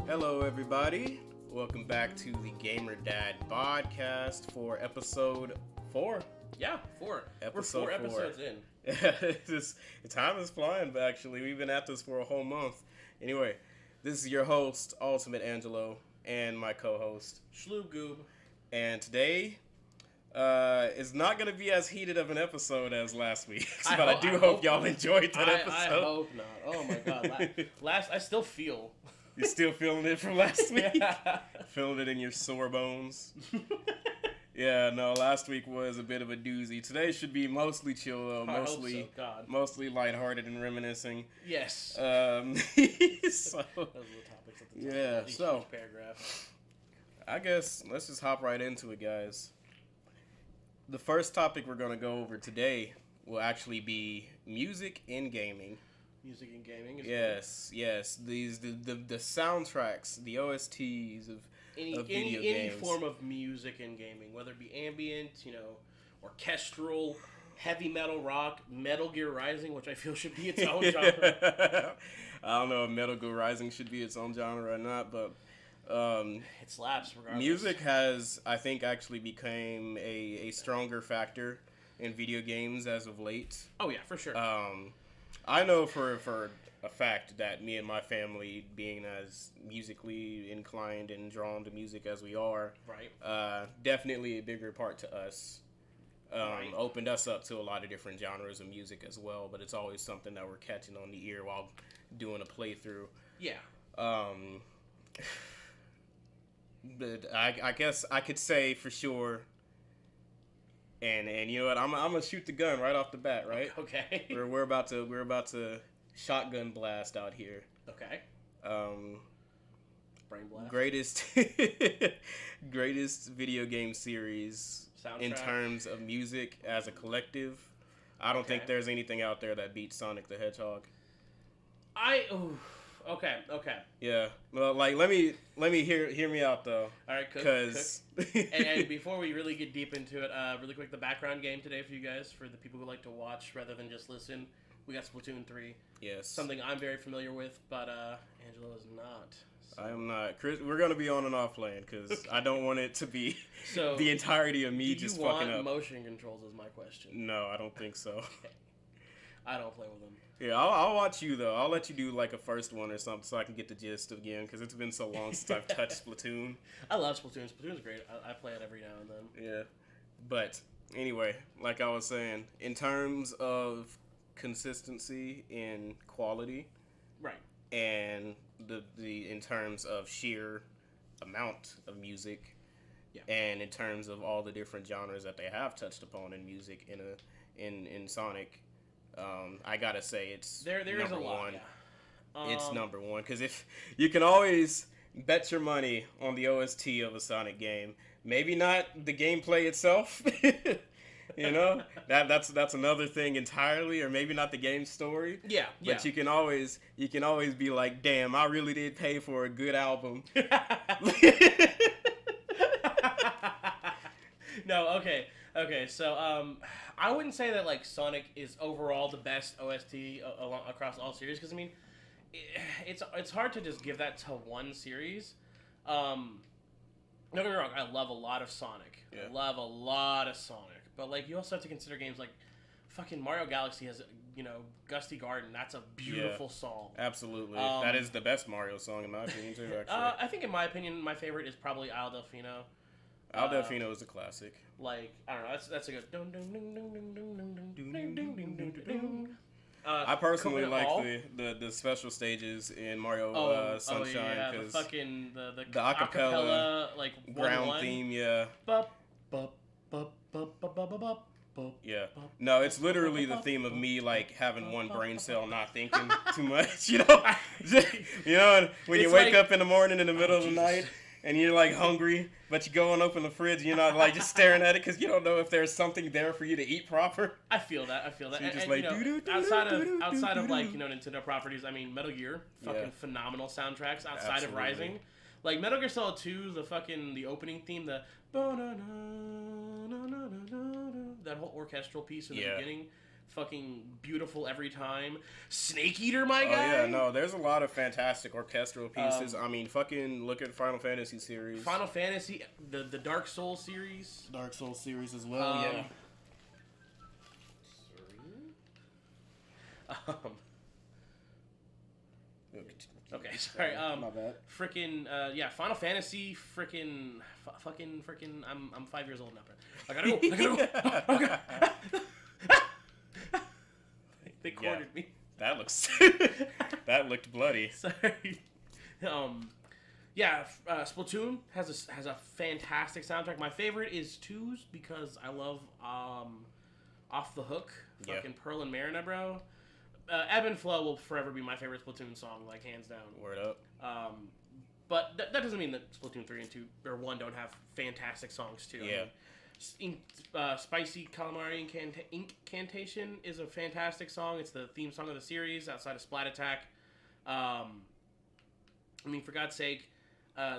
Hello, everybody. Welcome back to the GamerDad podcast for episode 4. Yeah, 4. We're 4 episodes in. Time is flying, but actually, we've been at this for a whole month. Anyway, this is your host, AltimateAngelo, and my co-host, ShloobGoob. And today is not going to be as heated of an episode as last week, but I do hope y'all enjoyed that episode. I hope not. Oh my god. I still feel. You still feeling it from last week? Feeling it in your sore bones? Yeah, no, last week was a bit of a doozy. Today should be mostly chill, though. Mostly lighthearted and reminiscing. Yes. So, Those are the topics at the top. Yeah, so paragraph. I guess let's just hop right into it, guys. The first topic we're going to go over today will actually be music in gaming. Music and gaming is Yes. These the soundtracks, the OSTs of video games. Any form of music and gaming, whether it be ambient, orchestral, heavy metal, rock, Metal Gear Rising, which I feel should be its own genre. I don't know if Metal Gear Rising should be its own genre or not, but it slaps regardless. Music has, I think, actually become a stronger factor in video games as of late. Oh yeah, for sure. I know for a fact that me and my family, being as musically inclined and drawn to music as we are, right, definitely a bigger part to us. Right. Opened us up to a lot of different genres of music as well, but it's always something that we're catching on the ear while doing a playthrough. Yeah. But I guess I could say for sure. And you know what? I'm gonna shoot the gun right off the bat, right? Okay. We're about to shotgun blast out here. Okay. Brain blast. Greatest video game series Soundtrack. In terms of music as a collective. I don't think there's anything out there that beats Sonic the Hedgehog. Okay. Yeah. Well, like let me hear me out though. All right, cook. and before we really get deep into it, really quick, the background game today for you guys, for the people who like to watch rather than just listen, we got Splatoon 3. Yes. Something I'm very familiar with, but Angelo is not. So. I am not. Chris, we're gonna be on and off playing because I don't want it to be the entirety of me just fucking up. Do you want motion controls? Is my question. No, I don't think so. Okay. I don't play with them. Yeah, I'll watch you though. I'll let you do like a first one or something so I can get the gist again because it's been so long since I've touched Splatoon. I love Splatoon. Splatoon's great. I play it every now and then. Yeah, but anyway, like I was saying, in terms of consistency in quality, right, and the in terms of sheer amount of music, yeah, and in terms of all the different genres that they have touched upon in music in Sonic. I gotta say it's there is a lot. One. Yeah. It's number one because if you can always bet your money on the OST of a Sonic game, maybe not the gameplay itself. that's another thing entirely, or maybe not the game story. Yeah. But you can always be like, damn, I really did pay for a good album. No, okay. So, I wouldn't say that like Sonic is overall the best OST across all series because I mean, it's hard to just give that to one series. Don't get me wrong, I love a lot of Sonic. Yeah. I love a lot of Sonic, but like you also have to consider games like fucking Mario Galaxy has Gusty Garden. That's a beautiful song. Absolutely, that is the best Mario song in my opinion too. Actually, I think in my opinion, my favorite is probably Isle Delfino. Al Delfino is a classic. Like, I don't know, that's a good. I personally like the special stages in Mario Sunshine because the acapella like ground theme, yeah. Yeah. No, it's literally the theme of me like having one brain cell, not thinking too much. When you wake up in the morning in the middle of the night. And you're like hungry, but you go and open the fridge and you're not like just staring at it because you don't know if there's something there for you to eat proper. I feel that. So you're just like outside of like Nintendo properties, I mean Metal Gear, fucking phenomenal soundtracks. Outside of Rising, like Metal Gear Solid 2, the opening theme, that whole orchestral piece in the beginning. fucking beautiful every time. Snake Eater, my guy. Oh yeah, no, there's a lot of fantastic orchestral pieces. I mean, fucking look at Final Fantasy series. Final Fantasy, the Dark Souls series. Dark Souls series as well. Yeah. Okay, sorry. My bad. Freaking yeah, Final Fantasy. Freaking. I'm 5 years old now. I gotta go. Okay. They cornered me. That looks. That looked bloody. Sorry. Yeah, Splatoon has a fantastic soundtrack. My favorite is 2's because I love Off the Hook. Fucking Pearl and Marina, bro. Ebb and Flow will forever be my favorite Splatoon song, like hands down. Word up. But that doesn't mean that Splatoon 3 and 2 or 1 don't have fantastic songs too. Yeah. I mean, Spicy Calamari Incantation is a fantastic song. It's the theme song of the series outside of Splat Attack. I mean, for God's sake,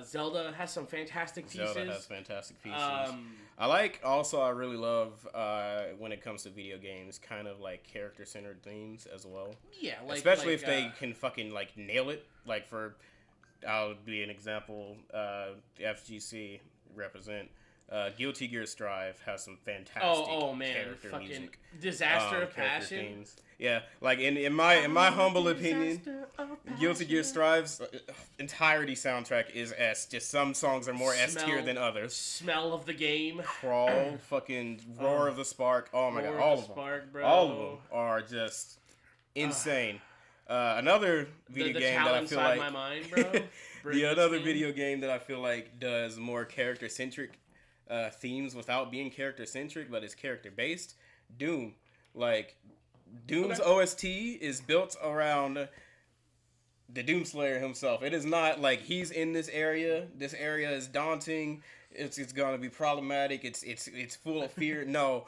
Zelda has some fantastic pieces. Zelda has fantastic pieces. I really love when it comes to video games, kind of like character-centered themes as well. Yeah, like especially if they can fucking like nail it. Like I'll be an example. FGC represent. Guilty Gear Strive has some fantastic character fucking music. Disaster of Passion. Themes. Yeah, like in my humble opinion, Guilty Gear Strive's entirety soundtrack is S. Just some songs are more S tier than others. Smell of the Game. Crawl, fucking Roar of the Spark. Oh my god, all of them are just insane. Another video game that I feel like my mind, bro. Another video game that I feel like does more character centric themes without being character centric, but is character based. Doom, like Doom's OST is built around the Doomslayer himself. It is not like he's in this area. This area is daunting. It's gonna be problematic. It's full of fear. No,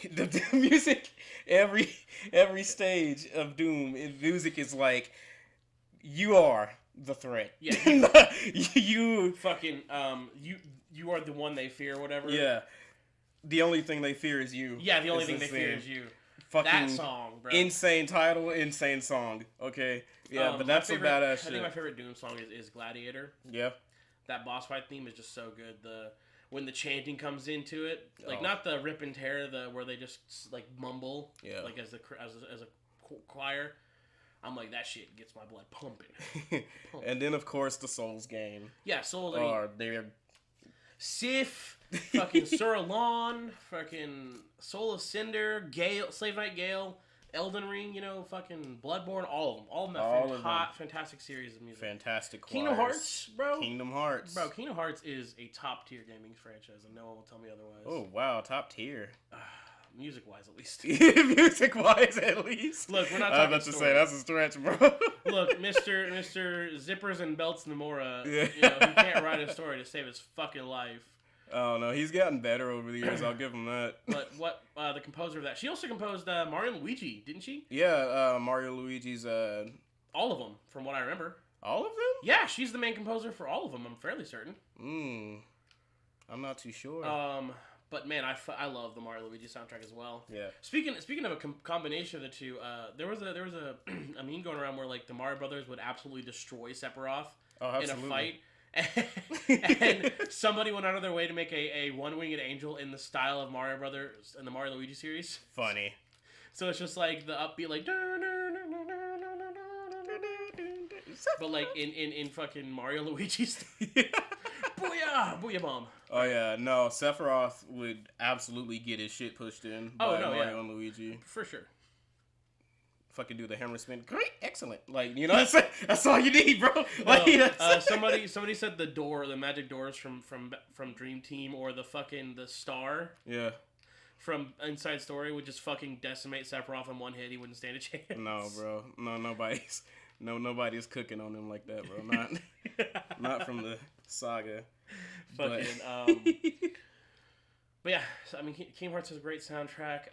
the music every stage of Doom, music is like you are the threat. Yeah, you fucking you are the one they fear, or whatever. Yeah, the only thing they fear is you. Yeah, the only thing they fear is you. Fucking that song, bro. Insane title, insane song. Okay, yeah, but that's a badass shit. I think my favorite Doom song is Gladiator. Yeah, that boss fight theme is just so good. When the chanting comes into it, like not the rip and tear, where they just like mumble, like as a choir. I'm like, that shit gets my blood pumping. And then of course the Souls game. Yeah, Souls. They're Sif, fucking Suralon, fucking Soul of Cinder, Gale, Slave Knight Gale, Elden Ring, fucking Bloodborne, all of them have fantastic series of music. Fantastic choirs. Kingdom Hearts, bro. Kingdom Hearts. Bro, Kingdom Hearts is a top tier gaming franchise, and no one will tell me otherwise. Oh, wow, top tier. Music-wise, at least. Music-wise, at least. Look, we're not talking I was about to say, that's a stretch, bro. Look, Mr. Zippers and Belts Nomura, he can't write a story to save his fucking life. Oh, no, he's gotten better over the years, I'll give him that. But what, the composer of that, she also composed Mario and Luigi, didn't she? Yeah, Mario Luigi's, all of them, from what I remember. All of them? Yeah, she's the main composer for all of them, I'm fairly certain. I'm not too sure. But man, I love the Mario Luigi soundtrack as well. Yeah. Speaking of a combination of the two, there was a a meme going around where like the Mario Brothers would absolutely destroy Sephiroth in a fight, and somebody went out of their way to make a one-winged angel in the style of Mario Brothers and the Mario Luigi series. Funny. So it's just like the upbeat like, but like in fucking Mario Luigi's. Booyah! Booyah bomb. Oh yeah, no, Sephiroth would absolutely get his shit pushed in by Mario and Luigi. For sure. Fucking do the hammer spin. Great, excellent. Like, that's all you need, bro. Like, somebody said the magic doors from Dream Team, or the star. Yeah. From Inside Story would just fucking decimate Sephiroth in one hit. He wouldn't stand a chance. No, bro. No, nobody's cooking on him like that, bro. Not from the saga. Fucking, but yeah, so, I mean, Kingdom Hearts has a great soundtrack.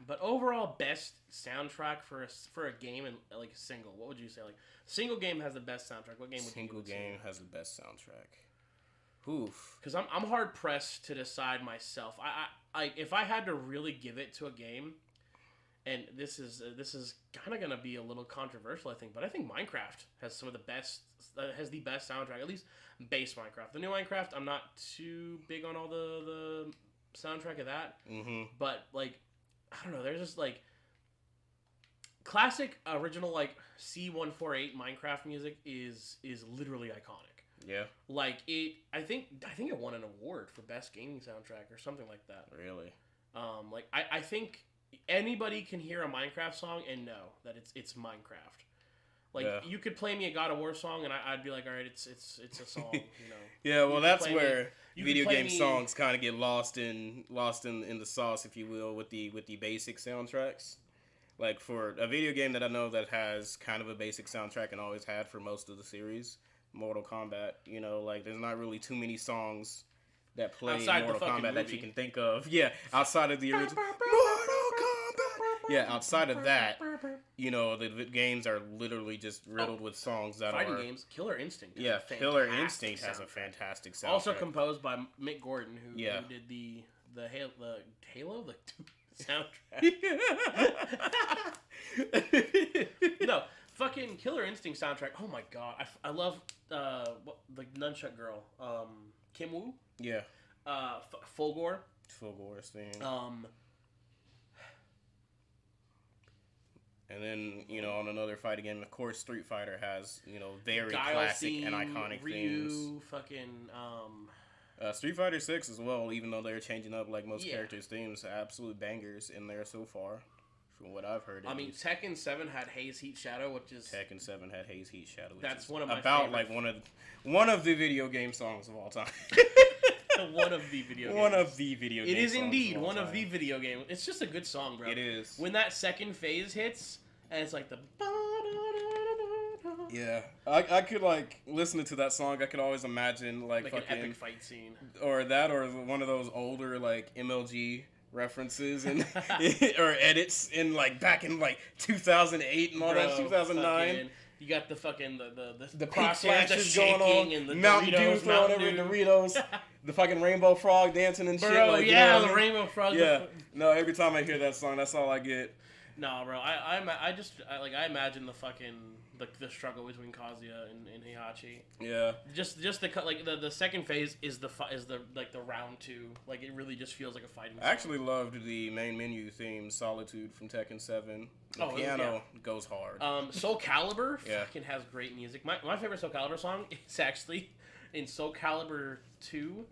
But overall, best soundtrack for a game and like a single. What would you say? Like, single game has the best soundtrack. What game would you give it to? Single game has the best soundtrack. Oof. Because I'm hard pressed to decide myself. I if I had to really give it to a game, and this is kind of gonna be a little controversial, I think, but I think Minecraft has some of the best has the best soundtrack, at least base Minecraft. The new Minecraft, I'm not too big on all the soundtrack of that, but like I don't know, there's just like classic original like C148 Minecraft music is literally iconic. Yeah. Like I think it won an award for best gaming soundtrack or something like that. Really? Like I think anybody can hear a Minecraft song and know that it's Minecraft. Like you could play me a God of War song and I'd be like, all right, it's a song, you know. Yeah, well, that's where video game songs kind of get lost in the sauce, if you will, with the basic soundtracks. Like for a video game that I know that has kind of a basic soundtrack and always had for most of the series, Mortal Kombat, you know, like there's not really too many songs that play in Mortal Kombat that you can think of. Yeah, outside of the original Mortal Kombat. Yeah, outside of that, you know, the games are literally just riddled with songs that fighting games. Killer Instinct. Yeah, Killer Instinct has a fantastic soundtrack. Also composed by Mick Gordon, who did the Halo soundtrack. No, fucking Killer Instinct soundtrack. Oh my god, I love the Nunchuck Girl, Kim Woo. Yeah. Fulgore thing. And then, you know, on another fighting game, of course, Street Fighter has, you know, very classic and iconic themes. Fucking Street Fighter 6 as well, even though they're changing up like most characters' themes, absolute bangers in there so far, from what I've heard. I mean, Tekken 7 had Haze, Heat, Shadow, which is Tekken 7 had Haze, Heat, Shadow. That's one of my about favorite. Like one of the video game songs of all time. One of the video games. One of the video games. It is indeed one of the video games. It's just a good song, bro. It is. When that second phase hits, and it's like the... Yeah. I could, like, listening to that song, I could always imagine, like fucking... an epic fight scene. Or that, or one of those older, like, MLG references and or edits in, like, back in, like, 2008 and all that, 2009. You got the fucking the peak flashes going on, and the Mountain Dew throwing over Doritos, the fucking rainbow frog dancing and shit. Bro, like, yeah, you know the rainbow frog. Yeah, no, every time I hear that song, that's all I get. No, bro, I imagine the fucking the struggle between Kazuya and Heihachi. Yeah. Just the second phase is the like the round 2. Like it really just feels like a fighting song. I actually loved the main menu theme, Solitude from Tekken 7. The piano goes hard. Soul Calibur fucking has great music. My favorite Soul Calibur song is actually in Soul Calibur 2.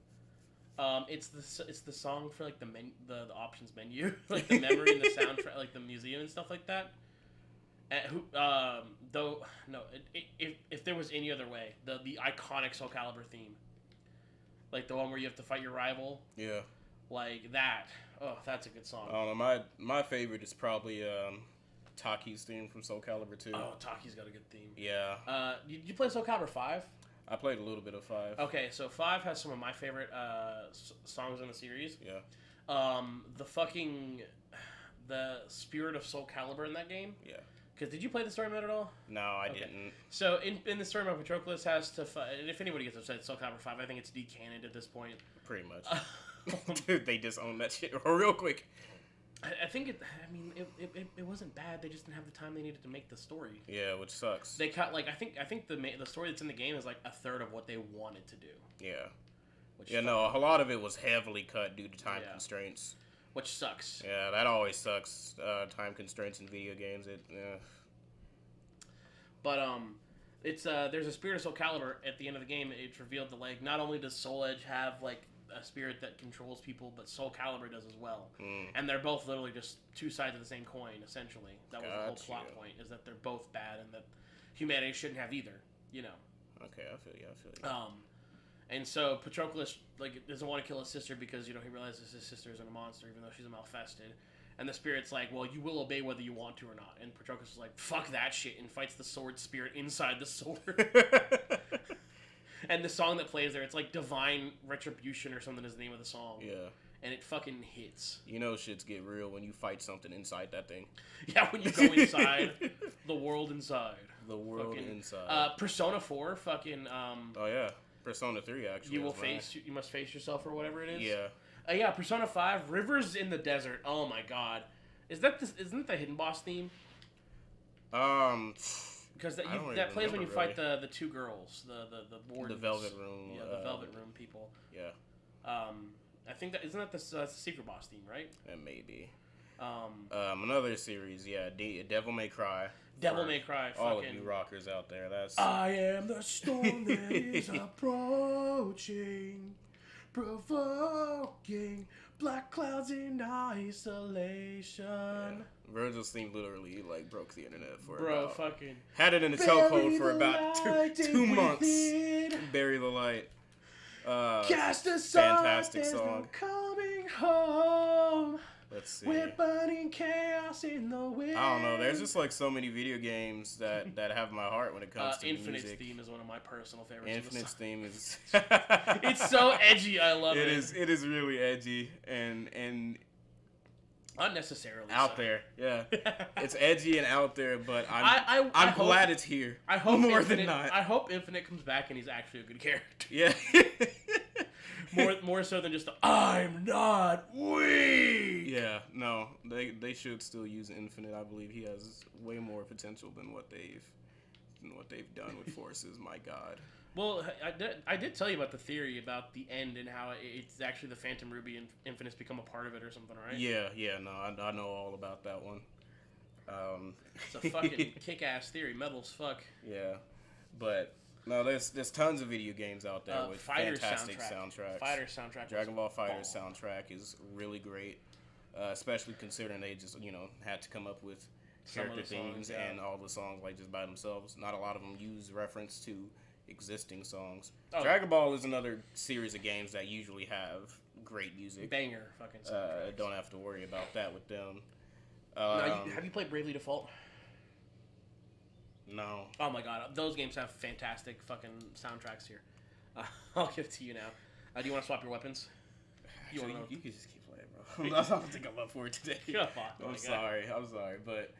It's the song for like the options menu, like the memory and the soundtrack, like the museum and stuff like that. If there was any other way, the iconic Soul Calibur theme, like the one where you have to fight your rival. Yeah. Like that. Oh, that's a good song. I don't know. My favorite is probably Taki's theme from Soul Calibur 2. Oh, Taki's got a good theme. Yeah. You play Soul Calibur 5? I played a little bit of 5. Okay, so 5 has some of my favorite songs in the series. Yeah. The spirit of Soul Calibur in that game. Yeah. Because did you play the story mode at all? No, I didn't. So in the story mode, Patroclus has to fight. And if anybody gets upset at Soul Calibur 5, I think it's decannoned at this point. Pretty much. Dude, they disown that shit real quick. I think it wasn't bad. They just didn't have the time they needed to make the story. Yeah, which sucks. They cut I think the story that's in the game is like a third of what they wanted to do. Yeah. A lot of it was heavily cut due to time constraints. Which sucks. Yeah, that always sucks. Time constraints in video games. But it's there's a spirit of Soul Calibur at the end of the game. It's revealed that like not only does Soul Edge have like a spirit that controls people, but Soul Calibur does as well. And they're both literally just two sides of the same coin, essentially. That was the whole plot point, is that they're both bad and that humanity shouldn't have either, you know. Okay, I feel you. And so Patroclus like doesn't want to kill his sister because, you know, he realizes his sister isn't a monster even though she's a Malfested. And the spirit's like, well, you will obey whether you want to or not. And Patroclus is like, fuck that shit, and fights the sword spirit inside the sword. And the song that plays there, it's like Divine Retribution or something is the name of the song. Yeah. And it fucking hits. You know shits get real when you fight something inside that thing. Yeah, when you go inside. The world inside. The world inside. Persona 4 fucking... oh, yeah. Persona 3, actually. You must face yourself or whatever it is. Yeah. Yeah, Persona 5, Rivers in the Desert. Oh, my God. Isn't the Hidden Boss theme? Because that plays when you fight the two girls, the wardens. The Velvet Room. Yeah, the Velvet Room people. Yeah. I think that isn't that the Secret Boss theme, right? It may be. Another series, yeah, Devil May Cry. Devil May Cry. All of you rockers out there, that's. I am the storm that is approaching, provoking black clouds in isolation. Yeah. Virgil's theme literally like broke the internet for fucking had it in a chokehold for about two months. Bury the Light. Cast aside, fantastic there's song. No coming home. Let's see. We're burning chaos in the wind. I don't know. There's just like so many video games that have my heart when it comes to Infinite's music. theme is one of my personal favorites. Infinite's theme is. It's so edgy. I love it. It is really edgy and unnecessarily out so. There. Yeah, it's edgy and out there, but I'm glad it's here. I hope more Infinite, than not. I hope Infinite comes back and he's actually a good character. Yeah. more so than just I'm not weak. Yeah, no, they should still use Infinite. I believe he has way more potential than what they've done with Forces. My God. Well, I did tell you about the theory about the end and how it's actually the Phantom Ruby and Infinite's become a part of it or something, right? Yeah, no, I know all about that one. It's a fucking kick-ass theory, metal as fuck. Yeah, but no, there's tons of video games out there with fantastic soundtracks. Fighter soundtrack. Dragon Ball FighterZ soundtrack is really great, especially considering they just had to come up with character themes and all the songs like just by themselves. Not a lot of them use reference to existing songs. Dragon Ball is another series of games that usually have great music. Banger fucking soundtracks. Don't have to worry about that with them. Have you played Bravely Default? No. Oh my god, those games have fantastic fucking soundtracks here. I'll give it to you now. Do you want to swap your weapons? You can just keep playing, bro. I don't think I'm up for it today. I'm sorry, but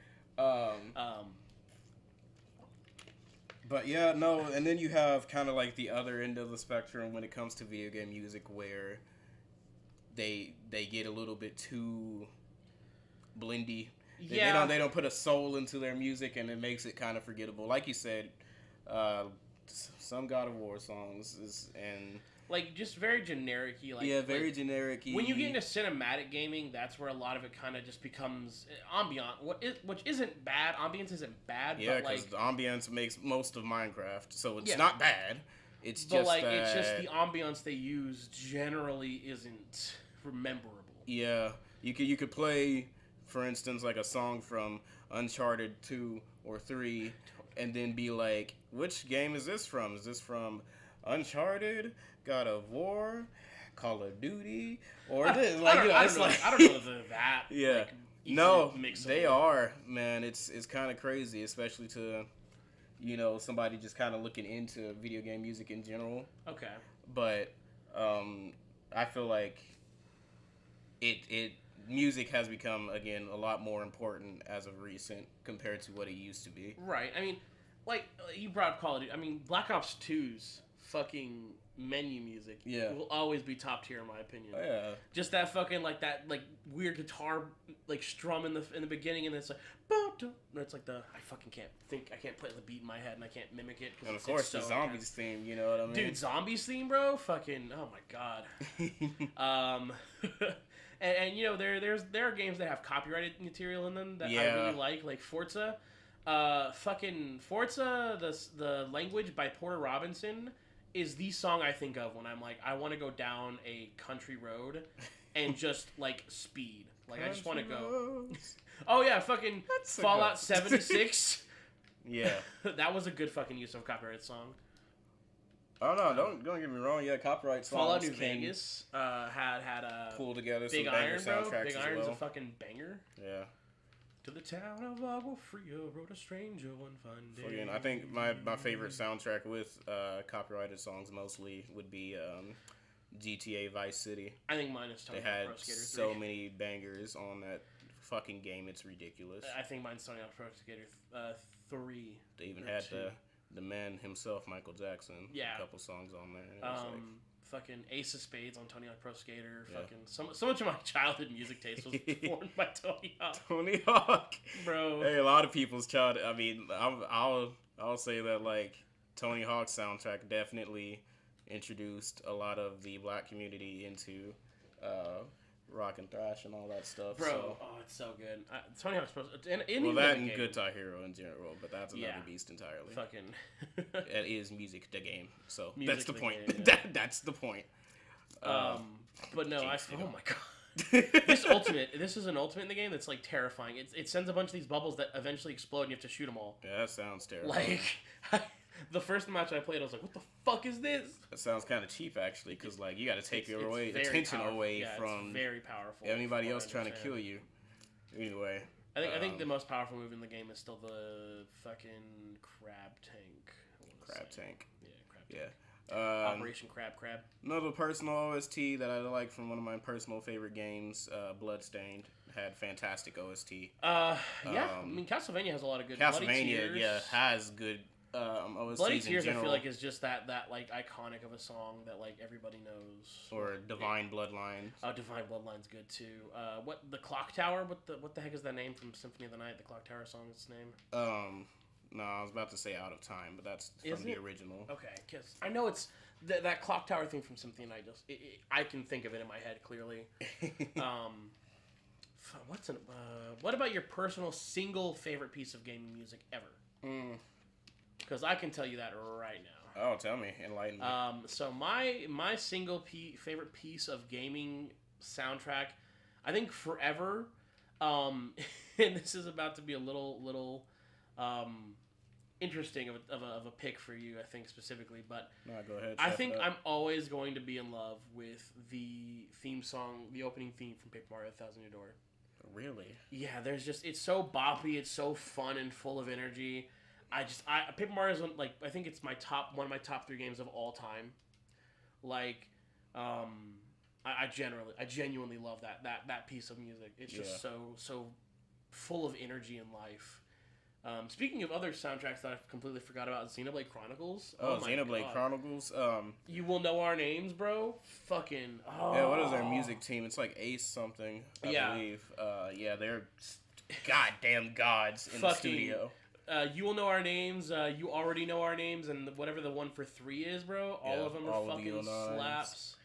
But yeah, no, and then you have kind of like the other end of the spectrum when it comes to video game music, where they get a little bit too blendy. Yeah. They don't put a soul into their music, and it makes it kind of forgettable. Like you said, some God of War songs and like just very generic-y. Very generic-y. When you get into cinematic gaming, that's where a lot of it kind of just becomes ambient, which isn't bad. Ambience isn't bad. Yeah, because the ambience makes most of Minecraft, so it's not bad. It's just the ambience they use generally isn't memorable. Yeah, you could play, for instance, like a song from Uncharted 2 or 3, and then be like, which game is this from? Is this from Uncharted, God of War, Call of Duty, or this? Like, I don't know that. Yeah, like, no, they are, man. It's kind of crazy, especially to somebody just kind of looking into video game music in general. Okay, but I feel like music has become, again, a lot more important as of recent compared to what it used to be. Right. I mean, like, you brought up Call of Duty. I mean, Black Ops 2's fucking menu music will always be top tier in my opinion. Oh, yeah. Just that fucking, like, that, like, weird guitar, like, strum in the beginning, and it's like, it's like I can't play the beat in my head, and I can't mimic it. And of course, the Zombies theme, you know what I mean? Dude, Zombies theme, bro? Fucking, oh my god. There are games that have copyrighted material in them that I really like Forza. Forza, the Language by Porter Robinson is the song I think of when I'm like, I want to go down a country road and just like speed. Like, I just want to go. Oh yeah, fucking Fallout 76. Yeah. That was a good fucking use of a copyrighted song. Oh no! Don't get me wrong. Yeah, copyright songs. Fallout New Vegas had a pull together Big some Iron, banger bro. soundtracks Big as Iron's well. a fucking banger. Yeah. To the town of Agua Fria rode a stranger one fine day. Again, I think my favorite soundtrack with copyrighted songs mostly would be GTA Vice City. I think mine is Tony Hawk Pro Skater 3. So many bangers on that fucking game. It's ridiculous. I think mine's Tony Hawk Pro Skater 3. They even had the man himself, Michael Jackson. Yeah. A couple songs on there. fucking Ace of Spades on Tony Hawk Pro Skater. Fucking so much of my childhood music taste was formed by Tony Hawk. Tony Hawk, bro. Hey, a lot of people's childhood. I mean, I'll say that like Tony Hawk's soundtrack definitely introduced a lot of the black community into rock and thrash and all that stuff. Bro, so. it's so good. Tony Hawk's supposed to... Well, that and Guitar Hero in general, but that's another beast entirely. Fucking... It is music, the game. So music that's the point. Game, yeah. That's the point. But no, oh my god. This is an ultimate in the game that's like terrifying. It sends a bunch of these bubbles that eventually explode and you have to shoot them all. Yeah, that sounds terrible. Like... The first match I played, I was like, what the fuck is this? That sounds kind of cheap, actually, because, like, you got to take your attention away from it's very powerful. Anybody else trying to kill you. Anyway. I think the most powerful move in the game is still the fucking crab tank. Crab tank. Yeah, crab tank. Operation Crab. Another personal OST that I like from one of my personal favorite games, Bloodstained, had fantastic OST. I mean, Castlevania has a lot of good... Castlevania, has good... OSTs Bloody Tears, in general. I feel like, is just that like iconic of a song that like everybody knows. Or Divine Bloodlines. Oh, Divine Bloodlines good too. What the Clock Tower? What the heck is that name from Symphony of the Night? The Clock Tower song's name? No, I was about to say Out of Time, but that's from the original. Okay, because I know it's that Clock Tower thing from Symphony of the Night. I can think of it in my head clearly. What about your personal single favorite piece of gaming music ever? Because I can tell you that right now. Oh, tell me. Enlighten me. So my single favorite piece of gaming soundtrack, I think forever, and this is about to be a little interesting of a pick for you, I think, specifically. But no, go ahead. I think I'm always going to be in love with the theme song, the opening theme from Paper Mario 1000 Year Door. Really? Yeah, it's so boppy, it's so fun and full of energy. Paper Mario is I think it's one of my top 3 games of all time. Like, I genuinely love that piece of music. It's just so full of energy and life. Speaking of other soundtracks that I completely forgot about, Xenoblade Chronicles. Oh, Xenoblade Chronicles. You Will Know Our Names, bro. Fucking. Oh. Yeah, what is their music team? It's like Ace something, I believe. They're goddamn gods in the studio. You Will Know Our Names, You Already Know Our Names, and whatever the one for 3 is, bro. All of them are fucking slaps.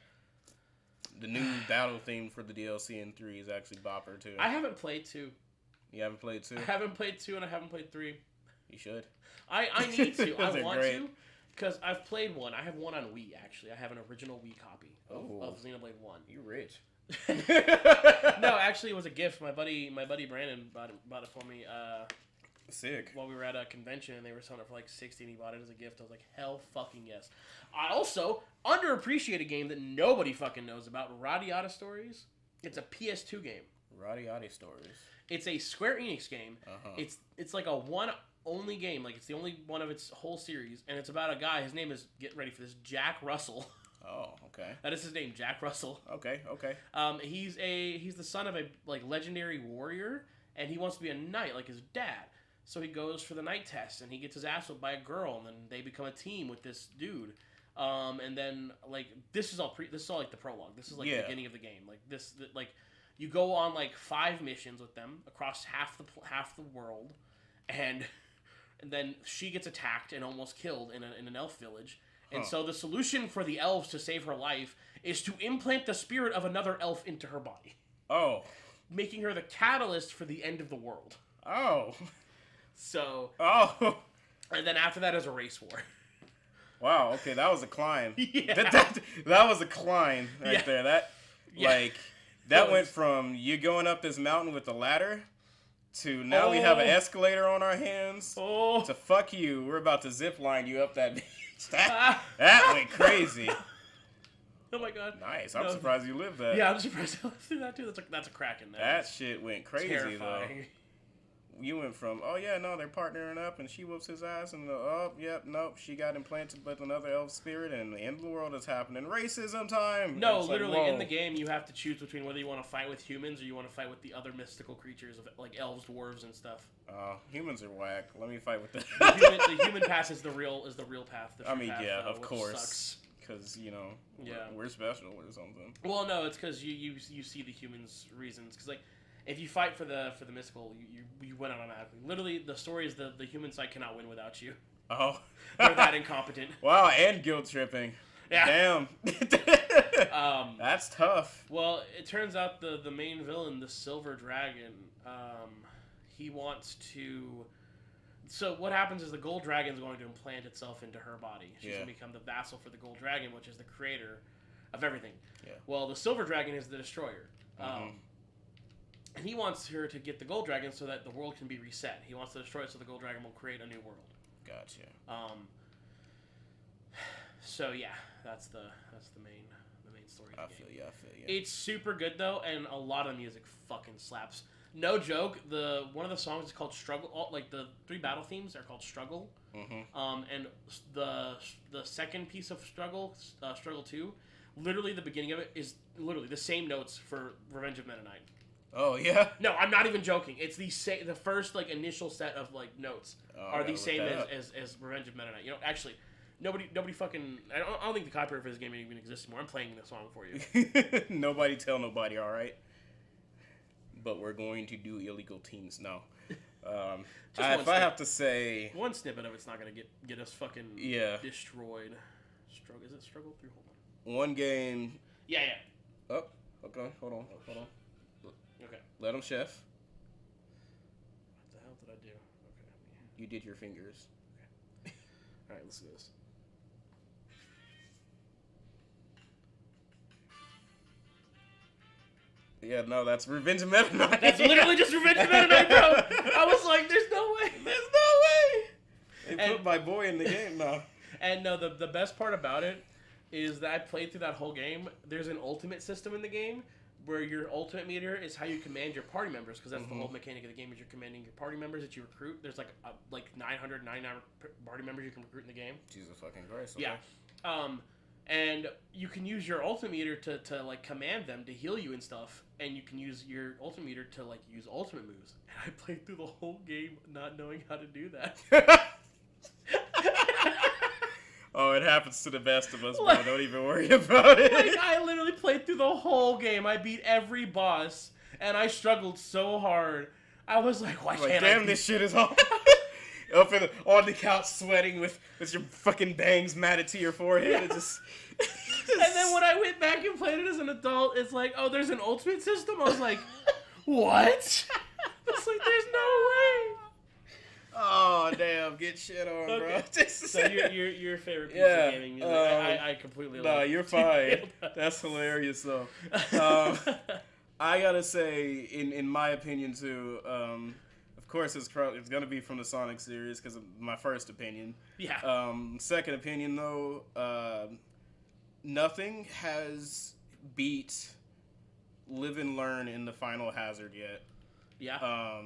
The new battle theme for the DLC in 3 is actually bopper, too. I haven't played 2. You haven't played 2? I haven't played 2, and I haven't played 3. You should. I need to. I want to, because I've played 1. I have 1 on Wii, actually. I have an original Wii copy of Xenoblade 1. You rich. No, actually, it was a gift. My buddy Brandon bought it for me. Sick. While we were at a convention and they were selling it for like $60 and he bought it as a gift. I was like, hell fucking yes. I also underappreciated game that nobody fucking knows about, Radiata Stories. It's a PS2 game. Radiata Stories. It's a Square Enix game. Uh-huh. It's like a one only game. Like it's the only one of its whole series, and it's about a guy. His name is, get ready for this, Jack Russell. Oh, okay. That is his name, Jack Russell. Okay. He's the son of a like legendary warrior, and he wants to be a knight like his dad. So he goes for the night test, and he gets his ass whipped by a girl, and then they become a team with this dude. And then like this is all like the prologue. This is like the beginning of the game. Like you go on like 5 missions with them across half the world, and then she gets attacked and almost killed in an elf village. And so the solution for the elves to save her life is to implant the spirit of another elf into her body. Oh. Making her the catalyst for the end of the world. Oh. So. Oh. And then after that is a race war. Wow. Okay, that was a climb. Yeah. That was a climb right there. That went from you going up this mountain with a ladder to now we have an escalator on our hands to fuck you. We're about to zip line you up that beach. That went crazy. Oh my god. Nice. I'm surprised you lived that. Yeah, I'm surprised I lived through that too. That's a crack in there. That shit went crazy terrifying. Though. You went from, they're partnering up and she whoops his ass and she got implanted with another elf spirit and the end of the world is happening. Racism time! No, literally in the game you have to choose between whether you want to fight with humans or you want to fight with the other mystical creatures of like elves, dwarves, and stuff. Humans are whack. Let me fight with them. The human path is the real path. Of course. Sucks. because yeah, we're special or something. Well, no, it's because you see the humans' reasons. Because like, if you fight for the mystical, you win automatically. Literally, the story is the human side cannot win without you. Oh, they're that incompetent. Wow, and guilt tripping. Yeah. Damn. That's tough. Well, it turns out the main villain, the Silver Dragon, he wants to. So what happens is the Gold Dragon is going to implant itself into her body. She's going to become the vassal for the Gold Dragon, which is the creator of everything. Yeah. Well, the Silver Dragon is the destroyer. And he wants her to get the Gold Dragon so that the world can be reset. He wants to destroy it so the Gold Dragon will create a new world. Gotcha. So yeah, that's the main story. I feel you. It's super good though, and a lot of music fucking slaps. No joke. One of the songs is called Struggle. Like the 3 battle themes are called Struggle. And the second piece of Struggle 2, literally the beginning of it is literally the same notes for Revenge of Meta Knight. Oh yeah. No, I'm not even joking. It's the first like initial set of like notes are the same as Revenge of Meta Knight. Actually, nobody fucking. I don't think the copyright for this game even exists anymore. I'm playing the song for you. Nobody tell nobody. All right. But we're going to do illegal teams now. If I have to say, one snippet of it's not gonna get us fucking destroyed. Is it Struggle 3? Hold on. One game. Yeah. Oh, okay. Hold on. Okay. Let him chef. What the hell did I do? Okay. You did your fingers. Okay. All right, let's do this. Yeah, no, that's Revenge of Meta Knight. That's literally just Revenge of Meta Knight, bro. I was like, there's no way. They put my boy in the game now. And no, the best part about it is that I played through that whole game. There's an ultimate system in the game where your ultimate meter is how you command your party members, because that's the whole mechanic of the game is you're commanding your party members that you recruit. There's like 999 party members you can recruit in the game. Jesus fucking Christ. Okay. Yeah. And you can use your ultimate meter to like command them to heal you and stuff, and you can use your ultimate meter to like use ultimate moves. And I played through the whole game not knowing how to do that. Oh, it happens to the best of us, bro. Don't even worry about it. Like, I literally played through the whole game. I beat every boss, and I struggled so hard. I was like, why can't damn, this shit is hard. Up on the couch sweating with your fucking bangs matted to your forehead. Yeah. It just... And then when I went back and played it as an adult, it's like, oh, there's an ultimate system? I was like, what? I was like, there's no way. Oh, damn. Get shit on, bro. So your favorite piece of gaming music. I completely No, you're fine. That's hilarious, though. I gotta say, in my opinion, too, of course, it's going to be from the Sonic series, because of my first opinion. Yeah. Second opinion, though, nothing has beat Live and Learn in the Final Hazard yet. Yeah.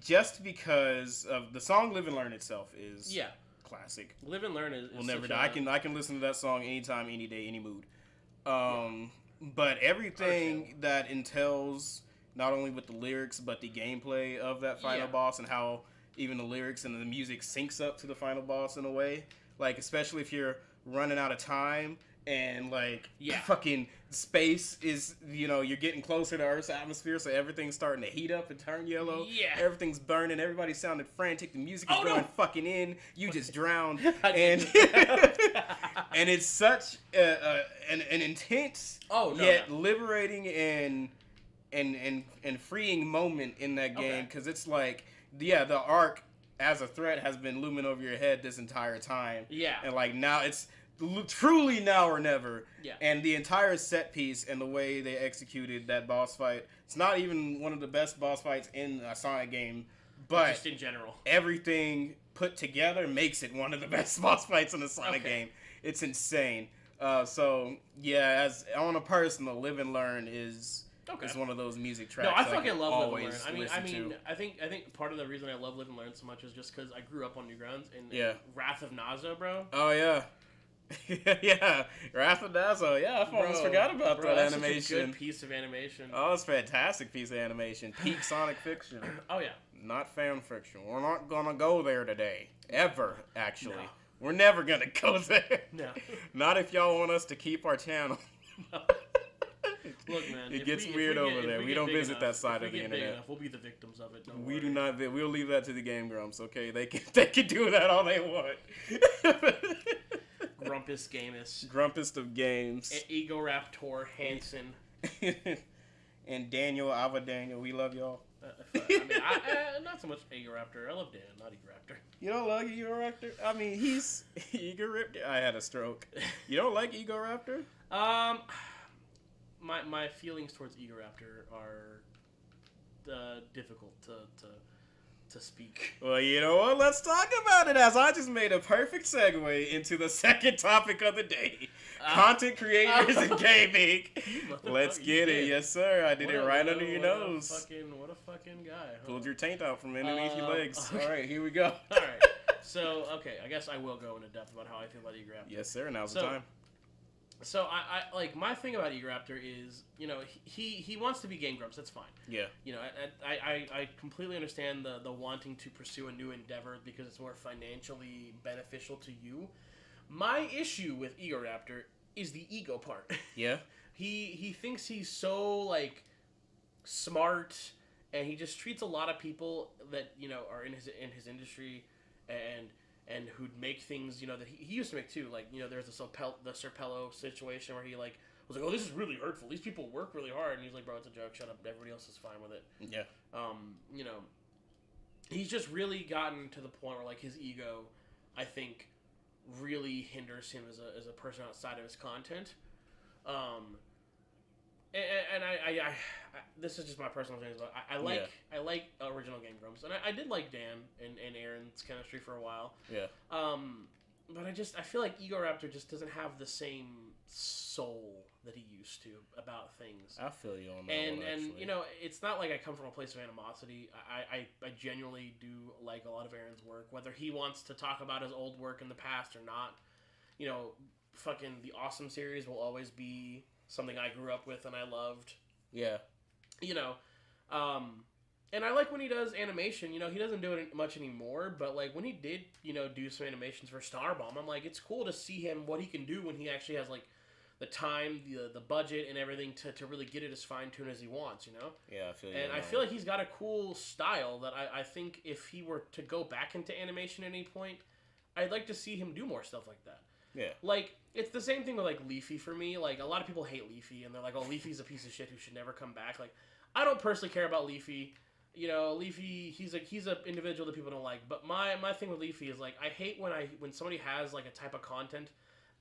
Just because of the song "Live and Learn" itself is classic. Live and Learn is will never die. I can listen to that song anytime, any day, any mood. But everything that entails not only with the lyrics but the gameplay of that final boss, and how even the lyrics and the music syncs up to the final boss in a way, like especially if you're running out of time and like fucking space is, you're getting closer to Earth's atmosphere, so everything's starting to heat up and turn yellow. Yeah. Everything's burning. Everybody's sounding frantic. The music is going fucking in. You just drowned. And and it's such an intense yet liberating and freeing moment in that game, because it's like, the arc as a threat has been looming over your head this entire time. Yeah. And like now it's truly now or never. Yeah. And the entire set piece and the way they executed that boss fight, it's not even one of the best boss fights in a Sonic game, but just in general, everything put together makes it one of the best boss fights in a Sonic game. It's insane. So yeah, as on a personal, Live and Learn is one of those music tracks. No, I fucking love Live and Learn. I mean, I think part of the reason I love Live and Learn so much is just because I grew up on Newgrounds and Wrath of Nazo, bro. Oh yeah. Yeah, Wrath of Nazo. Yeah, I almost forgot about that animation. That's a good piece of animation. Oh, it's a fantastic piece of animation. Peak Sonic fiction. Oh yeah. Not fan fiction. We're not gonna go there today. Ever, actually. We're never gonna go there. No. Not if y'all want us to keep our channel. No. Look, man. It gets weird over there. We don't visit that side of the internet. Enough, we'll be the victims of it. We do not. We'll leave that to the Game Grumps. Okay, they can do that all they want. Grumpus Gamus. Grumpest of games. Egoraptor Hansen. And Daniel, Ava Daniel, we love y'all. Not so much Egoraptor. I love Dan, not Egoraptor. You don't like Egoraptor? I mean, he's Egoraptor. I had a stroke. You don't like Egoraptor? My feelings towards Egoraptor are difficult to speak. Well, you know what? Let's talk about it, as I just made a perfect segue into the second topic of the day. Content creators and gaming. Let's get it. Yes, sir. I did it right under your nose. What a fucking guy. Huh? Pulled your taint out from underneath your legs. Okay. All right, here we go. All right. So, okay, I guess I will go into depth about how I feel about Egoraptor. Yes, sir. Now's the time. So I like, my thing about Egoraptor is, you know, he wants to be Game Grumps. That's fine. Yeah. You know, I completely understand the wanting to pursue a new endeavor because it's more financially beneficial to you. My issue with Egoraptor is the ego part. Yeah. He thinks he's so, like, smart, and he just treats a lot of people that, you know, are in his industry and who'd make things, you know, that he used to make too. Like, you know, there's the Serpello situation where he, like, was like, oh, this is really hurtful. These people work really hard. And he's like, bro, it's a joke. Shut up. Everybody else is fine with it. Yeah. You know, he's just really gotten to the point where, like, his ego, I think, really hinders him as a person outside of his content. And I this is just my personal feelings, but I like original Game Grumps, and I did like Dan and Aaron's chemistry for a while. Yeah. But I feel like Egoraptor just doesn't have the same soul that he used to about things. I feel you on that and one, actually. you know, it's not like I come from a place of animosity. I genuinely do like a lot of Aaron's work, whether he wants to talk about his old work in the past or not. You know, fucking the Awesome series will always be something I grew up with and I loved. Yeah. You know, and I like when he does animation. You know, he doesn't do it much anymore, but, like, when he did, you know, do some animations for Starbomb, I'm like, it's cool to see him, what he can do when he actually has, like, the time, the budget, and everything to really get it as fine-tuned as he wants, you know? Yeah, I feel you. And I feel like he's got a cool style that I think if he were to go back into animation at any point, I'd like to see him do more stuff like that. Yeah. Like, it's the same thing with, like, Leafy for me. Like, a lot of people hate Leafy, and they're like, oh, Leafy's a piece of shit who should never come back. Like, I don't personally care about Leafy. You know, Leafy, he's an individual that people don't like. But my thing with Leafy is, like, I hate when somebody has, like, a type of content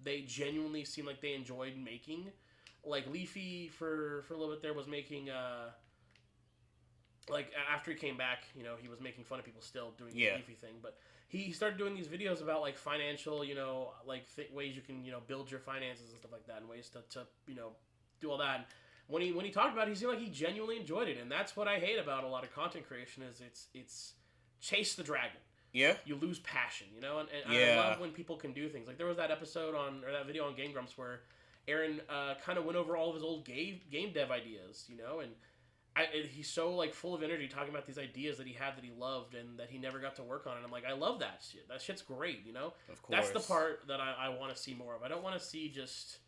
they genuinely seem like they enjoyed making. Like, Leafy, for a little bit there, was making, like, after he came back, you know, he was making fun of people still doing the Leafy thing. But he started doing these videos about, like, financial, you know, like, ways you can, you know, build your finances and stuff like that, and ways to you know, do all that. And when he talked about it, he seemed like he genuinely enjoyed it, and that's what I hate about a lot of content creation is it's chase the dragon. Yeah. You lose passion, you know? And I love when people can do things. Like, there was that that video on Game Grumps where Aaron kind of went over all of his old game dev ideas, you know? And he's so, like, full of energy talking about these ideas that he had that he loved and that he never got to work on. And I'm like, I love that shit. That shit's great, you know? Of course. That's the part that I want to see more of. I don't want to see just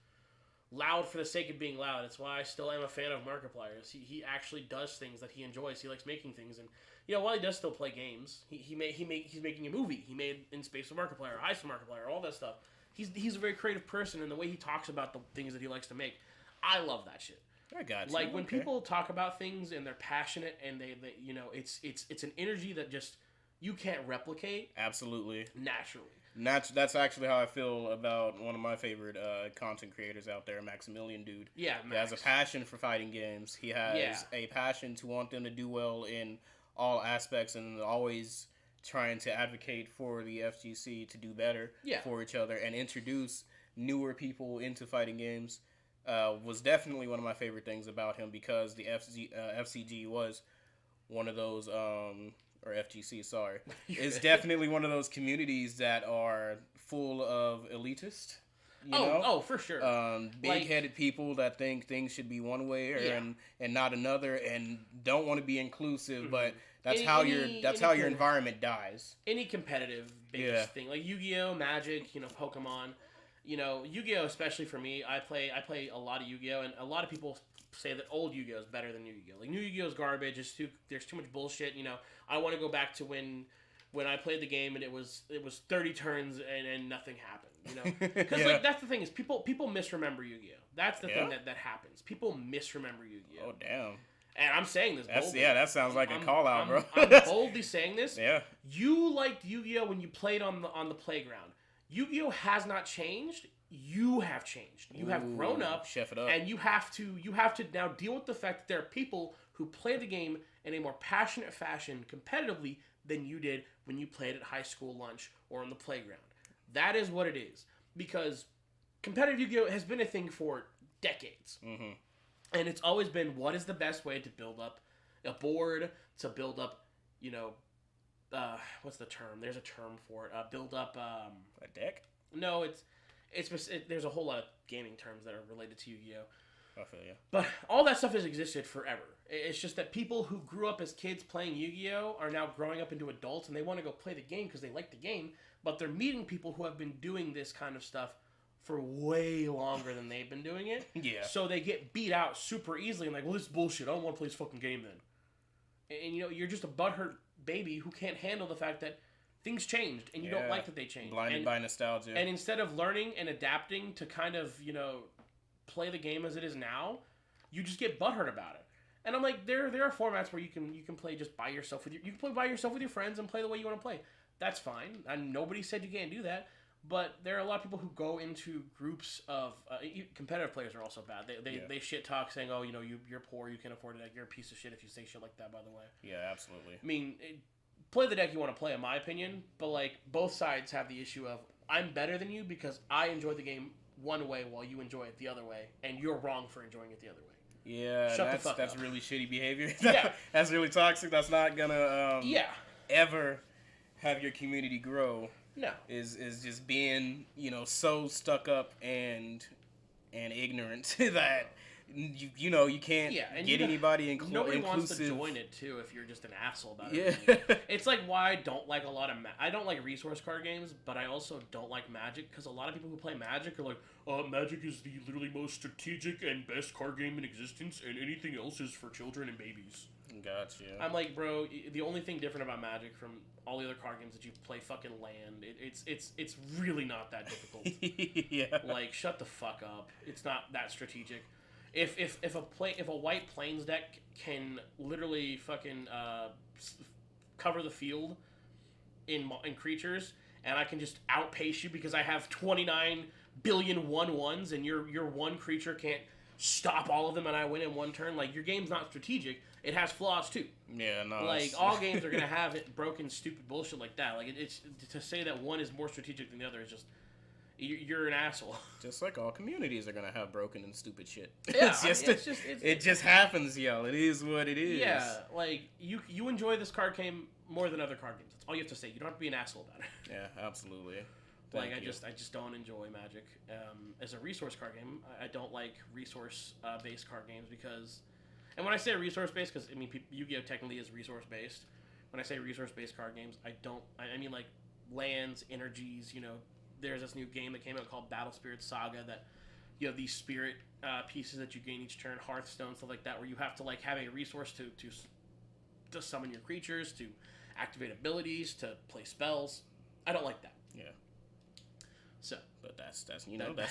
loud for the sake of being loud. It's why I still am a fan of Markiplier's. He actually does things that he enjoys. He likes making things, and you know, while he does still play games, he's making a movie. He made In Space with Markiplier, Ice with Markiplier, all that stuff. He's a very creative person, and the way he talks about the things that he likes to make, I love that shit. I got you. Like, when people talk about things and they're passionate and they you know, it's an energy that just you can't replicate. Absolutely. Naturally. That's actually how I feel about one of my favorite content creators out there, Maximilian Dude. Yeah, Max. He has a passion for fighting games. He has a passion to want them to do well in all aspects and always trying to advocate for the FGC to do better for each other and introduce newer people into fighting games. Was definitely one of my favorite things about him because the FCG was one of those... or FGC, sorry, is definitely one of those communities that are full of elitists. You know? Oh, for sure. Big-headed people that think things should be one way and not another, and don't want to be inclusive, but that's how your environment dies. Any competitive based thing, like Yu-Gi-Oh, Magic, Pokemon, Yu-Gi-Oh, especially for me, I play a lot of Yu-Gi-Oh, and a lot of people say that old Yu-Gi-Oh is better than new Yu-Gi-Oh. Like new Yu-Gi-Oh is garbage. There's too much bullshit. I want to go back to when I played the game and it was 30 turns and nothing happened. Because that's the thing is people misremember Yu-Gi-Oh. That's the thing that happens. People misremember Yu-Gi-Oh. Oh damn. And I'm saying this boldly. That sounds like a call out, bro. I'm boldly saying this. Yeah. You liked Yu-Gi-Oh when you played on the playground. Yu-Gi-Oh has not changed. You have changed. You have grown up. Chef it up. And you have to now deal with the fact that there are people who play the game in a more passionate fashion competitively than you did when you played at high school lunch or on the playground. That is what it is. Because competitive Yu-Gi-Oh has been a thing for decades. Mm-hmm. And it's always been, what is the best way to build up a board, to build up, what's the term? There's a term for it. Build up... a deck? No, there's a whole lot of gaming terms that are related to Yu-Gi-Oh. I feel you. But all that stuff has existed forever. It's just that people who grew up as kids playing Yu-Gi-Oh are now growing up into adults, and they want to go play the game because they like the game, but they're meeting people who have been doing this kind of stuff for way longer than they've been doing it. Yeah. So they get beat out super easily and like, well, this is bullshit. I don't want to play this fucking game then. And you're just a butthurt baby who can't handle the fact that things changed and you don't like that they changed. Blinded by nostalgia. And instead of learning and adapting to kind of, play the game as it is now, you just get butthurt about it. And I'm like, there are formats where you can play just by yourself you can play by yourself with your friends and play the way you want to play. That's fine. And nobody said you can't do that. But there are a lot of people who go into groups of competitive players are also bad. They shit talk saying, oh, you're poor, you can't afford it. You're a piece of shit if you say shit like that. By the way. Yeah, absolutely. I mean, play the deck you want to play, in my opinion. But like both sides have the issue of I'm better than you because I enjoy the game one way while you enjoy it the other way, and you're wrong for enjoying it the other way. Yeah, that's really shitty behavior. Yeah, that's really toxic. That's not gonna ever have your community grow. No, is just being so stuck up and ignorant that you can't get anybody inclusive. Nobody wants to join it too if you're just an asshole about it. Yeah, it's like why I don't like a lot of I don't like resource card games, but I also don't like Magic because a lot of people who play Magic are like, Magic is the literally most strategic and best card game in existence, and anything else is for children and babies. Gotcha. I'm like, bro, the only thing different about Magic from all the other card games that you play fucking land. It's really not that difficult. Yeah. Like, shut the fuck up. It's not that strategic. If a white plains deck can literally fucking cover the field in creatures, and I can just outpace you because I have 29 billion 1/1s, and your one creature can't stop all of them, and I win in one turn. Like, your game's not strategic. It has flaws too. Yeah, no. Like, all games are gonna have it broken, stupid bullshit like that. Like, it's to say that one is more strategic than the other is just you're an asshole. Just like all communities are gonna have broken and stupid shit. Yeah, it just happens, yo. It is what it is. Yeah, like you enjoy this card game more than other card games. That's all you have to say. You don't have to be an asshole about it. Yeah, absolutely. I just don't enjoy Magic as a resource card game. I don't like resource based card games because, and when I say resource based, because I mean Yu-Gi-Oh technically is resource based. When I say resource based card games, I mean like lands, energies. There's this new game that came out called Battle Spirit Saga that you have these spirit pieces that you gain each turn, Hearthstone, stuff like that, where you have to like have a resource to summon your creatures, to activate abilities, to play spells. I don't like that. Yeah. So, but that's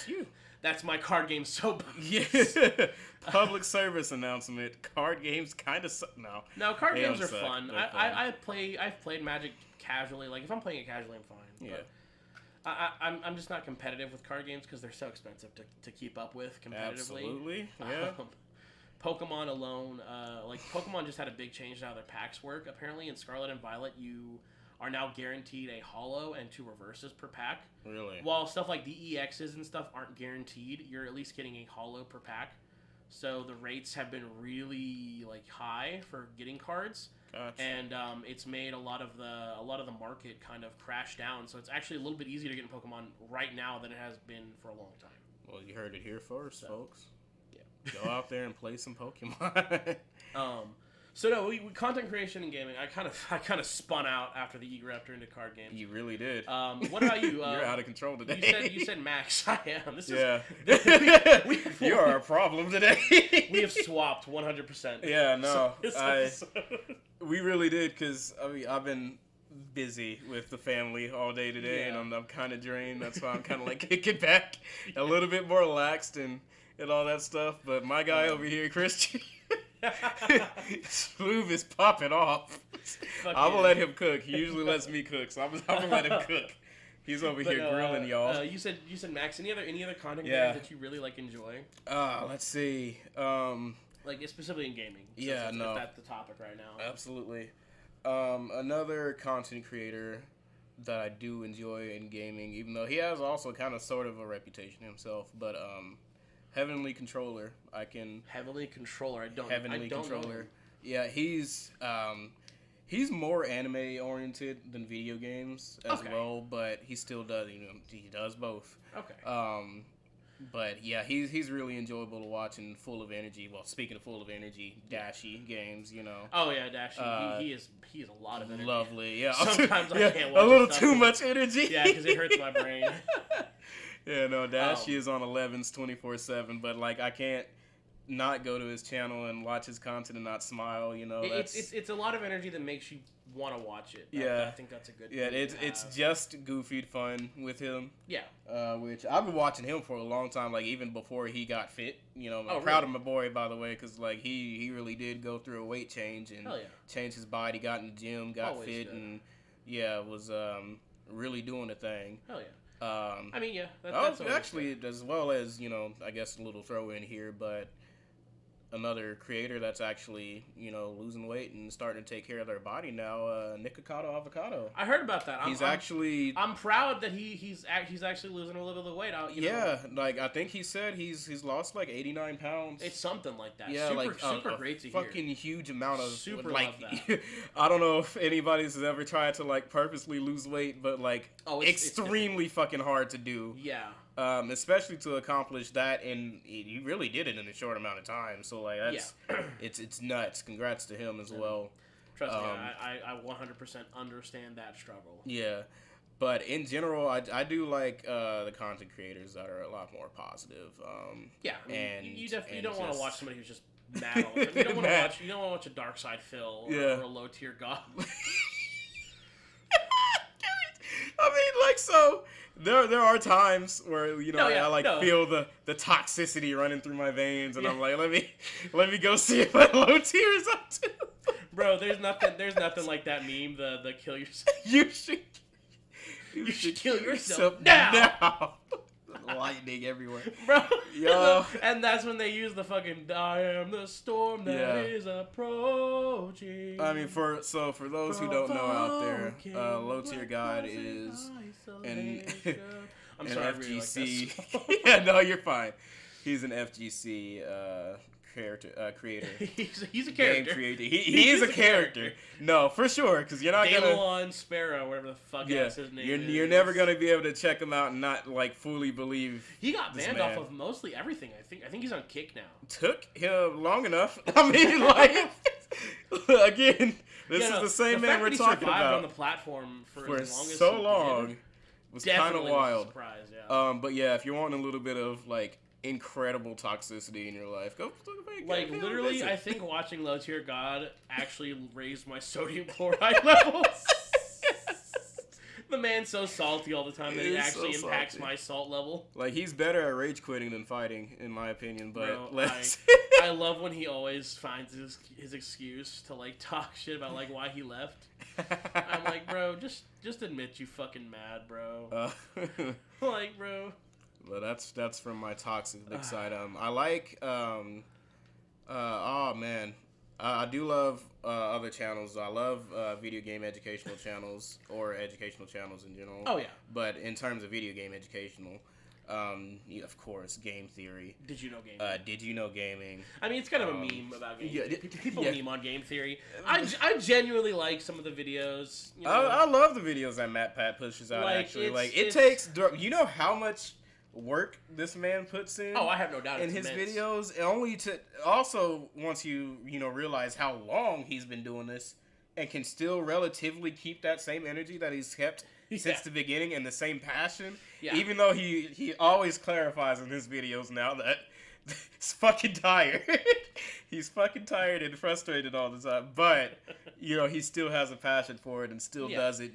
you. That's my card game soapbox. Yeah. Public service announcement. Card games kind of no. No, card games are fun. I've played Magic casually. Like if I'm playing it casually, I'm fine. Yeah. I'm just not competitive with card games because they're so expensive to keep up with competitively. Absolutely, yeah. Pokemon alone, like Pokemon just had a big change to how their packs work. Apparently, in Scarlet and Violet, you are now guaranteed a holo and 2 reverses per pack. Really? While stuff like the EXs and stuff aren't guaranteed, you're at least getting a holo per pack. so the rates have been really like high for getting cards. Gotcha. And it's made a lot of the market kind of crash down. So it's actually a little bit easier to get in Pokemon right now than it has been for a long time. Well, you heard it here first, folks. Yeah. Go out there and play some Pokemon. So no, we content creation and gaming. I kind of spun out after the Egraptor into card games. You really did. What about you? You're out of control today. You said Max. I am. You are a problem today. We have swapped 100%. Yeah, no. So we really did, because I've been busy with the family all day today, and I'm kind of drained. That's why I'm kind of like kicking back, a little bit more relaxed and all that stuff. But my guy over here, Christian, Shloob is popping off. I'm gonna let him cook. He usually lets me cook, so I'm gonna let him cook. He's over here grilling y'all. You said Max. Any other content creators that you really like enjoy? Let's see. Like specifically in gaming. If that's the topic right now. Absolutely. Another content creator that I do enjoy in gaming, even though he has also kind of sort of a reputation himself, but Heavenly Controller. Heavenly Controller. I don't Controller. know. Yeah, he's more anime oriented than video games as well, but he still does. He does both. Okay. But yeah, he's really enjoyable to watch and full of energy. Well, speaking of full of energy, dashy games, Oh yeah, dashy. He is a lot of energy. Lovely. Yeah. Sometimes I can't watch a little too much energy. Yeah, because it hurts my brain. Yeah, no, Dashy is on 11s 24/7, but like I can't not go to his channel and watch his content and not smile. It's a lot of energy that makes you want to watch it. I think that's a good. Yeah, it's just goofy fun with him. Yeah. Which I've been watching him for a long time, like even before he got fit. I'm proud of my boy, by the way, because like he really did go through a weight change and change his body, got in the gym, got Always fit, good. and was really doing a thing. Hell yeah. That's actually, as well as, I guess a little throw in here, but another creator that's actually, losing weight and starting to take care of their body now, Nikocado Avocado. I heard about that. I'm proud that he's actually losing a little bit of weight out. Like I think he said he's lost like 89 pounds. It's something like that. Yeah, super great to hear. Fucking huge amount of super like. love that. I don't know if anybody's ever tried to like purposely lose weight, but like extremely fucking hard to do. Yeah. Especially to accomplish that, and he really did it in a short amount of time. So like that's it's nuts. Congrats to him as well. Trust me, I 100% understand that struggle. Yeah, but in general, I do like the content creators that are a lot more positive. You don't want to watch somebody who's just mad all the time. You don't want to watch a Dark Side Phil or a low tier god. I mean, like, so there are times where I feel the toxicity running through my veins, and I'm like, let me go see if my low tier is up to. Bro, there's nothing like that meme. The kill yourself. You should kill yourself now. Lightning everywhere, bro. Yo. And that's when they use the fucking "I am the storm that is approaching." I mean, for those who don't know out there, Low Tier God is an FGC. Yeah, no, you're fine. He's an FGC creator. He's a character. Game creator. He is a character. No, for sure, because you're not gonna Sparrow, whatever the fuck is his name. You're never gonna be able to check him out and not like fully believe. He got banned off of mostly everything. I think he's on Kick now. Took him long enough. I mean, like again, this is the same man we're talking about. On the platform for as long as so long. It was kind of wild. Surprised, yeah. But yeah, if you're wanting a little bit of like incredible toxicity in your life, go like literally I think watching Low Tier God actually raised my sodium chloride levels. The man's so salty all the time that it actually impacts my salt level. Like, he's better at rage quitting than fighting, in my opinion, but I love when he always finds his excuse to like talk shit about like why he left. I'm like, bro, just admit you fucking mad, bro. Like, bro. But that's from my toxic big side. I like oh man, I do love other channels. I love video game educational channels or educational channels in general. Oh yeah. But in terms of video game educational, Of course, game theory. Did you know gaming? Did you know gaming? I mean, it's kind of a meme about game theory. People yeah. meme on game theory. I genuinely like some of the videos. You know? I love the videos that Matt Pat pushes out. Like, actually, it takes. You know how much work this man puts in? Oh, I have no doubt in his videos. Only to also once you realize how long he's been doing this and can still relatively keep that same energy that he's kept since the beginning and the same passion. Yeah. Even though he always clarifies in his videos now that he's fucking tired. He's fucking tired and frustrated all the time. But, he still has a passion for it and still does it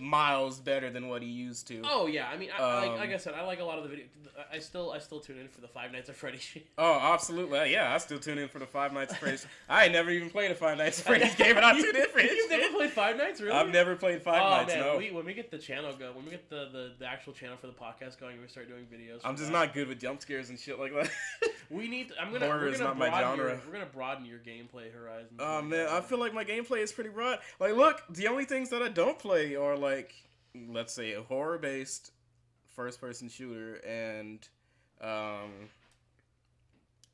miles better than what he used to. Oh yeah, I mean, like I said, I like a lot of the videos. I still tune in for the Five Nights at Freddy's shit. Oh, absolutely, yeah. I still tune in for the Five Nights at Freddy's. I ain't never even played a Five Nights at Freddy's game, and I tune in for it. You've never played Five Nights, really? I've never played Five Nights. Man, no. When we get the channel when we get the actual channel for the podcast going, we start doing videos. I'm just not good with jump scares and shit like that. We need. Horror is not my genre. We're gonna broaden your gameplay horizons. Oh man, I feel like my gameplay is pretty broad. Like, look, the only things that I don't play are like, let's say, a horror-based first-person shooter and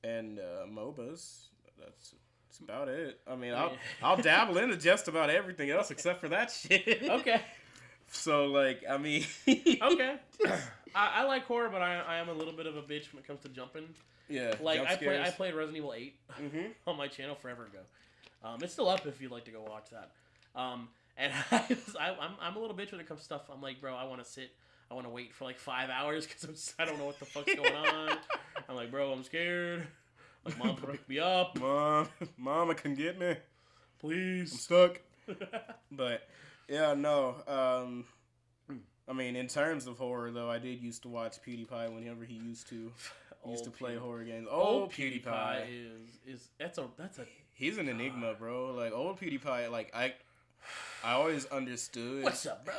MOBAs. That's about it. I mean, I'll dabble into just about everything else except for that shit. Okay. So, like, I mean... Okay. I like horror, but I am a little bit of a bitch when it comes to jumping. Yeah, like I played Resident Evil 8 on my channel forever ago. It's still up if you'd like to go watch that. And I'm a little bitch when it comes to stuff. I'm like, bro, I want to wait for like 5 hours because I don't know what the fuck's going on. I'm like, bro, I'm scared. Like, mom can pick me up. Mama can get me, please. I'm stuck. But yeah, no. I mean, in terms of horror, though, I did used to watch PewDiePie whenever he used to play horror games. Old PewDiePie is that's a he's an enigma, bro. Like old PewDiePie, like I always understood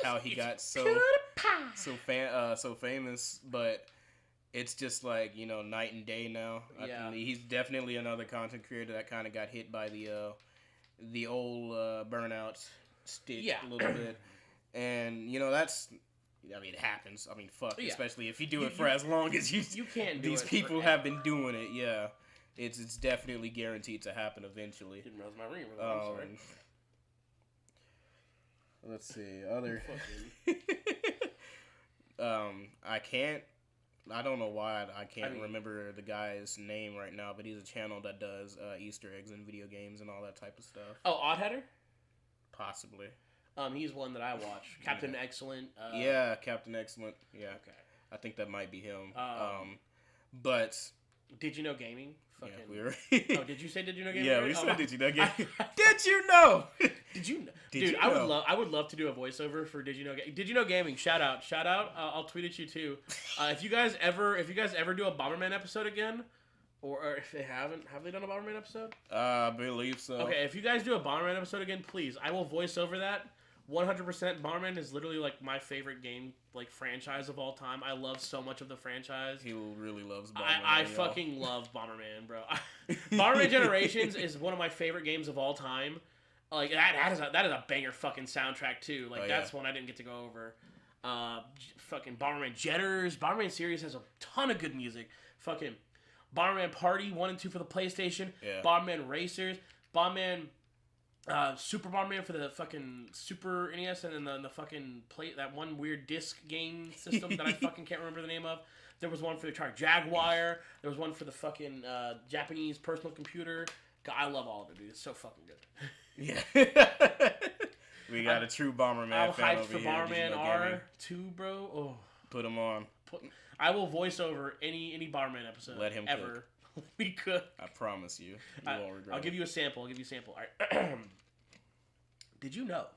how he got so famous, but it's just like night and day now. Yeah. He's definitely another content creator that kind of got hit by the old burnout stick a little bit, and that's. I mean, it happens. I mean, fuck. Yeah. Especially if you do it for as long as you can't. These people have been doing it. Yeah, it's definitely guaranteed to happen eventually. Didn't realize my ring. I'm sorry. Let's see. I don't know why I can't remember the guy's name right now, but he's a channel that does Easter eggs in video games and all that type of stuff. Oh, Oddheader? Possibly. He's one that I watch. Captain Excellent. Yeah, Captain Excellent. Yeah. Okay. I think that might be him. But Did you know gaming? Fucking. Yeah, we were. Oh, did you say did you know gaming? Yeah, we said did you know gaming? Did you know? Did you know? Did Dude, you I know? would love to do a voiceover for Did You Know Did You Know Gaming? Shout out. I'll tweet at you too. If you guys ever do a Bomberman episode again, or if they have they done a Bomberman episode? I believe so. Okay, if you guys do a Bomberman episode again, please, I will voice over that. 100%. Bomberman is literally like my favorite game franchise of all time. I love so much of the franchise. He really loves Bomberman. I fucking love Bomberman, bro. Bomberman Generations is one of my favorite games of all time. Like that is a banger fucking soundtrack too. Like that's one I didn't get to go over. Fucking Bomberman Jetters. Bomberman series has a ton of good music. Fucking Bomberman Party 1 and 2 for the PlayStation. Yeah. Bomberman Racers. Bomberman. Super Bomberman for the fucking Super NES, and then the fucking that one weird disc game system that I fucking can't remember the name of. There was one for the Jaguar. There was one for the fucking Japanese personal computer. God, I love all of it, dude. It's so fucking good. Yeah. We got a true Bomberman I'm fan hyped over for here. Bomberman R 2, bro. Oh, put him on. I will voice over any Bomberman episode. Let him ever. Cook. We could. I promise you. You won't regret I'll it. give you a sample. All right. Did you know?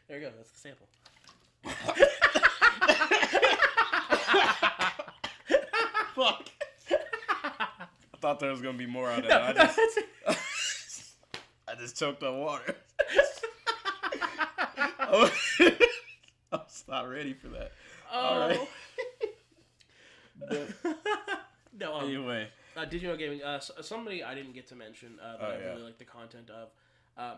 There you go. That's the sample. Fuck. I thought there was gonna be more out of that. I just choked on water. I was not ready for that. Oh. All right. No. Anyway. Did you know gaming? Somebody I didn't get to mention that I really like the content of.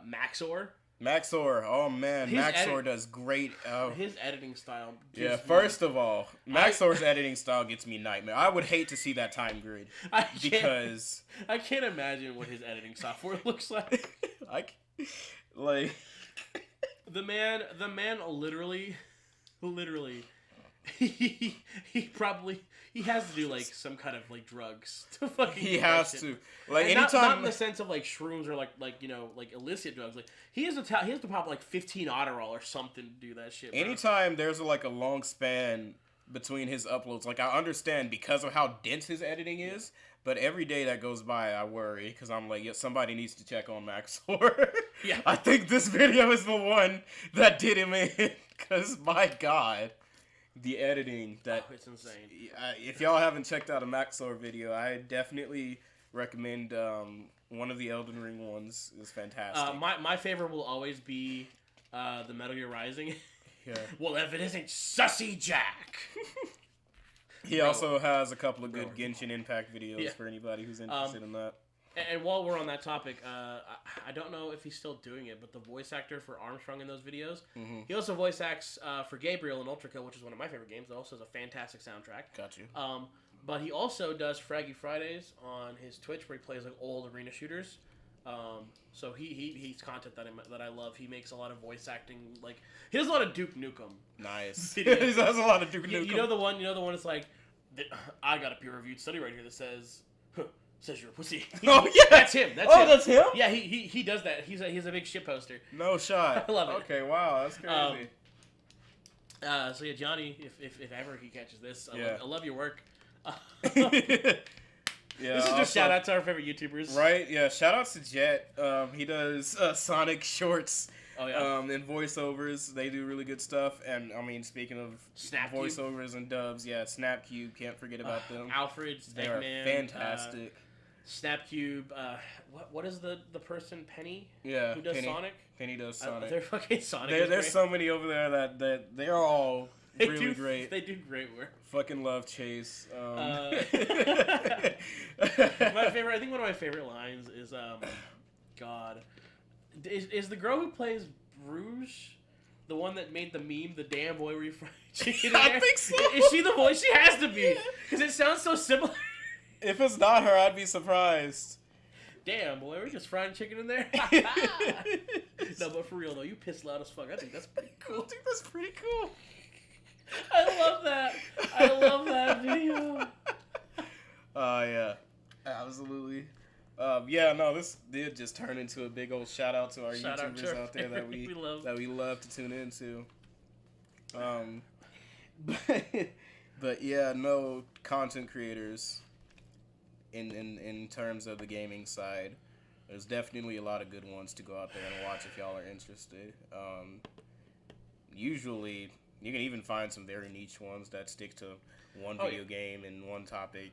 Maxor. Maxor, oh man, Maxor does great. His editing style. Yeah, first of all, Maxor's editing style gets me nightmare. I would hate to see that time grid because I can't imagine what his editing software looks like. The man literally, he has to do like some kind of like drugs to fucking. He has to like and anytime. Not in the sense of like shrooms or like like illicit drugs. Like he has to pop like 15 Adderall or something to do that shit. Bro. Anytime there's like a long span between his uploads, like I understand because of how dense his editing is, but every day that goes by, I worry because I'm like, yeah, somebody needs to check on Maxor. Yeah, I think this video is the one that did him in because my God. The editing it's insane. If y'all haven't checked out a Maxor video, I definitely recommend one of the Elden Ring ones. Is fantastic. My favorite will always be the Metal Gear Rising. Yeah. Well, if it isn't Sussy Jack. He also has a couple of good Genshin Impact videos for anybody who's interested in that. And while we're on that topic, I don't know if he's still doing it, but the voice actor for Armstrong in those videos, he also voice acts for Gabriel in Ultra Kill, which is one of my favorite games. It also has a fantastic soundtrack. Got you. But he also does Fraggy Fridays on his Twitch, where he plays like old arena shooters. So he's content that I love. He makes a lot of voice acting. Like he does a lot of Duke Nukem. Nice. He does a lot of Duke Nukem. You know the one. It's like, I got a peer-reviewed study right here that says. Says you're a pussy. Oh yeah, that's him. That's him. Yeah, he does that. He's a big shit poster. No shot. I love it. Okay, wow, that's crazy. So yeah, Johnny, if ever he catches this, I love your work. Yeah, this is just shout out to our favorite YouTubers. Right? Yeah, shout out to Jet. He does Sonic shorts. Oh yeah. And voiceovers, they do really good stuff. And I mean, speaking of voiceovers and dubs, yeah, SnapCube, can't forget about them. Alfred, they are fantastic. SnapCube. What is the person Penny? Yeah, who does Sonic? Penny does Sonic. They're fucking Sonic. There's so many over there that they are all really great. They do great work. Fucking love Chase. My favorite. I think one of my favorite lines is God. Is the girl who plays Bruges the one that made the meme, the damn boy where you fried chicken in there? I think so. Is she the voice? She has to be. Because it sounds so similar. If it's not her, I'd be surprised. Damn, boy, we're just frying chicken in there? No, but for real, though, you piss loud as fuck. I think that's pretty cool. I love that. I love that video. Yeah. Absolutely. Yeah, no, this did just turn into a big old shout out to our YouTubers out there that we love to tune into. But yeah, no, content creators in terms of the gaming side, there's definitely a lot of good ones to go out there and watch if y'all are interested. Usually you can even find some very niche ones that stick to one video game and one topic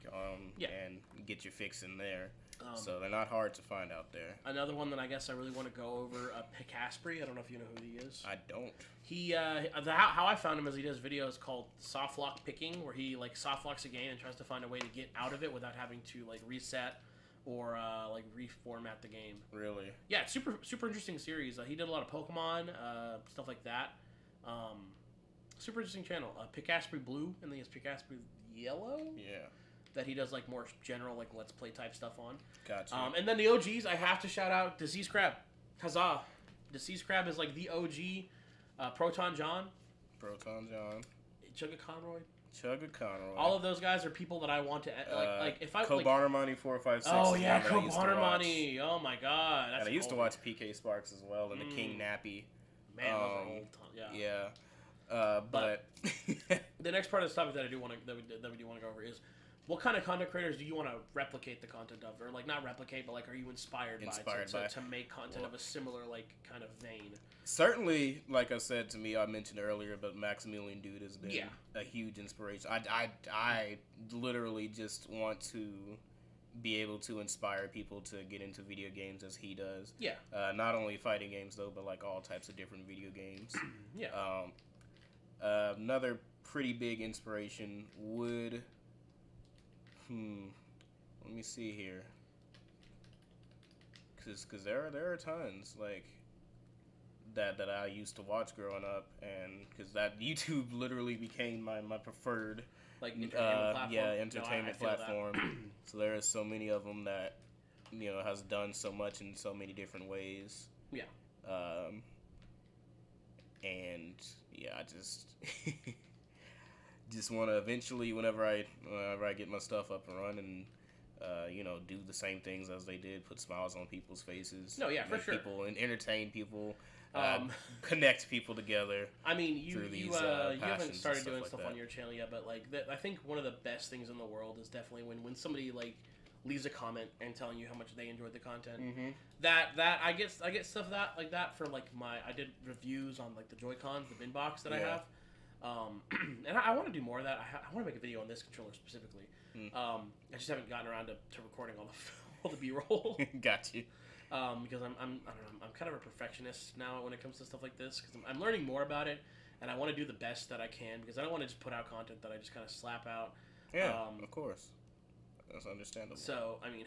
and get your fix in there. So they're not hard to find out there. Another one that I guess I really want to go over, Picaspri. I don't know if you know who he is. I don't. He how I found him is he does videos called soft lock picking, where he like soft locks a game and tries to find a way to get out of it without having to like reset or like reformat the game. Really? Yeah, it's super interesting series. He did a lot of Pokemon stuff like that. Super interesting channel. Picaspri Blue, and then he has Picaspri Yellow. Yeah. That he does like more general like let's play type stuff on. Gotcha. And then the OGs, I have to shout out Disease Crab. Huzzah! Disease Crab is like the OG. Proton John. Chugga Conroy. All of those guys are people that I want to like. If I Kobarnamani 456. Oh yeah, Kobarnamani. Oh my god. That's I used to watch PK Sparks as well and the King Nappy. Man, those are old. Yeah. But the next part of this topic that I do want to that we do want to go over is, what kind of content creators do you want to replicate the content of, or like not replicate, but like are you inspired by to make content of a similar like kind of vein? Certainly, like I said to me, I mentioned earlier, but Maximilian Dude has been a huge inspiration. I literally just want to be able to inspire people to get into video games as he does. Yeah. Not only fighting games though, but like all types of different video games. Yeah. Another pretty big inspiration would. Let me see here. Cause there are tons like that I used to watch growing up, and because that YouTube literally became my preferred entertainment platform. Entertainment platform. So there are so many of them that has done so much in so many different ways. Yeah. And I just want to eventually, whenever I get my stuff up and running, do the same things as they did, put smiles on people's faces. No, yeah, for sure. People and entertain people, connect people together. I mean, you haven't started doing stuff on your channel yet, but I think one of the best things in the world is definitely when somebody leaves a comment and telling you how much they enjoyed the content. Mm-hmm. That I get stuff like that for I did reviews on the Joy-Cons, the bin box that I have. And I want to do more of that. I want to make a video on this controller specifically. I just haven't gotten around to recording all the B-roll. Got you. Because I don't know, I'm kind of a perfectionist now when it comes to stuff like this, because I'm learning more about it, and I want to do the best that I can, because I don't want to just put out content that I just kind of slap out. Yeah, of course. That's understandable. So, I mean,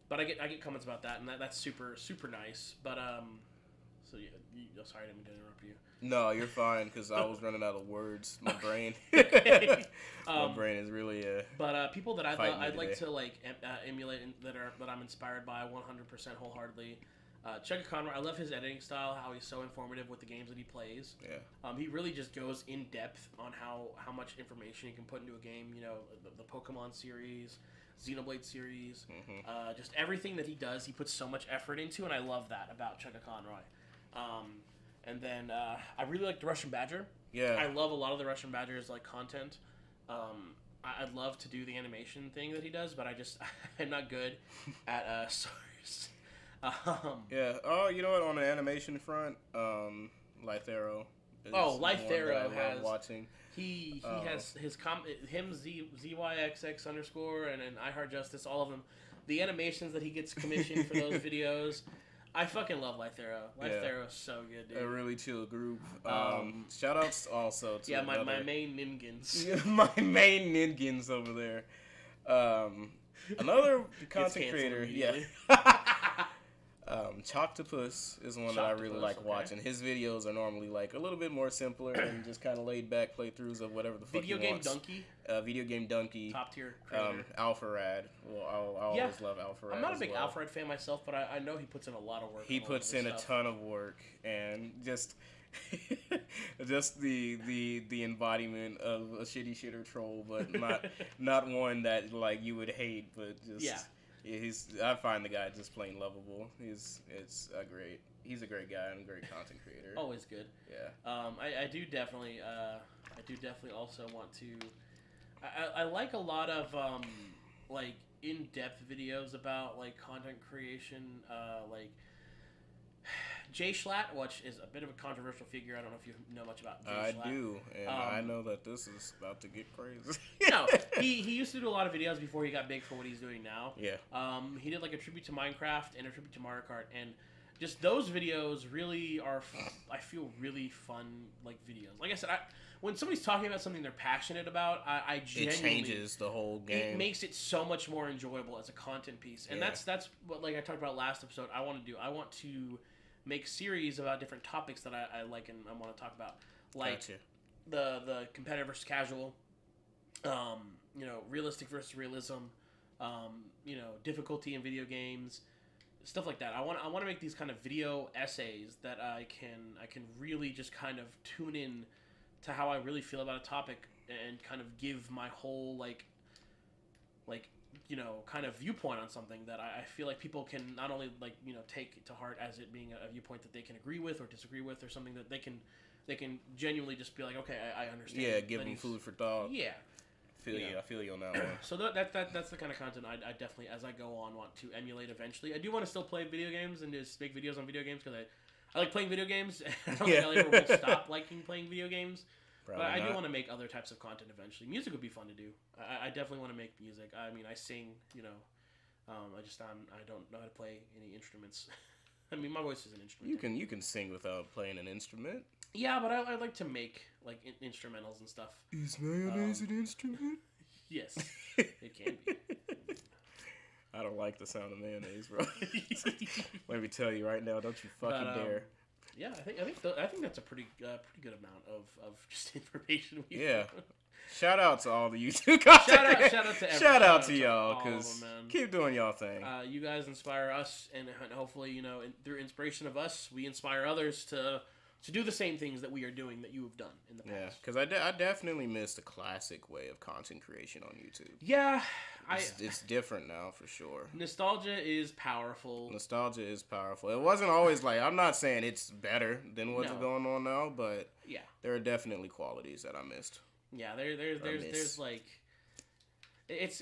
but I get comments about that, and that's super, super nice. But, so yeah, sorry, I didn't mean to interrupt you. No, you're fine, because I was running out of words. My brain. My brain is really But people that I'd like to emulate and that I'm inspired by 100% wholeheartedly. Chugga Conroy, I love his editing style, how he's so informative with the games that he plays. Yeah. He really just goes in depth on how much information he can put into a game. The Pokemon series, Xenoblade series, just everything that he does, he puts so much effort into, and I love that about Chugga Conroy. And then I really like the Russian Badger. Yeah. I love a lot of the Russian Badger's content. I'd love to do the animation thing that he does, but I'm not good at source. Yeah. Oh, you know what? On the animation front, Lythero. Lythero has watching. He has his ZYXX _ and I Heart Justice, all of them. The animations that he gets commissioned for those videos. I fucking love Lythero. Lythero is so good, dude. A really chill group. Shout outs also to my main Ningans. Yeah, my main Ningans over there. Another content creator. Yeah. Choctopus is one that I really like watching. His videos are normally a little bit more simpler and just kind of laid back playthroughs of whatever the fuck he wants. Video Game Donkey. Top tier creator. Alpharad. Well, I always love Alpharad. I'm not a big Alpharad fan myself, but I know he puts in a lot of work. He puts in a ton of work, and just the embodiment of a shitty shitter troll, but not one that you would hate, but just I find the guy just plain lovable. He's a great guy and a great content creator. Always good. Yeah. I do definitely also want to. I like a lot of in-depth videos about content creation, Jay Schlatt, which is a bit of a controversial figure. I don't know if you know much about Jay Schlatt. I do, and I know that this is about to get crazy. No, he used to do a lot of videos before he got big for what he's doing now. Yeah. He did a tribute to Minecraft and a tribute to Mario Kart, and just those videos really are, I feel, really fun videos. Like I said, when somebody's talking about something they're passionate about, I genuinely... It changes the whole game. It makes it so much more enjoyable as a content piece. And that's what, I talked about last episode, I want to do. I want to make series about different topics that I like and I want to talk about. Gotcha. The competitive versus casual, realistic versus realism, difficulty in video games, stuff like that. I want to make these kind of video essays that I can really just kind of tune in to how I really feel about a topic and kind of give my whole kind of viewpoint on something that I feel like people can not only take to heart as it being a viewpoint that they can agree with or disagree with, or something that they can genuinely just be like, okay, I understand. Yeah, give them food for thought. Yeah. I feel you on that one. So that's the kind of content I definitely, as I go on, want to emulate eventually. I do want to still play video games and just make videos on video games because I like playing video games. I don't think I ever will stop liking playing video games. Probably but I do want to make other types of content eventually. Music would be fun to do. I definitely want to make music. I mean, I sing, I don't know how to play any instruments. I mean, my voice is an instrument. You can sing without playing an instrument. Yeah, but I like to make instrumentals and stuff. Is mayonnaise an instrument? Yes, it can be. I don't like the sound of mayonnaise, bro. Let me tell you right now, don't you fucking dare. Yeah, I think that's a pretty good amount of just information. Shout out to all the YouTube content. Shout out to y'all, because keep doing y'all thing. You guys inspire us, and hopefully, through inspiration of us, we inspire others to do the same things that we are doing that you have done in the past. Yeah, because I definitely missed a classic way of content creation on YouTube. Yeah. It's different now, for sure. Nostalgia is powerful. It wasn't always like, I'm not saying it's better than what's going on now, but there are definitely qualities that I missed. Yeah, there's like, it's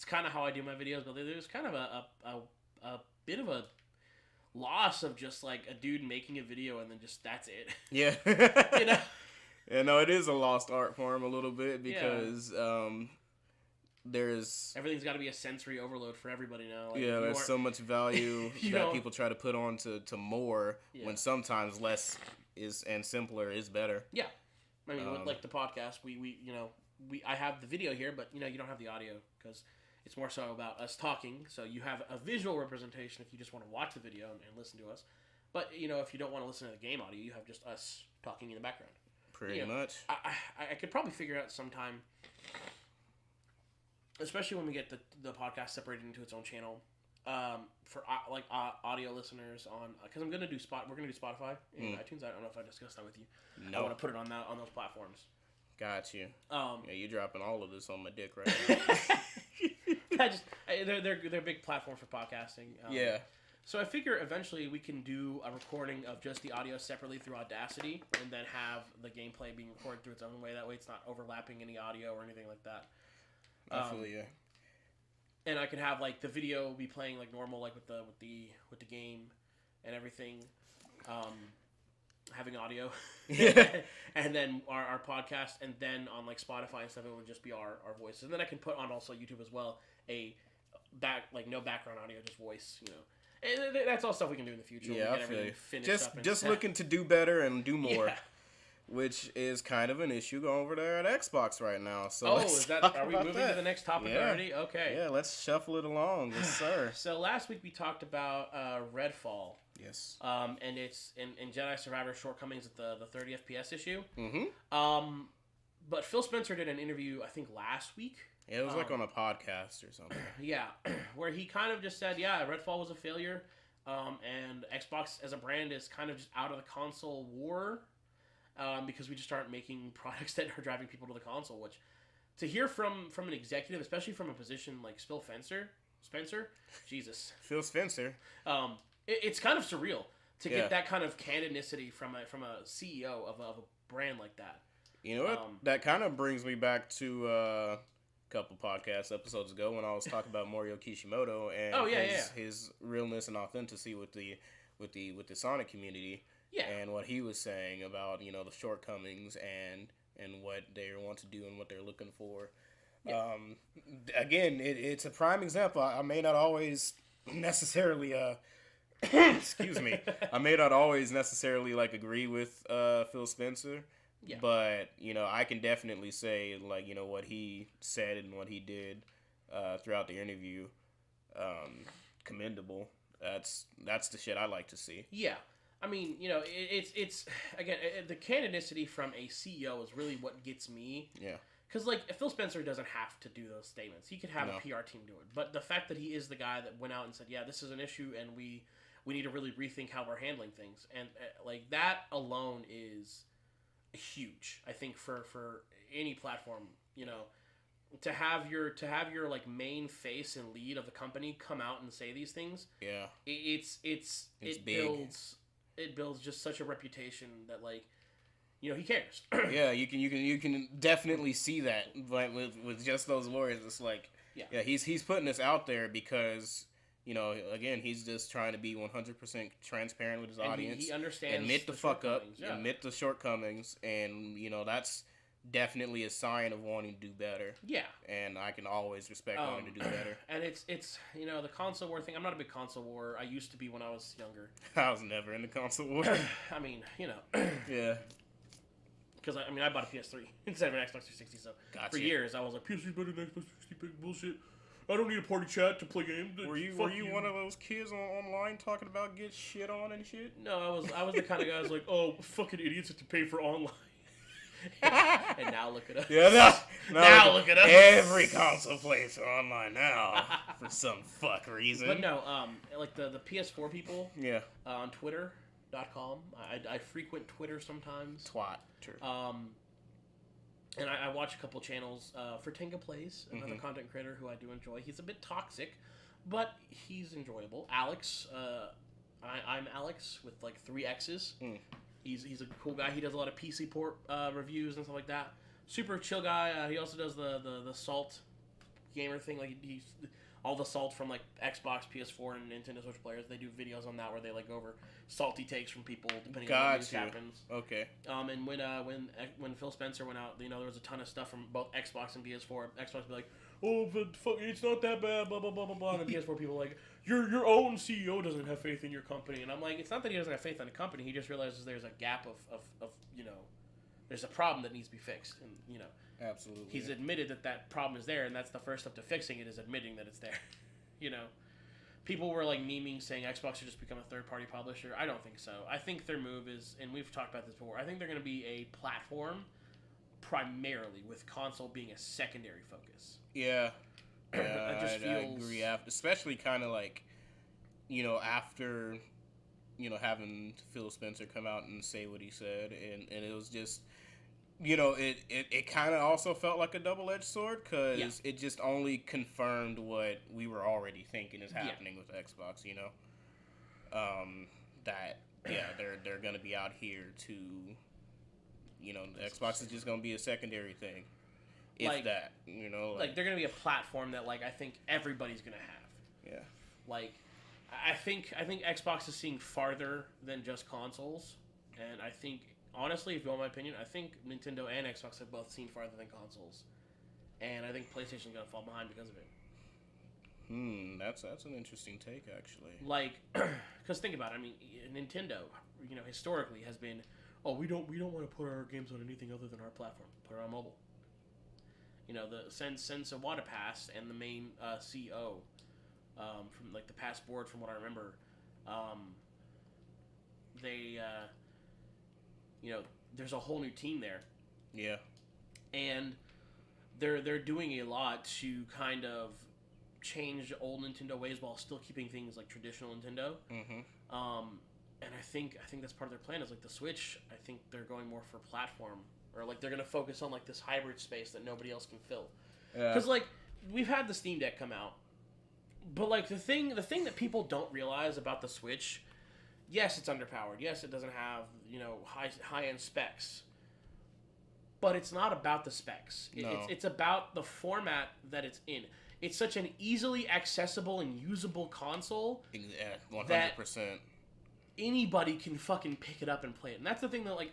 kind of how I do my videos, but there's kind of a bit of a loss of just like a dude making a video and then just that's it. Yeah. Yeah, no, it is a lost art form a little bit because everything's got to be a sensory overload for everybody now. Like, there's so much value that people try to put on to more when sometimes less is and simpler is better. Yeah. I mean, with like the podcast, I have the video here, but you don't have the audio because it's more so about us talking. So you have a visual representation if you just want to watch the video and listen to us. But if you don't want to listen to the game audio, you have just us talking in the background. Pretty much. I could probably figure out sometime, especially when we get the podcast separated into its own channel, for audio listeners on, because we're gonna do Spotify and iTunes. I don't know if I discussed that with you. No. I want to put it on those platforms. Got you. You're dropping all of this on my dick right now. They're big platforms for podcasting. So I figure eventually we can do a recording of just the audio separately through Audacity, and then have the gameplay being recorded through its own way. That way, it's not overlapping any audio or anything like that. I feel you. And I could have like the video be playing like normal, like with the game and everything, having audio, and then our podcast, and then on like Spotify and stuff, it would just be our voices, and then I can put on also YouTube as well no background audio, just voice, And that's all stuff we can do in the future. Yeah, I feel you. Just looking to do better and do more. Which is kind of an issue over there at Xbox right now. So are we moving to the next topic already? Okay. Yeah, let's shuffle it along. Yes, sir. So last week we talked about Redfall. Yes. And it's in Jedi Survivor Shortcomings at the 30 FPS issue. Mm-hmm. But Phil Spencer did an interview, I think, last week. Yeah, it was like on a podcast or something. Yeah, where he kind of just said, Redfall was a failure, and Xbox as a brand is kind of just out of the console war. Because we just aren't making products that are driving people to the console, which to hear from an executive, especially from a position like Phil Spencer, Jesus. Phil Spencer. It's kind of surreal to get that kind of canonicity from a CEO of a brand like that. You know what? That kind of brings me back to a couple podcast episodes ago when I was talking about Mario Kishimoto and his realness and authenticity with the Sonic community. Yeah. And what he was saying about, the shortcomings and what they want to do and what they're looking for. Yeah. Again, it's a prime example. I may not always necessarily, excuse me, I may not always necessarily, agree with Phil Spencer. Yeah. But, I can definitely say, what he said and what he did throughout the interview, commendable. That's the shit I like to see. Yeah. I mean, it's again, the canonicity from a CEO is really what gets me. Yeah. Because, Phil Spencer doesn't have to do those statements. He could have a PR team do it. But the fact that he is the guy that went out and said, this is an issue, and we need to really rethink how we're handling things. And, that alone is huge, I think, for any platform, to have your main face and lead of the company come out and say these things. Yeah. It builds just such a reputation that he cares. Yeah, you can definitely see that with just those words. It's he's putting this out there because again, he's just trying to be 100% transparent with his audience. He understands, admit the fuck up, admit the shortcomings, and that's definitely a sign of wanting to do better. Yeah. And I can always respect wanting to do better. And it's the console war thing. I'm not a big console war. I used to be when I was younger. I was never in the console war. I mean, Yeah. Because, I bought a PS3 instead of an Xbox 360, so for years I was like, PS3's better than Xbox 360, big bullshit. I don't need a party chat to play games. Were you one of those kids online talking about get shit on and shit? No, I was the kind of guy who's like, oh, fucking idiots have to pay for online. And now look at us. Yeah, now look at us. Every console plays online now for some fuck reason. But no, like the PS4 people. Yeah. On Twitter.com. I frequent Twitter sometimes. And I watch a couple channels. Fertenga Plays, another content creator who I do enjoy. He's a bit toxic, but he's enjoyable. Alex, I'm Alex with like 3 X's. He's a cool guy. He does a lot of PC port reviews and stuff like that. Super chill guy. He also does the Salt gamer thing. Like he's all the Salt from like Xbox, PS4, and Nintendo Switch players. They do videos on that where they like go over salty takes from people depending on what news happens. Okay. And when Phil Spencer went out, there was a ton of stuff from both Xbox and PS4. Xbox would be like, oh, but fuck, it's not that bad, blah blah blah blah blah. And the PS4 people like, your own CEO doesn't have faith in your company. And I'm like, it's not that he doesn't have faith in the company. He just realizes there's a gap of there's a problem that needs to be fixed. And absolutely, he's admitted that problem is there, and that's the first step to fixing it is admitting that it's there. People were like memeing saying Xbox should just become a third-party publisher. I don't think so. I think their move is, and we've talked about this before, I think they're going to be a platform primarily, with console being a secondary focus. Yeah. I agree. Especially kind of like, after, having Phil Spencer come out and say what he said, and it was just, it kind of also felt like a double-edged sword, because it just only confirmed what we were already thinking is happening with Xbox, that, they're going to be out here to, Xbox is just going to be a secondary thing. If that, like they're going to be a platform that, like, I think everybody's going to have. Yeah. Like, I think Xbox is seeing farther than just consoles, and I think, honestly, if you want my opinion, I think Nintendo and Xbox have both seen farther than consoles, and I think PlayStation's going to fall behind because of it. That's an interesting take, actually. Like, because think about it. I mean, Nintendo, historically has been, oh, we don't want to put our games on anything other than our platform. Put it on mobile. Since Iwata passed, and the main CEO from like the past board, from what I remember, they there's a whole new team there. Yeah. And they're doing a lot to kind of change old Nintendo ways while still keeping things like traditional Nintendo. And I think that's part of their plan, is like the Switch. I think they're going more for platform, or like they're going to focus on like this hybrid space that nobody else can fill. Because like we've had the Steam Deck come out, but like the thing that people don't realize about the Switch, yes, it's underpowered. Yes, it doesn't have high end specs. But it's not about the specs. It's about the format that it's in. It's such an easily accessible and usable console. Yeah, 100%. Anybody can fucking pick it up and play it. And that's the thing that, like...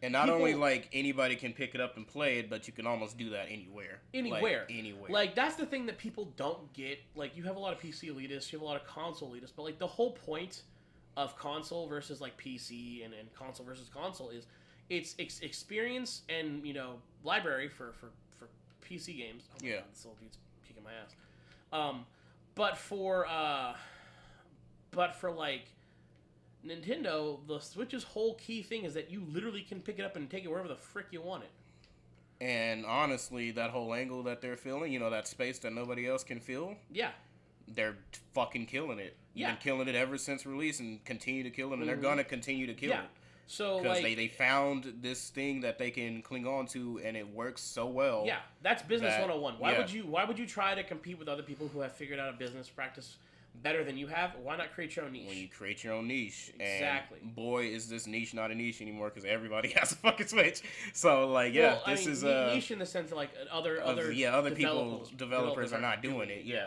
And not only, like, anybody can pick it up and play it, but you can almost do that anywhere. Anywhere. Like, anywhere. Like, that's the thing that people don't get. Like, you have a lot of PC elitists, you have a lot of console elitists, but, like, the whole point of console versus, like, PC and console versus console is it's experience and, library for PC games. Oh my God, this little dude's kicking my ass. But for like Nintendo, the Switch's whole key thing is that you literally can pick it up and take it wherever the frick you want it. And honestly, that whole angle that they're filling, that space that nobody else can fill. Yeah. They're fucking killing it. Yeah. Been killing it ever since release and continue to kill it, and they're gonna continue to kill it. So, because they found this thing that they can cling on to, and it works so well. Yeah, that's business 101. Why would you try to compete with other people who have figured out a business practice better than you have? Why not create your own niche? When you create your own niche. Exactly. And boy, is this niche not a niche anymore, because everybody has a fucking Switch. So, like, yeah, niche in the sense of, like, other developers are not doing it. Yeah.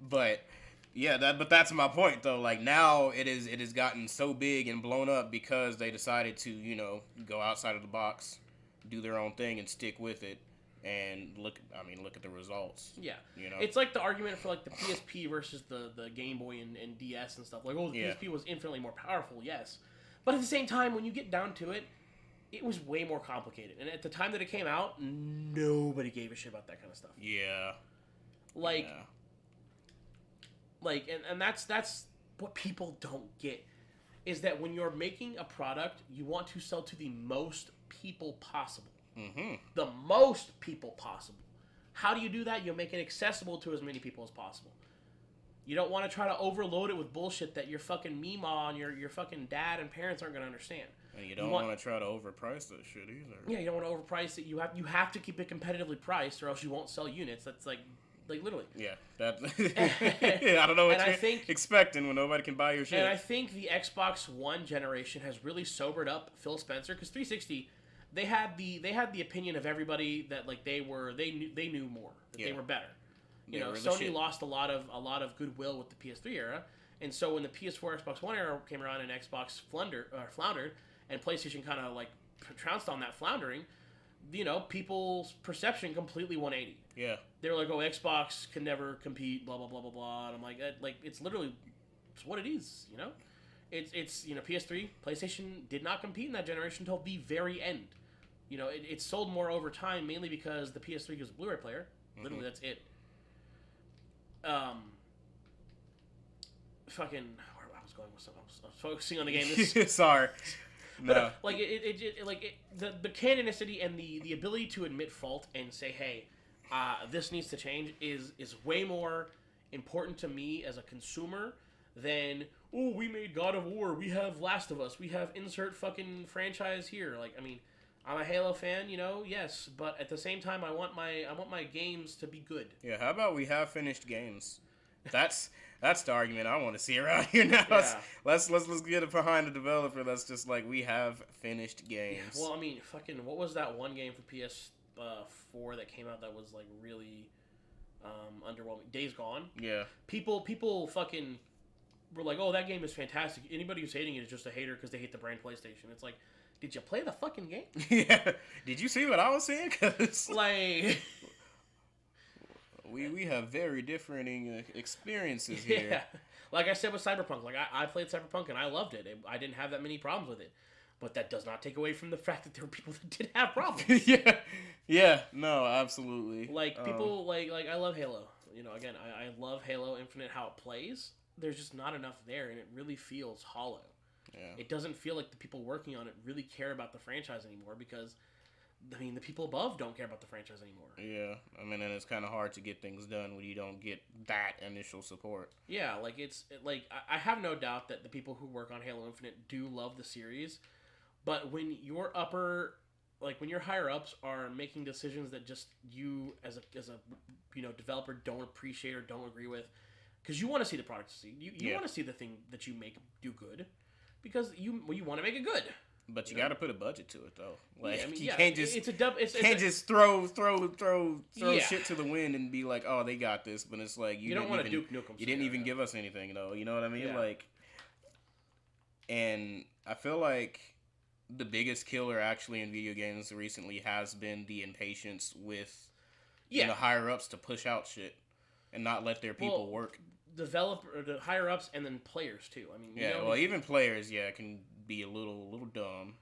But... yeah, but that's my point, though. Like, now it has gotten so big and blown up because they decided to, go outside of the box, do their own thing, and stick with it. And look at the results. Yeah. It's like the argument for, like, the PSP versus the Game Boy and DS and stuff. Like, the PSP was infinitely more powerful, yes. But at the same time, when you get down to it, it was way more complicated. And at the time that it came out, nobody gave a shit about that kind of stuff. Yeah. Like... Like, and that's what people don't get, is that when you're making a product, you want to sell to the most people possible. Mm-hmm. The most people possible. How do you do that? You make it accessible to as many people as possible. You don't want to try to overload it with bullshit that your fucking Meemaw and your fucking dad and parents aren't going to understand. And you don't want to try to overprice that shit either. Yeah, you don't want to overprice it. You have to keep it competitively priced, or else you won't sell units. That's like literally. Yeah, that. I don't know what you're expecting when nobody can buy your shit. And I think the Xbox One generation has really sobered up Phil Spencer, because 360, they had the opinion of everybody that like they knew more, that they were better. You know, Sony lost a lot of goodwill with the PS3 era, and so when the PS4, Xbox One era came around and Xbox floundered, and PlayStation kind of like trounced on that floundering, you know, people's perception completely 180. Yeah. They're like, oh, Xbox can never compete, blah blah blah blah blah, and I'm like it's literally it's what it is, you know. It's you know, PS3, PlayStation did not compete in that generation until the very end. You know, it sold more over time, mainly because the PS3 was a Blu-ray player. Literally, that's it. Fucking, where I was going with something. I was focusing on the game. Sorry. No. But the canonicity and the ability to admit fault and say, hey, this needs to change is way more important to me as a consumer than, oh, we made God of War, we have Last of Us, we have insert fucking franchise here. Like, I mean, I'm a Halo fan, you know, yes, but at the same time, I want my games to be good. Yeah, how about we have finished games? That's the argument I want to see around here now. Yeah. Let's get it behind the developer. That's just like, we have finished games. Yeah, well, I mean, fucking, what was that one game for PS4 that came out that was like really underwhelming? Days Gone. Yeah. People fucking were like, oh, that game is fantastic. Anybody who's hating it is just a hater because they hate the brand PlayStation. It's like, did you play the fucking game? Yeah. Did you see what I was seeing? Cause like, we have very differing experiences here. Yeah. Like I said with Cyberpunk, like I played Cyberpunk and I loved it. I didn't have that many problems with it. But that does not take away from the fact that there were people that did have problems. Yeah. Yeah. No, absolutely. Like, people, like I love Halo. You know, again, I love Halo Infinite, how it plays. There's just not enough there, and it really feels hollow. Yeah. It doesn't feel like the people working on it really care about the franchise anymore, because, I mean, the people above don't care about the franchise anymore. Yeah. I mean, and it's kind of hard to get things done when you don't get that initial support. Yeah, like, I have no doubt that the people who work on Halo Infinite do love the series, but when your when your higher ups are making decisions that just you as a you know, developer don't appreciate or don't agree with, because you want to see the product succeed, you want to see the thing that you make do good, because you want to make it good. But you got to put a budget to it, though. Like, yeah, I mean, you can't just just throw shit to the wind and be like, oh, they got this. But it's like, you don't want to Duke Nukem. You didn't even give us anything, though. You know what I mean? Yeah. Like, and I feel like the biggest killer actually in video games recently has been the impatience with the higher ups to push out shit and not let their people work. Developer, the higher ups, and then players too. I mean, even players, can be a little dumb.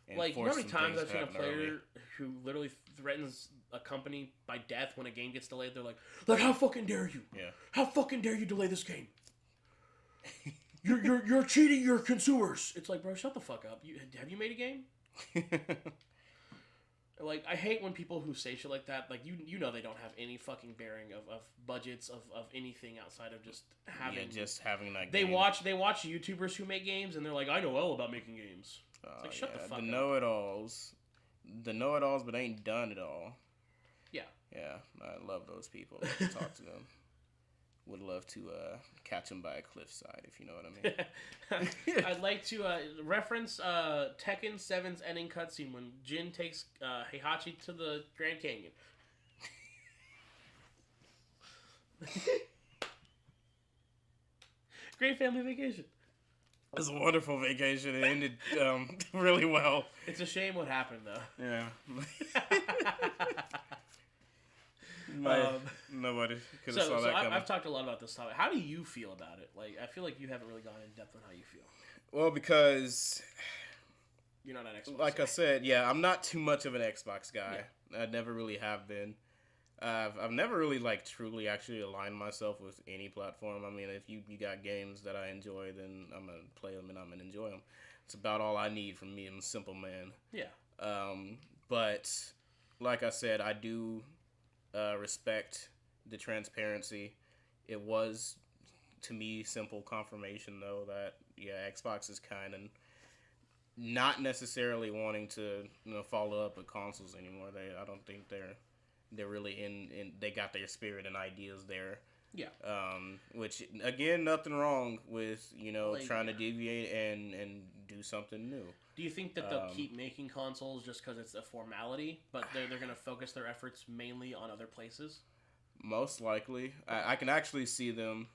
And like, you know how many times I've seen a player who literally threatens a company by death when a game gets delayed? They're like, how fucking dare you? Yeah. How fucking dare you delay this game? You're cheating your consumers. It's like, bro, shut the fuck up. Have you made a game? Like, I hate when people who say shit like that, like, you know, they don't have any fucking bearing of budgets of anything outside of just having that game. They watch YouTubers who make games, and they're like, I know all about making games. It's like, shut the fuck up. The know-it-alls, but ain't done it all. Yeah. Yeah, I love those people. Talk to them. Would love to catch them by a cliffside, if you know what I mean. I'd like to reference Tekken 7's ending cutscene when Jin takes Heihachi to the Grand Canyon. Great family vacation. It was a wonderful vacation. It ended really well. It's a shame what happened, though. Yeah. Nobody could have saw that coming. I've talked a lot about this topic. How do you feel about it? Like, I feel like you haven't really gone in depth on how you feel. Well, because you're not an Xbox guy. I said, I'm not too much of an Xbox guy. Yeah. I never really have been. I've never really like truly actually aligned myself with any platform. I mean, if you got games that I enjoy, then I'm gonna play them and I'm gonna enjoy them. It's about all I need from me. I'm a simple man. Yeah. But like I said, I do respect the transparency. It was, to me, simple confirmation though that Xbox is kind of not necessarily wanting to follow up with consoles anymore. I don't think they're really in they got their spirit and ideas there. Yeah. Which again, nothing wrong with Like, trying to deviate and do something new. Do you think that they'll keep making consoles just because it's a formality, but they're going to focus their efforts mainly on other places? Most likely, I can actually see them.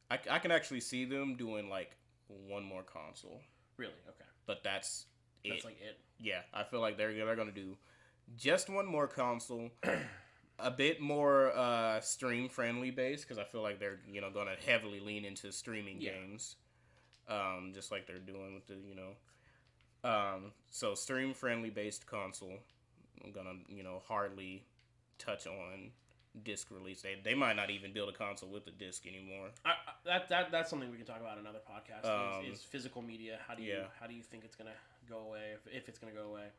I can actually see them doing like one more console. Really? Okay. But that's it. That's like it. Yeah, I feel like they're gonna do just one more console, a bit more stream friendly based, because I feel like they're gonna heavily lean into streaming games, just like they're doing with the so stream friendly based console. I'm gonna hardly touch on disc release. They might not even build a console with a disc anymore. That's something we can talk about in another podcast. Is physical media. How do you think it's gonna go away if it's gonna go away?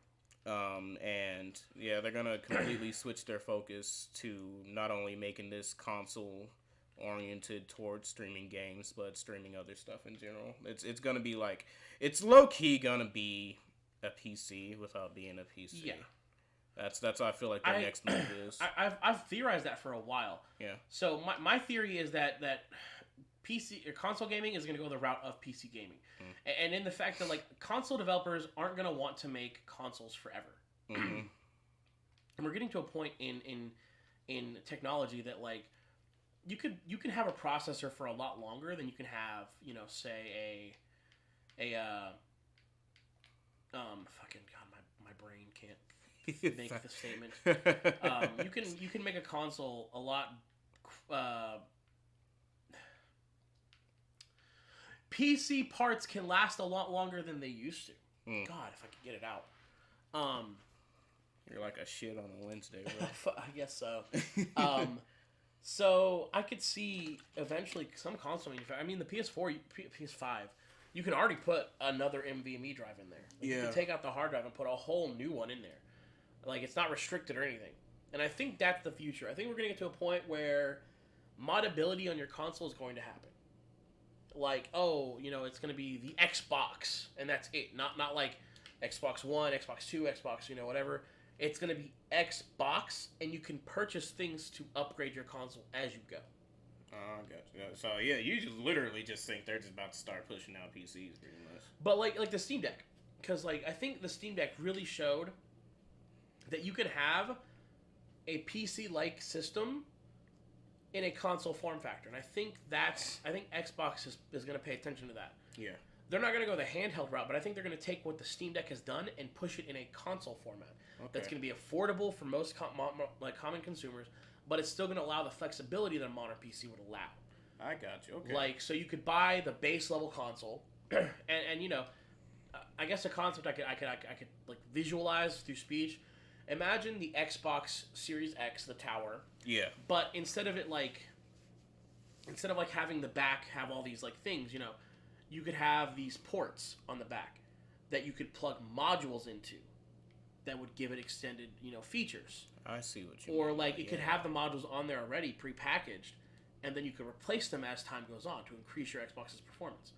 And they're gonna completely switch their focus to not only making this console oriented towards streaming games, but streaming other stuff in general. It's gonna be like, it's low key gonna be a PC without being a PC. Yeah. That's how I feel like their next move is. I've theorized that for a while. Yeah. So my theory is that PC or console gaming is going to go the route of PC gaming, and in the fact that like console developers aren't going to want to make consoles forever, and we're getting to a point in technology that like you can have a processor for a lot longer than you can have say a fucking god my brain can't make the statement. You can make a console a lot. PC parts can last a lot longer than they used to. God, if I could get it out. You're like a shit on a Wednesday, bro. I guess so. So I could see eventually some console manufacturer. I mean, the PS4, PS5. You can already put another NVMe drive in there. Like, you can take out the hard drive and put a whole new one in there. Like, it's not restricted or anything. And I think that's the future. I think we're going to get to a point where moddability on your console is going to happen. Like, it's going to be the Xbox, and that's it. Not like Xbox One, Xbox 2, Xbox, whatever. It's going to be Xbox, and you can purchase things to upgrade your console as you go. Oh, gotcha. So, you just literally just think they're just about to start pushing out PCs pretty much. But, like the Steam Deck. Because, I think the Steam Deck really showed that you can have a PC-like system in a console form factor. And I think Xbox is going to pay attention to that. Yeah. They're not going to go the handheld route, but I think they're going to take what the Steam Deck has done and push it in a console format. Okay. That's going to be affordable for most common consumers, but it's still going to allow the flexibility that a modern PC would allow. I got you. Okay. So you could buy the base level console, and I guess a concept I could like visualize through speech. Imagine the Xbox Series X, the tower. Yeah. But instead of having the back have all these like things, you could have these ports on the back that you could plug modules into that would give it extended, features. I see what you mean. Or like it could have the modules on there already prepackaged, and then you could replace them as time goes on to increase your Xbox's performance.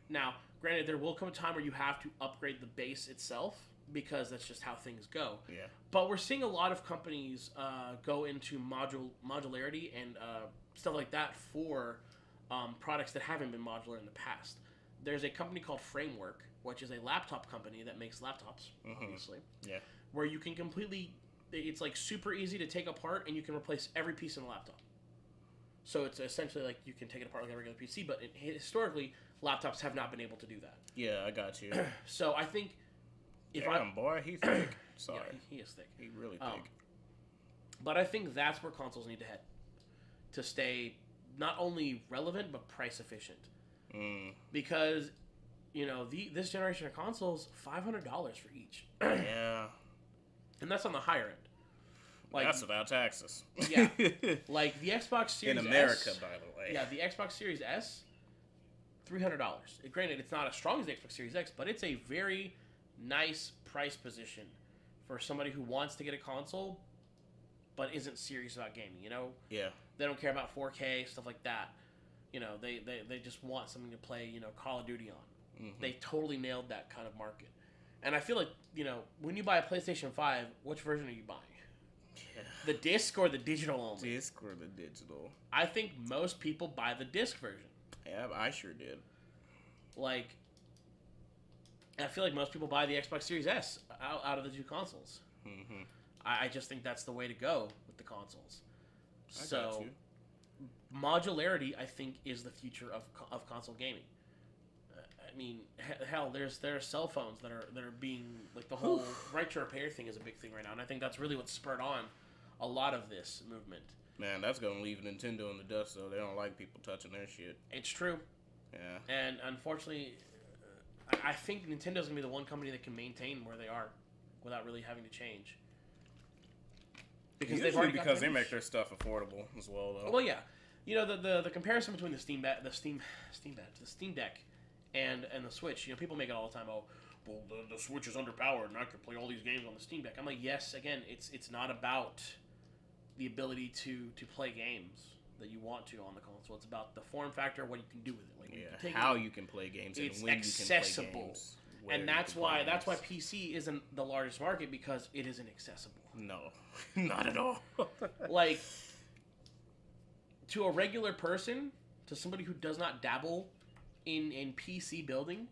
Now, granted, there will come a time where you have to upgrade the base itself, because that's just how things go. Yeah. But we're seeing a lot of companies go into modularity and stuff like that for products that haven't been modular in the past. There's a company called Framework, which is a laptop company that makes laptops, obviously. Yeah. Where you can it's like super easy to take apart, and you can replace every piece in the laptop. So it's essentially like you can take it apart like a regular PC, but historically, laptops have not been able to do that. Yeah, I got you. So I think... boy, he's thick. Sorry. Yeah, he is thick. He's really thick. But I think that's where consoles need to head. To stay not only relevant, but price efficient. Because, this generation of consoles, $500 for each. Yeah. And that's on the higher end. Like, that's without taxes. Yeah. Like, the Xbox Series S... In America, S, by the way. Yeah, the Xbox Series S, $300. Granted, it's not as strong as the Xbox Series X, but it's a very nice price position for somebody who wants to get a console but isn't serious about gaming, you know? Yeah. They don't care about 4K, stuff like that. You know, they just want something to play, you know, Call of Duty on. Mm-hmm. They totally nailed that kind of market. And I feel like, you know, when you buy a PlayStation 5, which version are you buying? Yeah. The disc or the digital only? Disc or the digital? I think most people buy the disc version. Yeah, I sure did. Like, I feel like most people buy the Xbox Series S out of the two consoles. Mm-hmm. I just think that's the way to go with the consoles. I got you. Modularity, I think, is the future of console gaming. I mean, hell, there are cell phones that are being, like, the whole right to repair thing is a big thing right now, and I think that's really what spurred on a lot of this movement. Man, that's gonna leave Nintendo in the dust, though. They don't like people touching their shit. It's true. Yeah. And unfortunately, I think Nintendo's gonna be the one company that can maintain where they are without really having to change. Because they make their stuff affordable as well, though. Well, yeah. You know, the comparison between the Steam Deck, and the Switch. You know, people make it all the time. Oh, well, the Switch is underpowered, and I can play all these games on the Steam Deck. I'm like, yes. Again, it's not about the ability to play games that you want to on the console. It's about the form factor, what you can do with it. Like, how you can play games, and when accessible. You can play games. And that's why PC isn't the largest market, because it isn't accessible. No, not at all. Like, to a regular person, to somebody who does not dabble in PC building,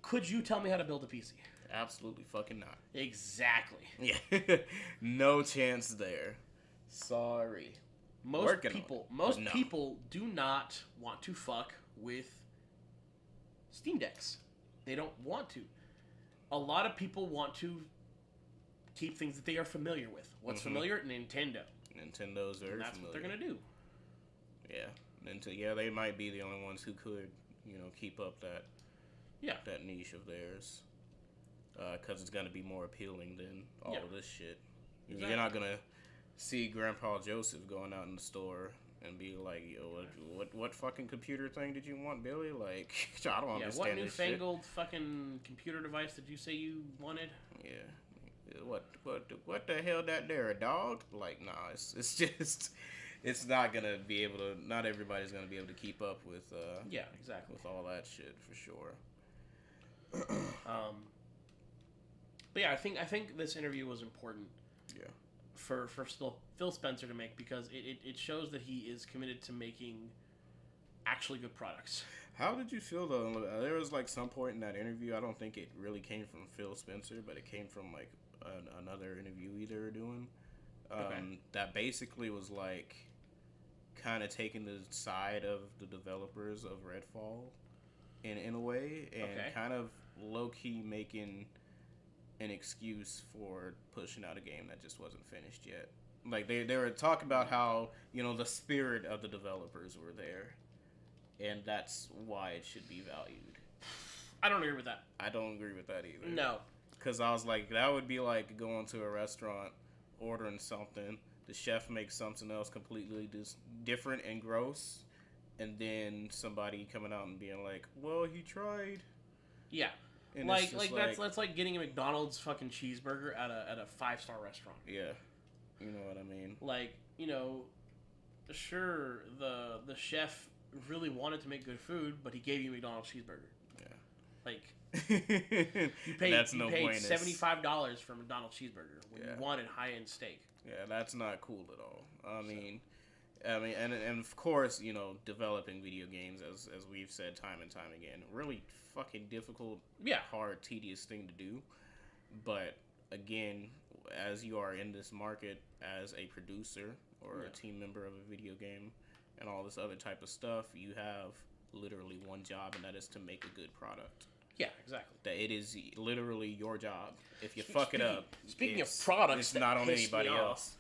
could you tell me how to build a PC? Absolutely fucking not. Exactly. Yeah. No chance there. Sorry. Most people do not want to fuck with Steam Decks. They don't want to. A lot of people want to keep things that they are familiar with. What's familiar? Nintendo. Nintendo's very familiar. That's what they're going to do. Yeah. They might be the only ones who could, you know, keep up that niche of theirs. Because it's going to be more appealing than all of this shit. Exactly. You're not going to see Grandpa Joseph going out in the store and be like, yo, what fucking computer thing did you want, Billy? Like, I don't understand this shit. What newfangled fucking computer device did you say you wanted? Yeah. What the hell that there, a dog? Like, nah, it's just, it's not gonna be able to, not everybody's gonna be able to keep up with, exactly. With all that shit, for sure. But yeah, I think this interview was important. Yeah. For Phil Spencer to make, because it shows that he is committed to making actually good products. How did you feel, though? There was, like, some point in that interview, I don't think it really came from Phil Spencer, but it came from, like, another interviewee they were doing. That basically was, like, kind of taking the side of the developers of Redfall in a way, and kind of low-key making an excuse for pushing out a game that just wasn't finished yet. Like, they were talking about how, you know, the spirit of the developers were there, and that's why it should be valued. I don't agree with that. I don't agree with that either. No. Because I was like, that would be like going to a restaurant, ordering something, the chef makes something else completely different and gross, and then somebody coming out and being like, well, he tried. Yeah. And like that's like getting a McDonald's fucking cheeseburger at a 5-star restaurant. Yeah. You know what I mean? Like, you know, sure, the chef really wanted to make good food, but he gave you a McDonald's cheeseburger. Yeah. Like, you paid $75 for a McDonald's cheeseburger when you wanted high-end steak. Yeah, that's not cool at all. I mean, and of course, you know, developing video games, as we've said time and time again, really fucking difficult, hard, tedious thing to do. But again, as you are in this market as a producer or a team member of a video game and all this other type of stuff, you have literally one job, and that is to make a good product. Yeah, exactly. That it is literally your job. If you fuck it up, speaking of products, it's not on anybody else.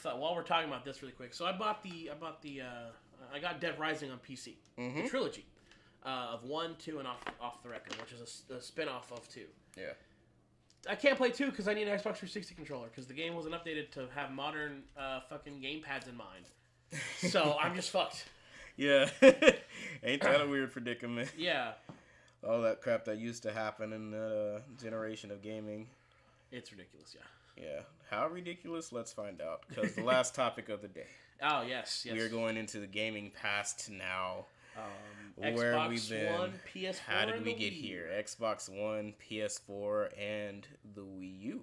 So while we're talking about this really quick, so I got Dead Rising on PC, the trilogy of 1, 2, and off the record, which is a spin-off of 2. Yeah. I can't play 2 because I need an Xbox 360 controller because the game wasn't updated to have modern fucking gamepads in mind. So I'm just fucked. Yeah. Ain't that a weird predicament? Yeah. All that crap that used to happen in the generation of gaming. It's ridiculous, yeah. Yeah. How ridiculous? Let's find out. Because the last topic of the day. Oh, yes. We are going into the gaming past now. Where Xbox we've been. One, PS4, how did we get here? Xbox One, PS4, and the Wii U.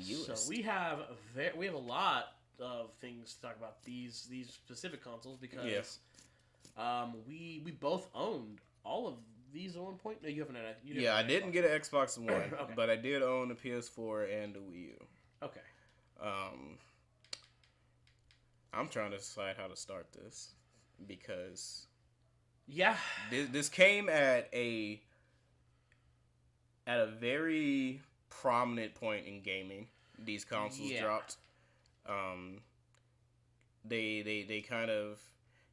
So we have a lot of things to talk about these specific consoles because we both owned all of these at one point. No, you haven't. I didn't get an Xbox One, okay. But I did own a PS4 and a Wii U. Okay. I'm trying to decide how to start this because this came at a very prominent point in gaming. These consoles dropped. They kind of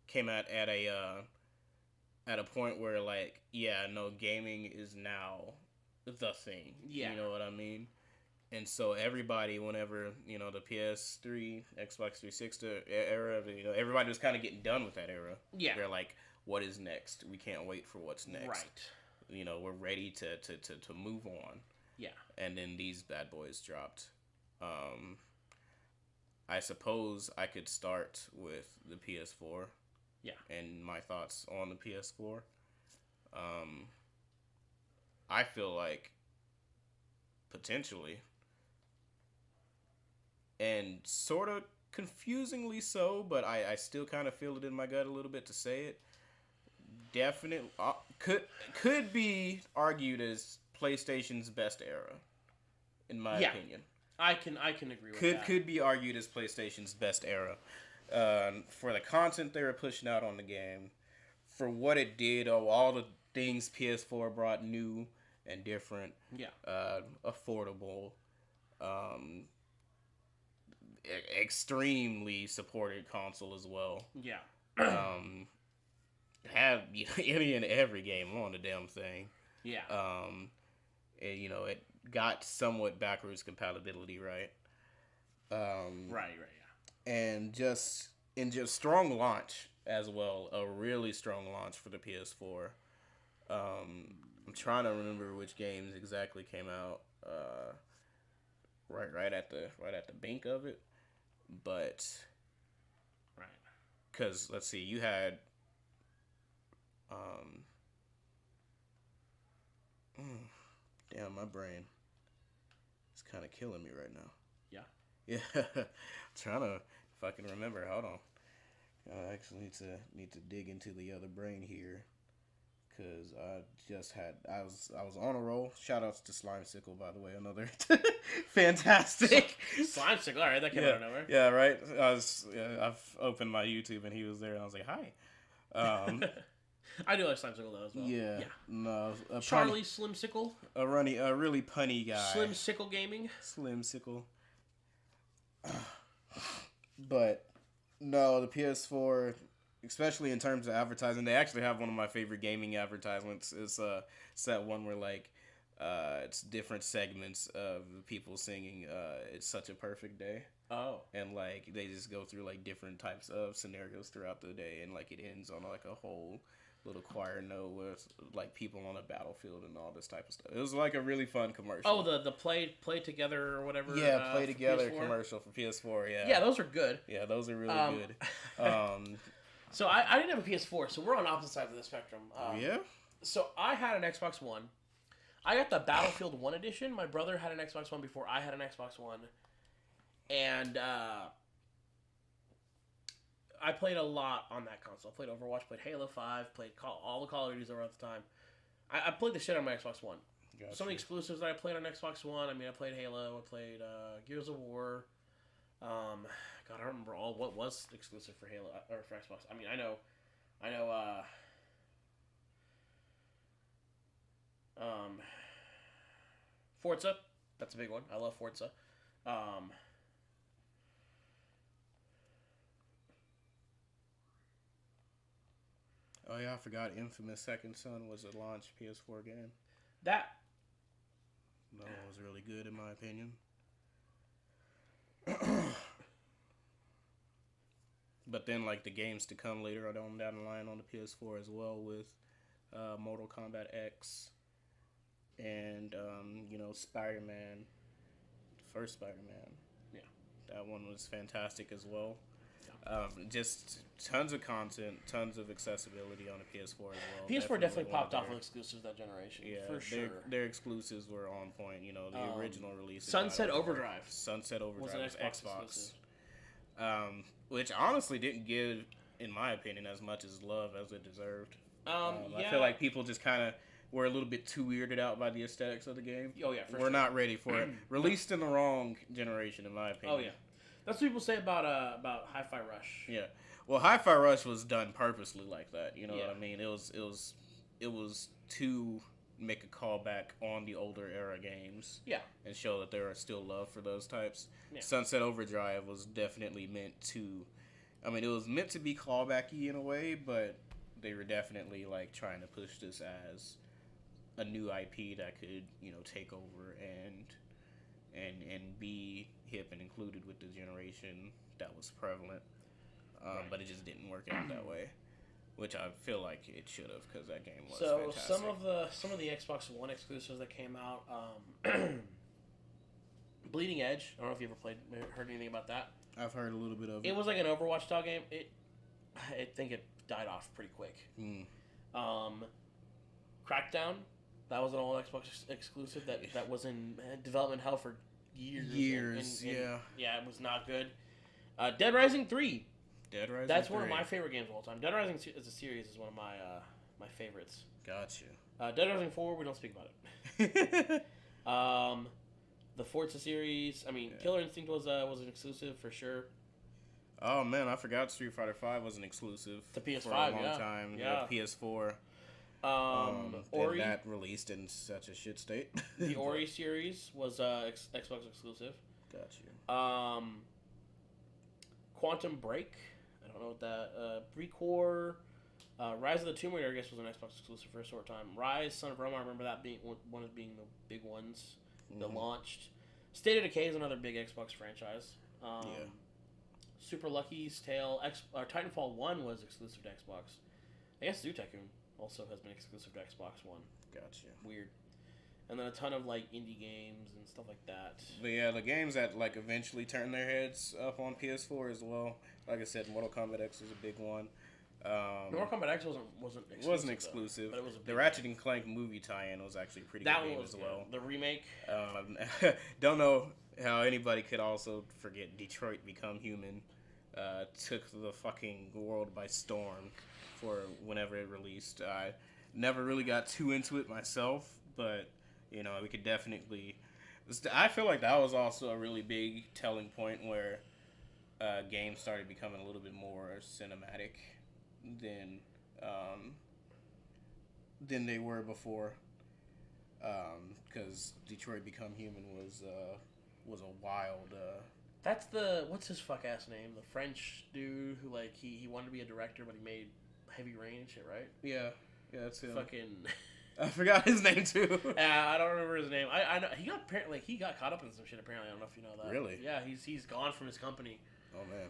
came at a point where like gaming is now the thing. Yeah. You know what I mean? And so everybody, whenever, the PS3, Xbox 360 era, everybody was kind of getting done with that era. Yeah. They're like, what is next? We can't wait for what's next. Right. We're ready to move on. Yeah. And then these bad boys dropped. I suppose I could start with the PS4. Yeah. And my thoughts on the PS4. I feel like potentially, and sort of confusingly so, but I still kind of feel it in my gut a little bit to say it. Definitely could be argued as PlayStation's best era, in my opinion. I can agree with that. Could be argued as PlayStation's best era. For the content they were pushing out on the game, for what it did, all the things PS4 brought new and different, affordable, extremely supported console as well. Yeah. Have any and every game on the damn thing. Yeah. And, it got somewhat backwards compatibility, right? Right, yeah. And just strong launch as well, a really strong launch for the PS4. I'm trying to remember which games exactly came out right at the bank of it, but right, because let's see, you had damn, my brain is kind of killing me right now. Yeah. Trying to fucking remember. Hold on. I actually need to dig into the other brain here, cause I was on a roll. Shout outs to Slimesicle, by the way, another fantastic Slimesicle. All right, that came out of nowhere. Yeah, right. I've opened my YouTube and he was there, and I was like, hi. I do like Slimesicle though as well. Yeah. No. Charlie Slimesicle. A really punny guy. Slimesicle Gaming. Slimesicle. But no, the PS4, especially in terms of advertising, they actually have one of my favorite gaming advertisements. It's that one where like it's different segments of people singing "It's Such a Perfect Day." Oh. And like they just go through like different types of scenarios throughout the day, and like it ends on like a whole little choir note with like people on a battlefield and all this type of stuff. It was like a really fun commercial. Oh, the play together or whatever. Yeah, play together commercial for PS4. Yeah. Yeah, those are good. Yeah, those are really good. So I didn't have a PS4, so we're on opposite sides of the spectrum. Yeah. So I had an Xbox One. I got the Battlefield 1 edition. My brother had an Xbox One before I had an Xbox One, and I played a lot on that console. I played Overwatch, played Halo 5, played all the Call of Duties over at the time. I played the shit on my Xbox One. Gotcha. Some of the exclusives that I played on Xbox One, I mean, I played Halo, I played Gears of War. God, I don't remember what was exclusive for Halo or for Xbox. I mean, I know Forza, that's a big one. I love Forza. Oh yeah, I forgot. Infamous Second Son was a launch PS4 game. That That one was really good in my opinion. But then, like, the games to come later down the line on the PS4 as well with Mortal Kombat X and, Spider-Man. The first Spider-Man. Yeah. That one was fantastic as well. Just tons of content, tons of accessibility on the PS4 as well. PS4 definitely popped off with exclusives that generation. Yeah, for sure. Their exclusives were on point. The original release. Sunset Overdrive. Sunset Overdrive was Xbox. Which honestly didn't give, in my opinion, as much as love as it deserved. I feel like people just kind of were a little bit too weirded out by the aesthetics of the game. Oh yeah, we're not ready for it. Released in the wrong generation, in my opinion. Oh yeah. That's what people say about Hi-Fi Rush. Yeah, well, Hi-Fi Rush was done purposely like that. You know what I mean? It was to make a callback on the older era games. Yeah, and show that there are still love for those types. Yeah. Sunset Overdrive was definitely meant to. I mean, it was meant to be callbacky in a way, but they were definitely like trying to push this as a new IP that could take over and be hip and included with the generation that was prevalent, but it just didn't work out that way, which I feel like it should have, because that game was fantastic. some of the Xbox One exclusives that came out, Bleeding Edge. I don't know if you ever heard anything about that. I've heard a little bit of it. It was like an Overwatch style game. I think it died off pretty quick. Crackdown. That was an all Xbox exclusive that was in development hell for years. Yeah, it was not good. Dead Rising 3. That's one of my favorite games of all time. Dead Rising as a series is one of my favorites. Gotcha. Dead Rising 4, we don't speak about it. The Forza series. I mean, Killer Instinct was an exclusive for sure. Oh man, I forgot Street Fighter V was an exclusive to PS5 for a long time. Yeah, PS4. Ori, that released in such a shit state. The Ori series was Xbox exclusive. Got you. Quantum Break. I don't know what that. Precore. Rise of the Tomb Raider, I guess, was an Xbox exclusive for a short time. Rise, Son of Rome, I remember that being one of the big ones that launched. State of Decay is another big Xbox franchise. Super Lucky's Tale. Titanfall 1 was exclusive to Xbox. I guess Zoo Tycoon also has been exclusive to Xbox One. Gotcha. Weird. And then a ton of like indie games and stuff like that. But yeah, the games that like eventually turned their heads up on PS4 as well. Like I said, Mortal Kombat X was a big one. Mortal Kombat X wasn't exclusive. Though, but it was a big the Ratchet and Clank movie tie-in was actually a pretty good game as well. The remake. Don't know how anybody could also forget Detroit Become Human. Took the fucking world by storm for whenever it released. I never really got too into it myself, but we could definitely. I feel like that was also a really big telling point where games started becoming a little bit more cinematic than they were before. Because Detroit Become Human was a wild. That's what's his fuck ass name? The French dude who like he wanted to be a director, but he made Heavy Rain and shit, right? Yeah, that's him. Fucking. I forgot his name too. I don't remember his name. I know he got caught up in some shit. Apparently, I don't know if you know that. Really? Yeah, he's gone from his company. Oh man.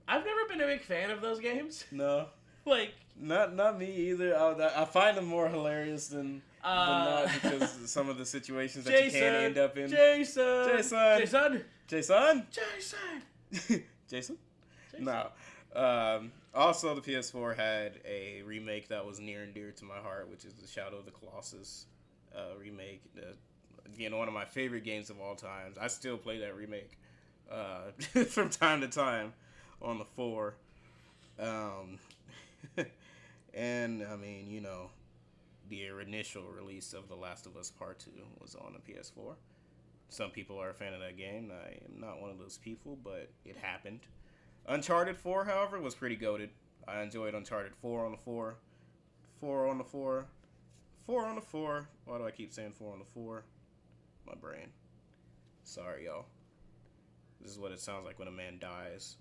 I've never been a big fan of those games. No. Like. Not me either. I find them more hilarious than not, because some of the situations that you can end up in. Jason. No. Also, the PS4 had a remake that was near and dear to my heart, which is the Shadow of the Colossus remake. Again, one of my favorite games of all time. I still play that remake from time to time on the 4. And, I mean, the initial release of The Last of Us Part 2 was on the PS4. Some people are a fan of that game. I am not one of those people, but it happened. Uncharted 4, however, was pretty goated. I enjoyed Uncharted 4 on the 4. 4 on the 4. 4 on the 4. Why do I keep saying 4 on the 4? My brain. Sorry, y'all. This is what it sounds like when a man dies.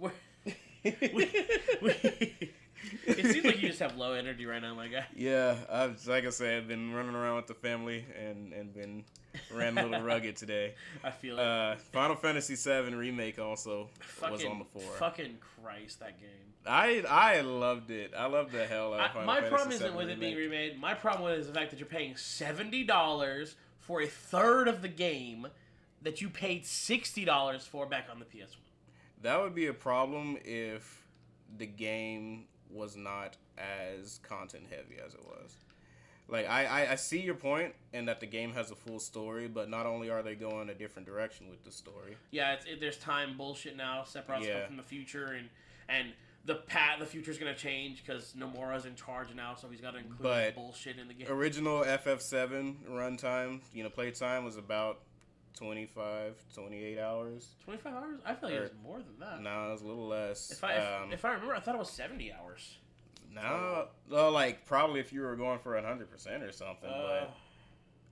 It seems like you just have low energy right now, my guy. Yeah, like I said, I've been running around with the family and been ran a little rugged today. I feel it. Final Fantasy VII Remake also was on the floor. Fucking Christ, that game. I loved it. I loved the hell out of Final Fantasy VII. My problem isn't with it being remade. My problem is the fact that you're paying $70 for a third of the game that you paid $60 for back on the PS1. That would be a problem if the game was not as content heavy as it was. Like, I see your point in that the game has a full story, but not only are they going a different direction with the story. Yeah, there's time bullshit now. Sephiroth's come from the future, and the future's going to change because Nomura's in charge now, so he's got to include bullshit in the game. Original FF7 runtime, playtime was about 28 hours. 25 hours? I feel like it was more than that. No, it was a little less. If I remember, I thought it was 70 hours. No, well, like, probably if you were going for 100% or something, but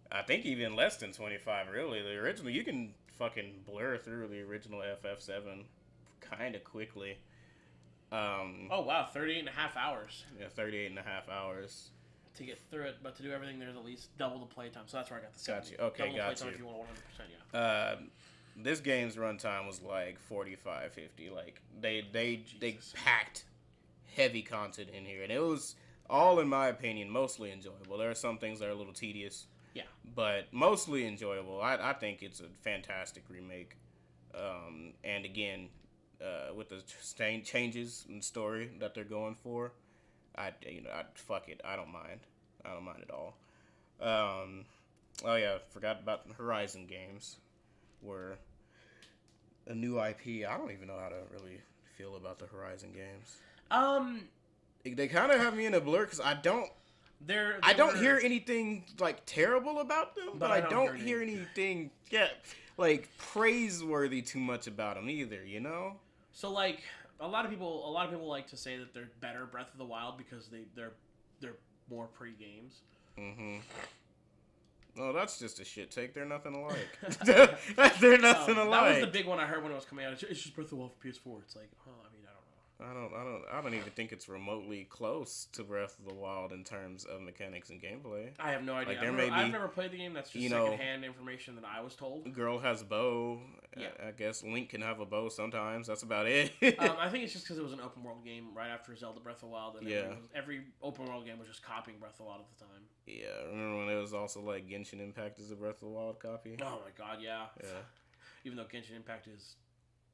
I think even less than 25, really. The original, you can fucking blur through the original FF7 kind of quickly. Oh, wow, 38 and a half hours. Yeah, 38 and a half hours. To get through it, but to do everything, there's at least double the playtime, so that's where I got the 70. Got you. Okay, double got the playtime you. if you want 100%, yeah. This game's runtime was like 45, 50. Like, they packed heavy content in here, and it was all, in my opinion, mostly enjoyable. There are some things that are a little tedious, but mostly enjoyable. I think it's a fantastic remake, and again, with the changes in story that they're going for, fuck it, I don't mind at all. Oh yeah, forgot about the Horizon games, were a new IP. I don't even know how to really feel about the Horizon games. They kind of have me in a blur because I don't hear anything like terrible about them, but I don't hear anything like praiseworthy too much about them either. So like a lot of people like to say that they're better Breath of the Wild because they're more pre-games. Mm-hmm. Oh, that's just a shit take. They're nothing alike. They're nothing alike. That was the big one I heard when it was coming out. It's just Breath of the Wild for PS4. It's like, I mean, I don't know. I don't even think it's remotely close to Breath of the Wild in terms of mechanics and gameplay. I have no idea. Like, I've never played the game. That's just secondhand information that I was told. Girl has a bow. Yeah. I guess Link can have a bow sometimes. That's about it. I think it's just because it was an open world game right after Zelda Breath of the Wild. And every open world game was just copying Breath of the Wild at the time. Yeah, remember when it was also like Genshin Impact is a Breath of the Wild copy? Oh my god, yeah. Even though Genshin Impact is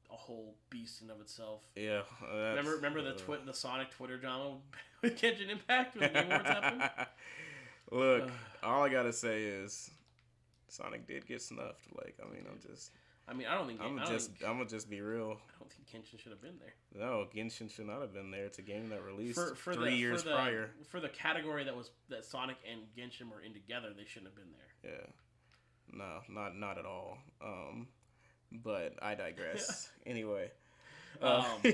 a whole beast in of itself. Yeah. Remember the Sonic Twitter drama with Genshin Impact when the Game Awards happened? Look, all I gotta say is Sonic did get snuffed. Like, I don't think I'm gonna just be real. I don't think Genshin should have been there. No, Genshin should not have been there. It's a game that released 3 years prior. For the category that Sonic and Genshin were in together, they shouldn't have been there. Yeah. No, not at all. But I digress. Anyway. But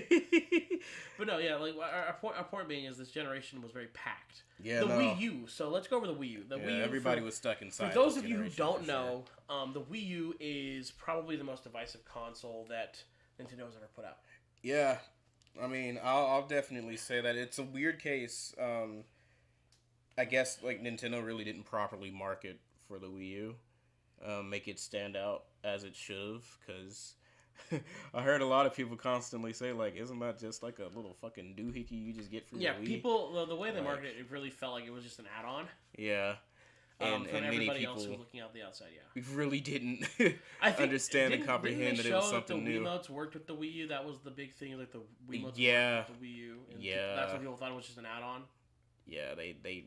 no, yeah, like our point being is this generation was very packed. Yeah, Wii U. So let's go over the Wii U. Wii U, everybody was stuck inside. For those of you who don't know, the Wii U is probably the most divisive console that Nintendo has ever put out. Yeah, I mean, I'll definitely say that it's a weird case. I guess like Nintendo really didn't properly market for the Wii U, make it stand out as it should have, because I heard a lot of people constantly say, like, isn't that just like a little fucking doohickey you just get from the Wii? Yeah, people, the way they marketed it really felt like it was just an add-on. Yeah. And everybody many people else was looking out the outside, we really didn't understand and comprehend that it was something new. The Wiimotes worked with the Wii U. That was the big thing, like the Wiimotes worked with the Wii U. And that's what people thought it was just an add-on. Yeah, they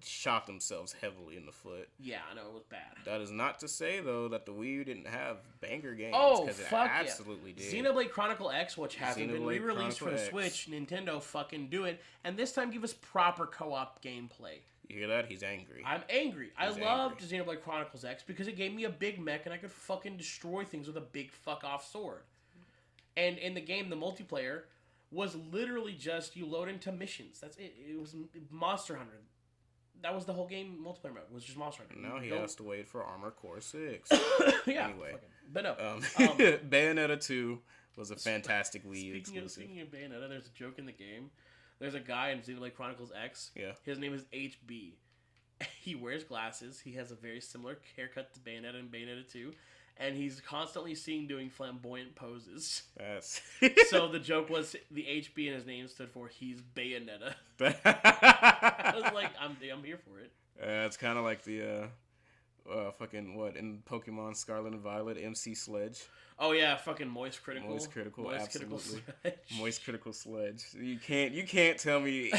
shot themselves heavily in the foot. Yeah, I know, it was bad. That is not to say, though, that the Wii U didn't have banger games. Oh, fuck it absolutely did. Xenoblade Chronicle X, which hasn't been re-released for the Switch, Nintendo fucking do it. And this time give us proper co-op gameplay. You hear that? He's angry. I'm angry. I loved Xenoblade Chronicles X because it gave me a big mech and I could fucking destroy things with a big fuck-off sword. And in the game, the multiplayer was literally just you load into missions. That's it. It was Monster Hunter. That was the whole game multiplayer mode. Was just Monster Hunter. Now he has to wait for Armored Core 6. Yeah. Anyway. But no. Bayonetta 2 was a fantastic Wii U exclusive. Speaking of Bayonetta, there's a joke in the game There's a guy in Xenoblade Chronicles X. Yeah. His name is HB. He wears glasses. He has a very similar haircut to Bayonetta and Bayonetta 2. And he's constantly seen doing flamboyant poses. Yes. So the joke was the HB in his name stood for he's Bayonetta. I was like, I'm here for it. It's kind of like the fucking what in Pokemon Scarlet and Violet, MC Sledge. Oh yeah, fucking Moist Critical. Moist Critical, Moist absolutely. Critical Sledge. Moist Critical Sledge. You can't tell me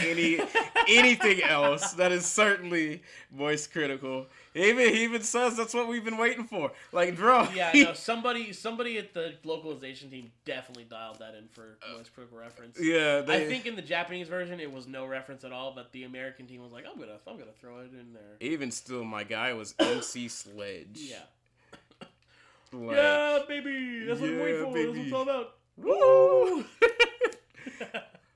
anything else that is certainly Moist Critical. He even says that's what we've been waiting for. Like, bro. Yeah, no, somebody at the localization team definitely dialed that in for Moist Critical reference. Yeah, I think in the Japanese version it was no reference at all, but the American team was like, I'm gonna throw it in there. Even still, my guy was MC Sledge. Yeah. Like, yeah, baby. That's what I'm waiting for. baby. That's what it's all about. Woo!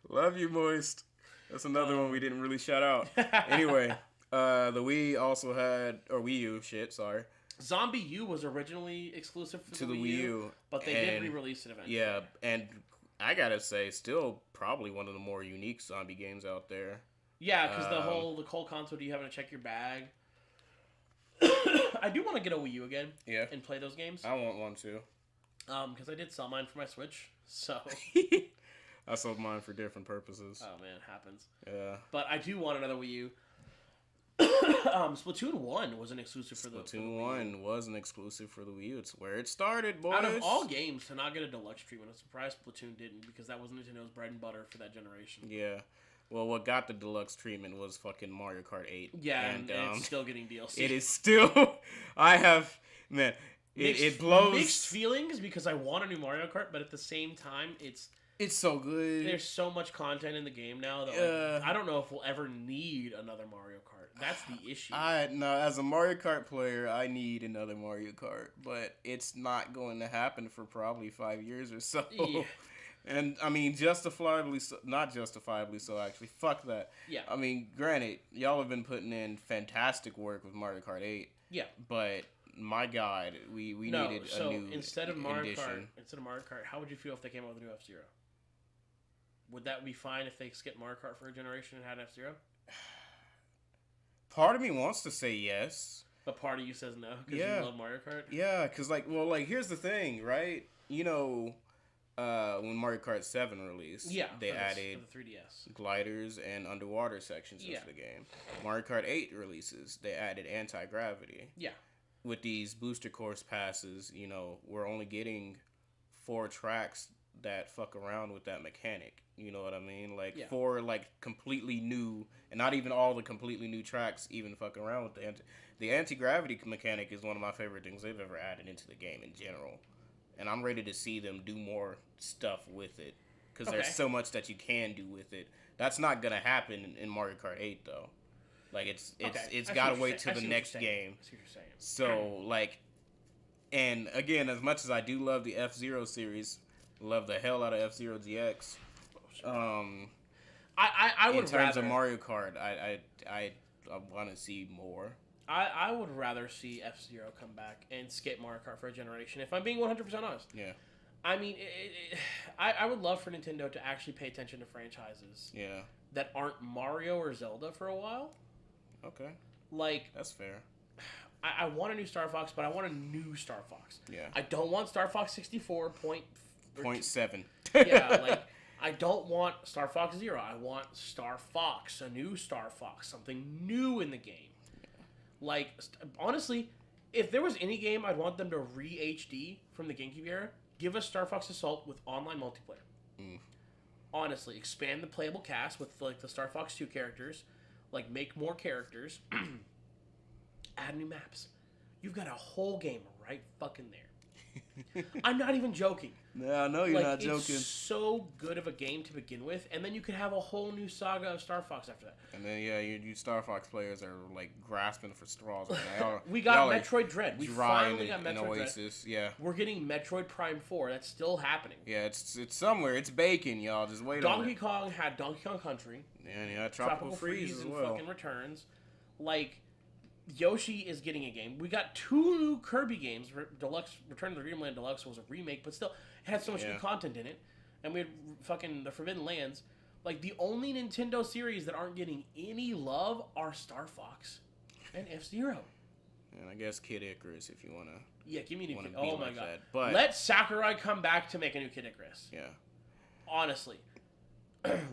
Love you, Moist. That's another one we didn't really shout out. Anyway, the Wii also had, or Wii U, sorry. Zombie U was originally exclusive for the Wii U, but they did re-release it eventually. Yeah, and I gotta say, still probably one of the more unique zombie games out there. Yeah, because the whole console, you having to check your bag. I do want to get a Wii U again. Yeah. And play those games. I want one too. Because I did sell mine for my Switch, so. I sold mine for different purposes. Oh man, it happens. Yeah. But I do want another Wii U. Splatoon 1 was an exclusive for the Splatoon 1 was an exclusive for the Wii U. It's where it started, boys. Out of all games to not get a deluxe treatment, I'm surprised Splatoon didn't, because that was Nintendo's bread and butter for that generation. Yeah. Well, what got the deluxe treatment was fucking Mario Kart 8. Yeah, and it's still getting DLC. It is still... I have... Man, it blows... Mixed feelings, because I want a new Mario Kart, but at the same time, it's so good. There's so much content in the game now that I don't know if we'll ever need another Mario Kart. That's the issue. No, as a Mario Kart player, I need another Mario Kart, but it's not going to happen for probably 5 years or so. Yeah. And, I mean, justifiably so, not justifiably so, actually. Fuck that. Yeah. I mean, granted, y'all have been putting in fantastic work with Mario Kart 8. Yeah. But, my God, we needed a new instead of Mario edition. Kart, how would you feel if they came out with a new F-Zero? Would that be fine if they skipped Mario Kart for a generation and had F-Zero? Part of me wants to say yes. But part of you says no, because you love Mario Kart? Yeah, because, here's the thing, right? You know... when Mario Kart 7 released, they added for the 3DS. gliders and underwater sections into the game. Mario Kart 8 releases, they added anti-gravity. Yeah. With these booster course passes, we're only getting 4 tracks that fuck around with that mechanic. You know what I mean? 4 completely new, and not even all the completely new tracks even fuck around with the anti-gravity mechanic is one of my favorite things they've ever added into the game in general. And I'm ready to see them do more stuff with it. Because there's so much that you can do with it. That's not going to happen in Mario Kart 8, though. It's got to wait till the next game. I see what you're saying. So, and again, as much as I do love the F-Zero series, love the hell out of F-Zero GX. I would in terms of Mario Kart, I want to see more. I would rather see F-Zero come back and skip Mario Kart for a generation, if I'm being 100% honest. Yeah. I mean, I would love for Nintendo to actually pay attention to franchises that aren't Mario or Zelda for a while. Okay. That's fair. I want a new Star Fox, but I want a new Star Fox. Yeah. I don't want Star Fox 64.7. Yeah, I don't want Star Fox Zero. I want Star Fox, a new Star Fox, something new in the game. Honestly, if there was any game I'd want them to re-HD from the GameCube era, give us Star Fox Assault with online multiplayer. Honestly, expand the playable cast with the Star Fox 2 characters, make more characters, add new maps. You've got a whole game right fucking there. I'm not even joking. No, I know you're not joking. It's so good of a game to begin with, and then you could have a whole new saga of Star Fox after that. And then you Star Fox players are grasping for straws. We got Metroid Dread. We finally got Metroid Oasis. Dread. Yeah. We're getting Metroid Prime 4. That's still happening. Yeah, it's somewhere. It's baking, y'all. Just wait on it. Donkey Kong had Donkey Kong Country. Yeah, Tropical Freeze as well. And fucking Returns. Yoshi is getting a game. We got 2 new Kirby games. Deluxe Return of the Dreamland Deluxe was a remake, but still, it had so much new content in it. And we had fucking the Forbidden Lands. Like, the only Nintendo series that aren't getting any love are Star Fox and F-Zero. And I guess Kid Icarus, if you want to. Yeah, give me a new Kid. Oh, my God. That. But, let Sakurai come back to make a new Kid Icarus. Yeah. Honestly.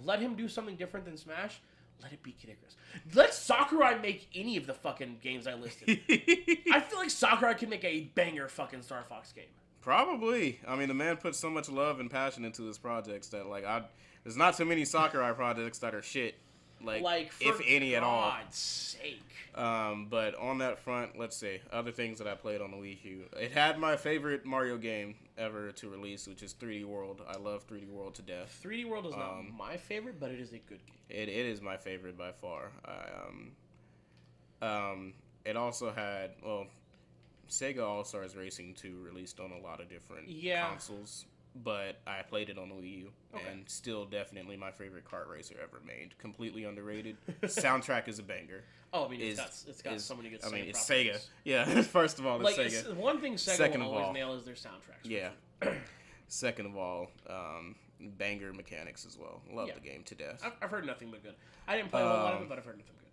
Let him do something different than Smash. Let it be Kid Icarus. Let Sakurai make any of the fucking games I listed. I feel like Sakurai can make a banger fucking Star Fox game. Probably. I mean, the man puts so much love and passion into his projects that, like, there's not so many Sakurai projects that are shit. Like if any at all. For God's sake. But on that front, let's see. Other things that I played on the Wii U. It had my favorite Mario game ever to release, which is 3D World. I love 3D World to death. 3D World is not my favorite, but it is a good game. It is my favorite by far. It also had, Sega All-Stars Racing 2 released on a lot of different consoles. But I played it on the Wii U, and still definitely my favorite kart racer ever made. Completely underrated. Soundtrack is a banger. Oh, I mean, it's got so many good Sega properties. It's Sega. Yeah, first of all, it's Sega. One thing Sega will always nail is their soundtracks. Yeah. Second of all, banger mechanics as well. Love the game to death. I've heard nothing but good. I didn't play a whole lot of it, but I've heard nothing good.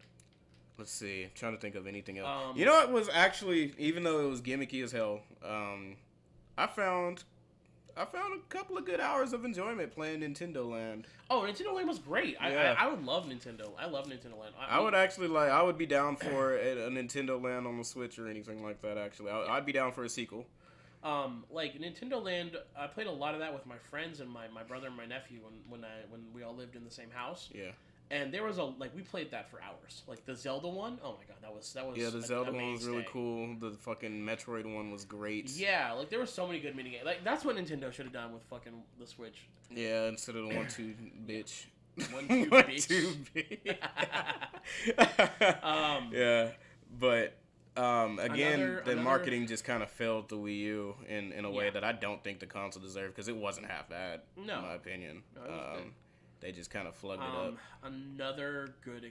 Let's see. I'm trying to think of anything else. You know what was actually, even though it was gimmicky as hell, I found a couple of good hours of enjoyment playing Nintendo Land. Oh, Nintendo Land was great. I would love Nintendo. I love Nintendo Land. I would actually I would be down for a Nintendo Land on the Switch or anything like that. Actually, I'd be down for a sequel. Like Nintendo Land, I played a lot of that with my friends and my brother and my nephew when we all lived in the same house. Yeah. And there was we played that for hours. Like the Zelda one, oh my God, that was yeah, the Zelda one was really cool. The fucking Metroid one was great. Yeah, like there were so many good minigames. Like that's what Nintendo should have done with fucking the Switch. Yeah, instead of the 1-2 bitch. 1-2 bitch. 1-2 bitch. Yeah, but again, the marketing just kind of failed the Wii U in a way that I don't think the console deserved because it wasn't half bad. No, in my opinion. No, they just kind of plugged it up. Another good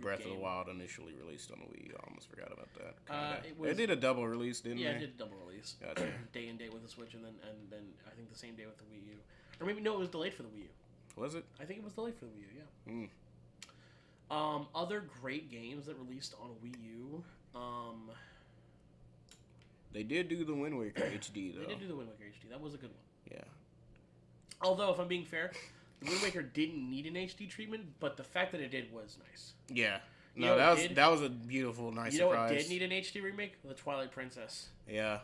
Breath game. of the Wild initially released on the Wii U. I almost forgot about that. They did a double release, didn't they? Yeah, it did a double release. Gotcha. Day and date with the Switch, and then I think the same day with the Wii U. Or maybe no, it was delayed for the Wii U. Was it? I think it was delayed for the Wii U. Yeah. Other great games that released on Wii U. They did do the Wind Waker HD though. They did do the Wind Waker HD. That was a good one. Yeah. Although, if I'm being fair, the Wind Waker didn't need an HD treatment, but the fact that it did was nice. Yeah. No, that was a beautiful, nice surprise. You know what did need an HD remake? The Twilight Princess. Yeah.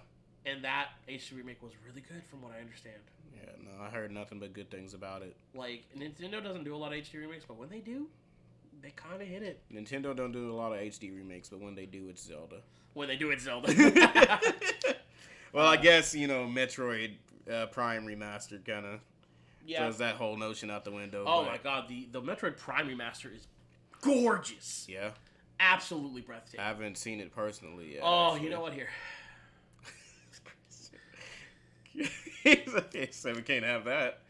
And that HD remake was really good from what I understand. Yeah, no, I heard nothing but good things about it. Like, Nintendo doesn't do a lot of HD remakes, but when they do, they kind of hit it. Nintendo don't do a lot of HD remakes, but when they do, it's Zelda. When they do, it's Zelda. Well, I guess, Metroid Prime Remastered kind of throws that whole notion out the window. Oh my God, the Metroid Prime Remaster is gorgeous. Yeah. Absolutely breathtaking. I haven't seen it personally yet. Oh, actually. You know what? Here. So we can't have that.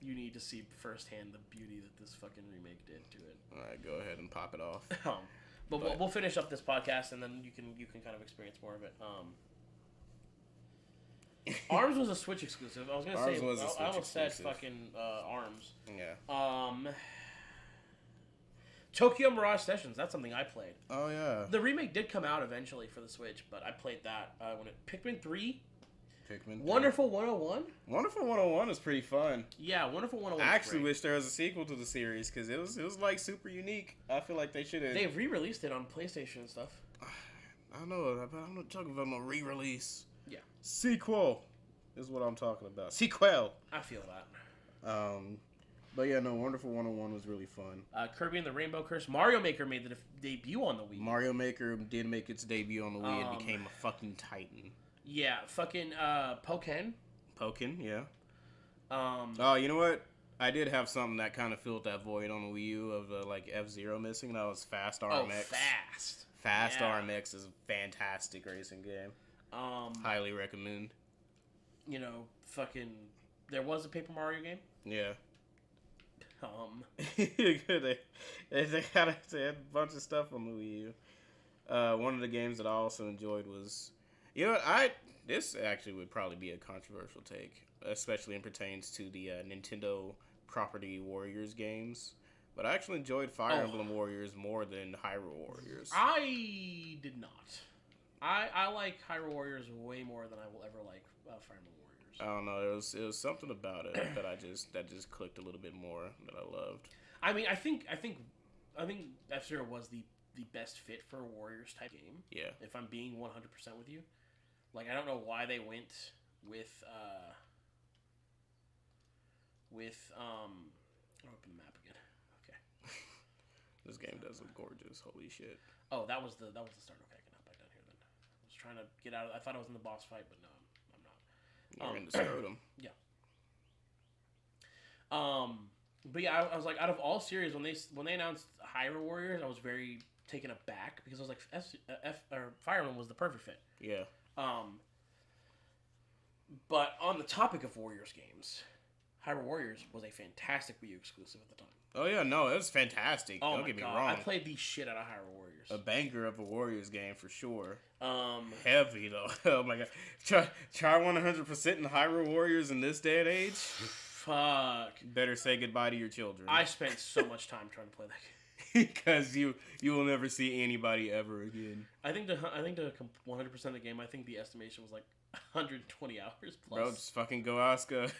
You need to see firsthand the beauty that this fucking remake did to it. All right, go ahead and pop it off. But we'll finish up this podcast and then you can kind of experience more of it. ARMS was a Switch exclusive. I was gonna say I almost said fucking ARMS. Yeah. Tokyo Mirage Sessions. That's something I played. Oh yeah. The remake did come out eventually for the Switch, but I played that when Pikmin 3. Wonderful 101? Wonderful 101 is pretty fun. Yeah, Wonderful 101 I actually wish there was a sequel to the series because it was like super unique. I feel like they should have. They've re-released it on PlayStation and stuff. I know, but I'm not talking about no re-release. Yeah. Sequel is what I'm talking about. Sequel. I feel that. But yeah, no, Wonderful 101 was really fun. Kirby and the Rainbow Curse. Mario Maker made the debut on the Wii. Mario Maker did make its debut on the Wii. It became a fucking titan. Yeah, fucking Pokken. Pokken, yeah. Oh, you know what? I did have something that kind of filled that void on the Wii U of F-Zero missing. That was Fast RMX. Oh, Fast. Fast RMX is a fantastic racing game. Highly recommend. Fucking. There was a Paper Mario game. Yeah. They had a bunch of stuff on the Wii U. One of the games that I also enjoyed was. You know what? This actually would probably be a controversial take, especially in pertains to the Nintendo property Warriors games. But I actually enjoyed Fire Emblem Warriors more than Hyrule Warriors. I did not. I like Hyrule Warriors way more than I will ever like Fire Emblem Warriors. I don't know. It was something about it that just clicked a little bit more that I loved. I mean, I think F-Zero was the best fit for a Warriors type game. Yeah. If I'm being 100% with you, like I don't know why they went with I'll open the map again. Okay. This game does look gorgeous. Holy shit. Oh, that was the start. Okay, I can hop back down here then. I was trying to get out of. I thought I was in the boss fight, but no, I'm not. You're in the scrotum. Yeah. But yeah, I was like, out of all series, when they announced Hyrule Warriors, I was very taken aback because I was like, Fire Emblem was the perfect fit. Yeah. But on the topic of Warriors games, Hyrule Warriors was a fantastic Wii U exclusive at the time. Oh yeah, no, it was fantastic. Oh Don't my get me God. wrong. I played the shit out of Hyrule Warriors. A banger of a Warriors game for sure. Heavy though. Oh my God. Try 100% in Hyrule Warriors in this day and age. Fuck. Better say goodbye to your children. I spent so much time trying to play that game. Because you will never see anybody ever again. I think to 100% of the game, I think the estimation was like 120 hours plus. Bro, just fucking go ask the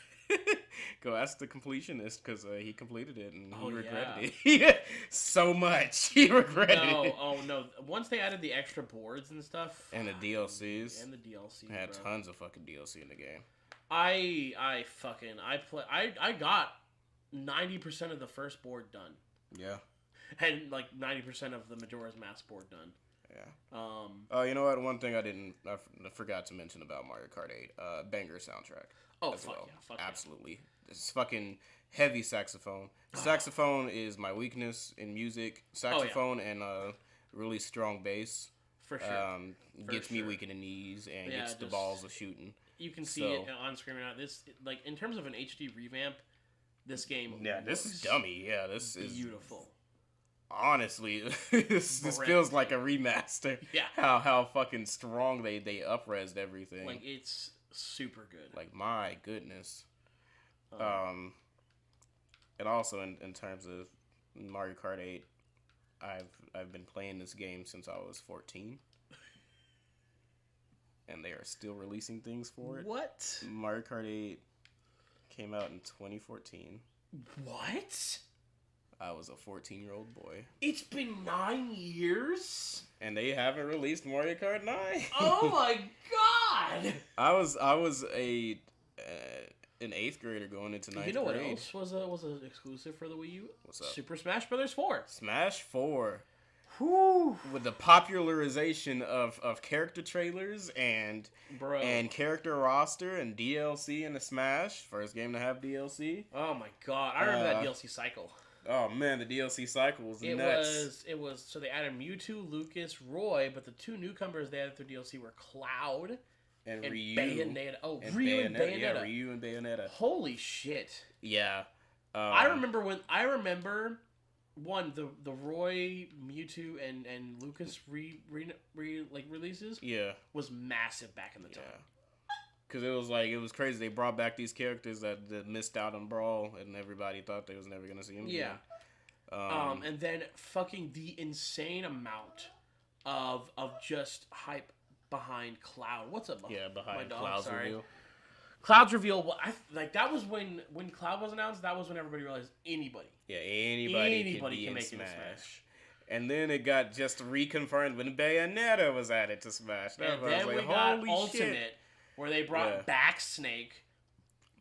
completionist because he completed it and he regretted it. So much. He regretted it. Oh no. Once they added the extra boards and stuff. And the DLCs. And the DLC. Had tons of fucking DLC in the game. I got 90% of the first board done. Yeah. And like 90% of the Majora's Mask board done. Yeah. Oh, you know what? One thing I forgot to mention about Mario Kart 8. Banger soundtrack. Oh, as fuck well. yeah. Fuck absolutely. Yeah. It's fucking heavy saxophone. Saxophone is my weakness in music. Saxophone and really strong bass. For sure. Gets me weak in the knees and gets the balls of shooting. You can see it on screen right now. This, like, in terms of an HD revamp, this game. Yeah, this is dummy. Yeah, this is beautiful. Honestly, this feels like a remaster. Yeah. How fucking strong they up-resed everything. Like, it's super good. Like, my goodness. And also in terms of Mario Kart 8, I've been playing this game since I was 14. And they are still releasing things for it. What? Mario Kart 8 came out in 2014. What? I was a 14-year-old boy. It's been 9 years? And they haven't released Mario Kart 9. Oh my God! I was an 8th grader going into 9th grade. You know what else was an exclusive for the Wii U? What's up? Super Smash Bros. 4. Smash 4. Whew. With the popularization of character trailers and character roster and DLC in the Smash. First game to have DLC. Oh my God. I remember that DLC cycle. Oh man, the DLC cycle was nuts. It was so they added Mewtwo, Lucas, Roy, but the two newcomers they added through DLC were Cloud and Ryu. Bayonetta. Oh, Ryu and Bayonetta. Yeah, Ryu and Bayonetta. Holy shit. Yeah. I remember one, the Roy, Mewtwo, and Lucas releases. Yeah. Was massive back in the time. Yeah. Because it was crazy. They brought back these characters that missed out on Brawl, and everybody thought they was never going to see them again. Yeah. And then fucking the insane amount of just hype behind Cloud. What's up? Yeah, behind Cloud's reveal. Cloud's reveal. Well, that was when Cloud was announced. That was when everybody realized anybody. Yeah, anybody can make Smash. And then it got just reconfirmed when Bayonetta was added to Smash. And then we got Ultimate, where they brought back Snake.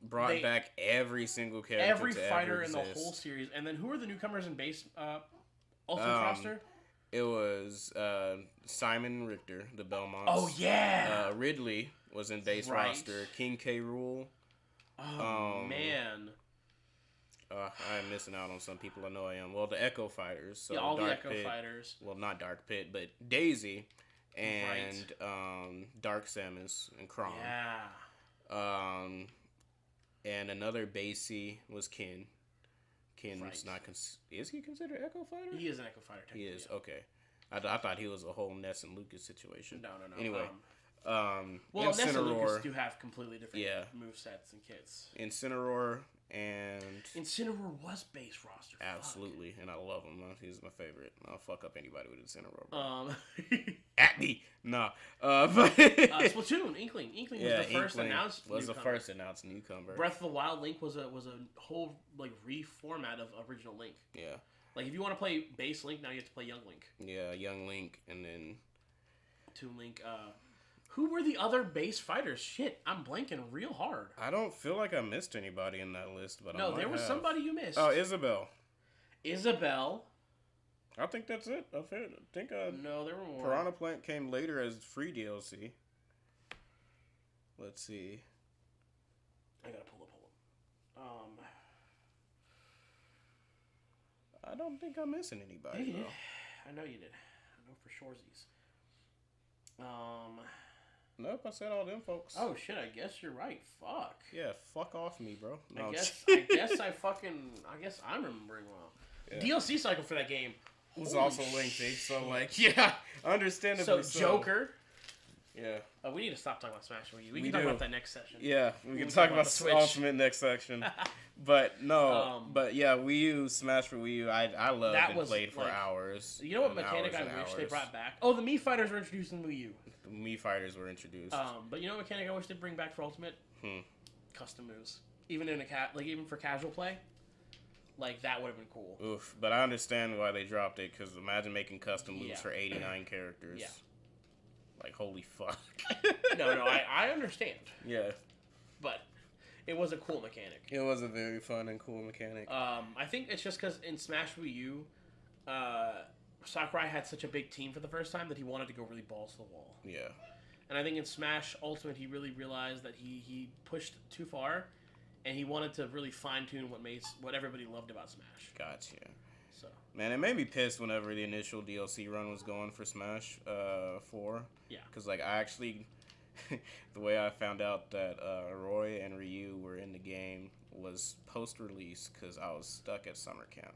Brought back every single character. Every fighter in the whole series. And then who are the newcomers in base Ultimate roster? It was Simon Richter, the Belmonts. Oh, yeah! Ridley was in base roster. King K. Rool. Oh, man. I'm missing out on some people. I know I am. Well, the Echo Fighters. So all Dark the Echo Pit, Fighters. Well, not Dark Pit, but Daisy and Dark Samus and Chrom. Yeah. And another basey was Ken. Ken's not... Is he considered Echo Fighter? He is an Echo Fighter. He is, okay. I thought he was a whole Ness and Lucas situation. No. Anyway. Well, Ness and Lucas do have completely different movesets and kits. Incineroar And Incineroar was base roster. Absolutely, Fuck. And I love him. He's my favorite. I'll fuck up anybody with Incineroar. At me, nah. Splatoon, Inkling was the first announced. Was newcomer. The first announced newcomer. Breath of the Wild Link was a whole like reformat of original Link. Yeah. Like if you want to play base Link, now you have to play Young Link. Yeah, Young Link, and then Toon Link. Who were the other base fighters? Shit, I'm blanking real hard. I don't feel like I missed anybody in that list, but no, there was somebody you missed. Oh, Isabelle. I think that's it. I think no, there were more. Piranha Plant came later as free DLC. Let's see. I gotta pull up. I don't think I'm missing anybody. Yeah, you did. I know you did. I know for shoresies. Nope, I said all them folks. Oh shit, I guess you're right. Fuck. Yeah, fuck off me, bro. No, I guess I'm remembering wrong. Yeah. DLC cycle for that game was also lengthy, so like, yeah, understandably so. Joker. Yeah. We need to stop talking about Smash Wii U. We can talk about that next session. Yeah, we can talk about Ultimate next section. But no, but yeah, Wii U, Smash for Wii U, I loved and played for hours. You know what mechanic I wish they brought back? Oh, the Mii Fighters were introduced in Wii U. The Mii Fighters were introduced. But you know what mechanic I wish they'd bring back for Ultimate? Custom moves. Even in even for casual play. Like, that would have been cool. Oof, but I understand why they dropped it, because imagine making custom moves for 89 characters. Yeah. Like, holy fuck. No, I understand. Yeah. But it was a cool mechanic. It was a very fun and cool mechanic. I think it's just because in Smash Wii U, Sakurai had such a big team for the first time that he wanted to go really balls to the wall. Yeah. And I think in Smash Ultimate, he really realized that he pushed too far, and he wanted to really fine-tune what everybody loved about Smash. Gotcha. So. Man, it made me pissed whenever the initial DLC run was going for Smash 4. Yeah. Because, like, I actually... the way I found out that Roy and Ryu were in the game was post-release because I was stuck at summer camp.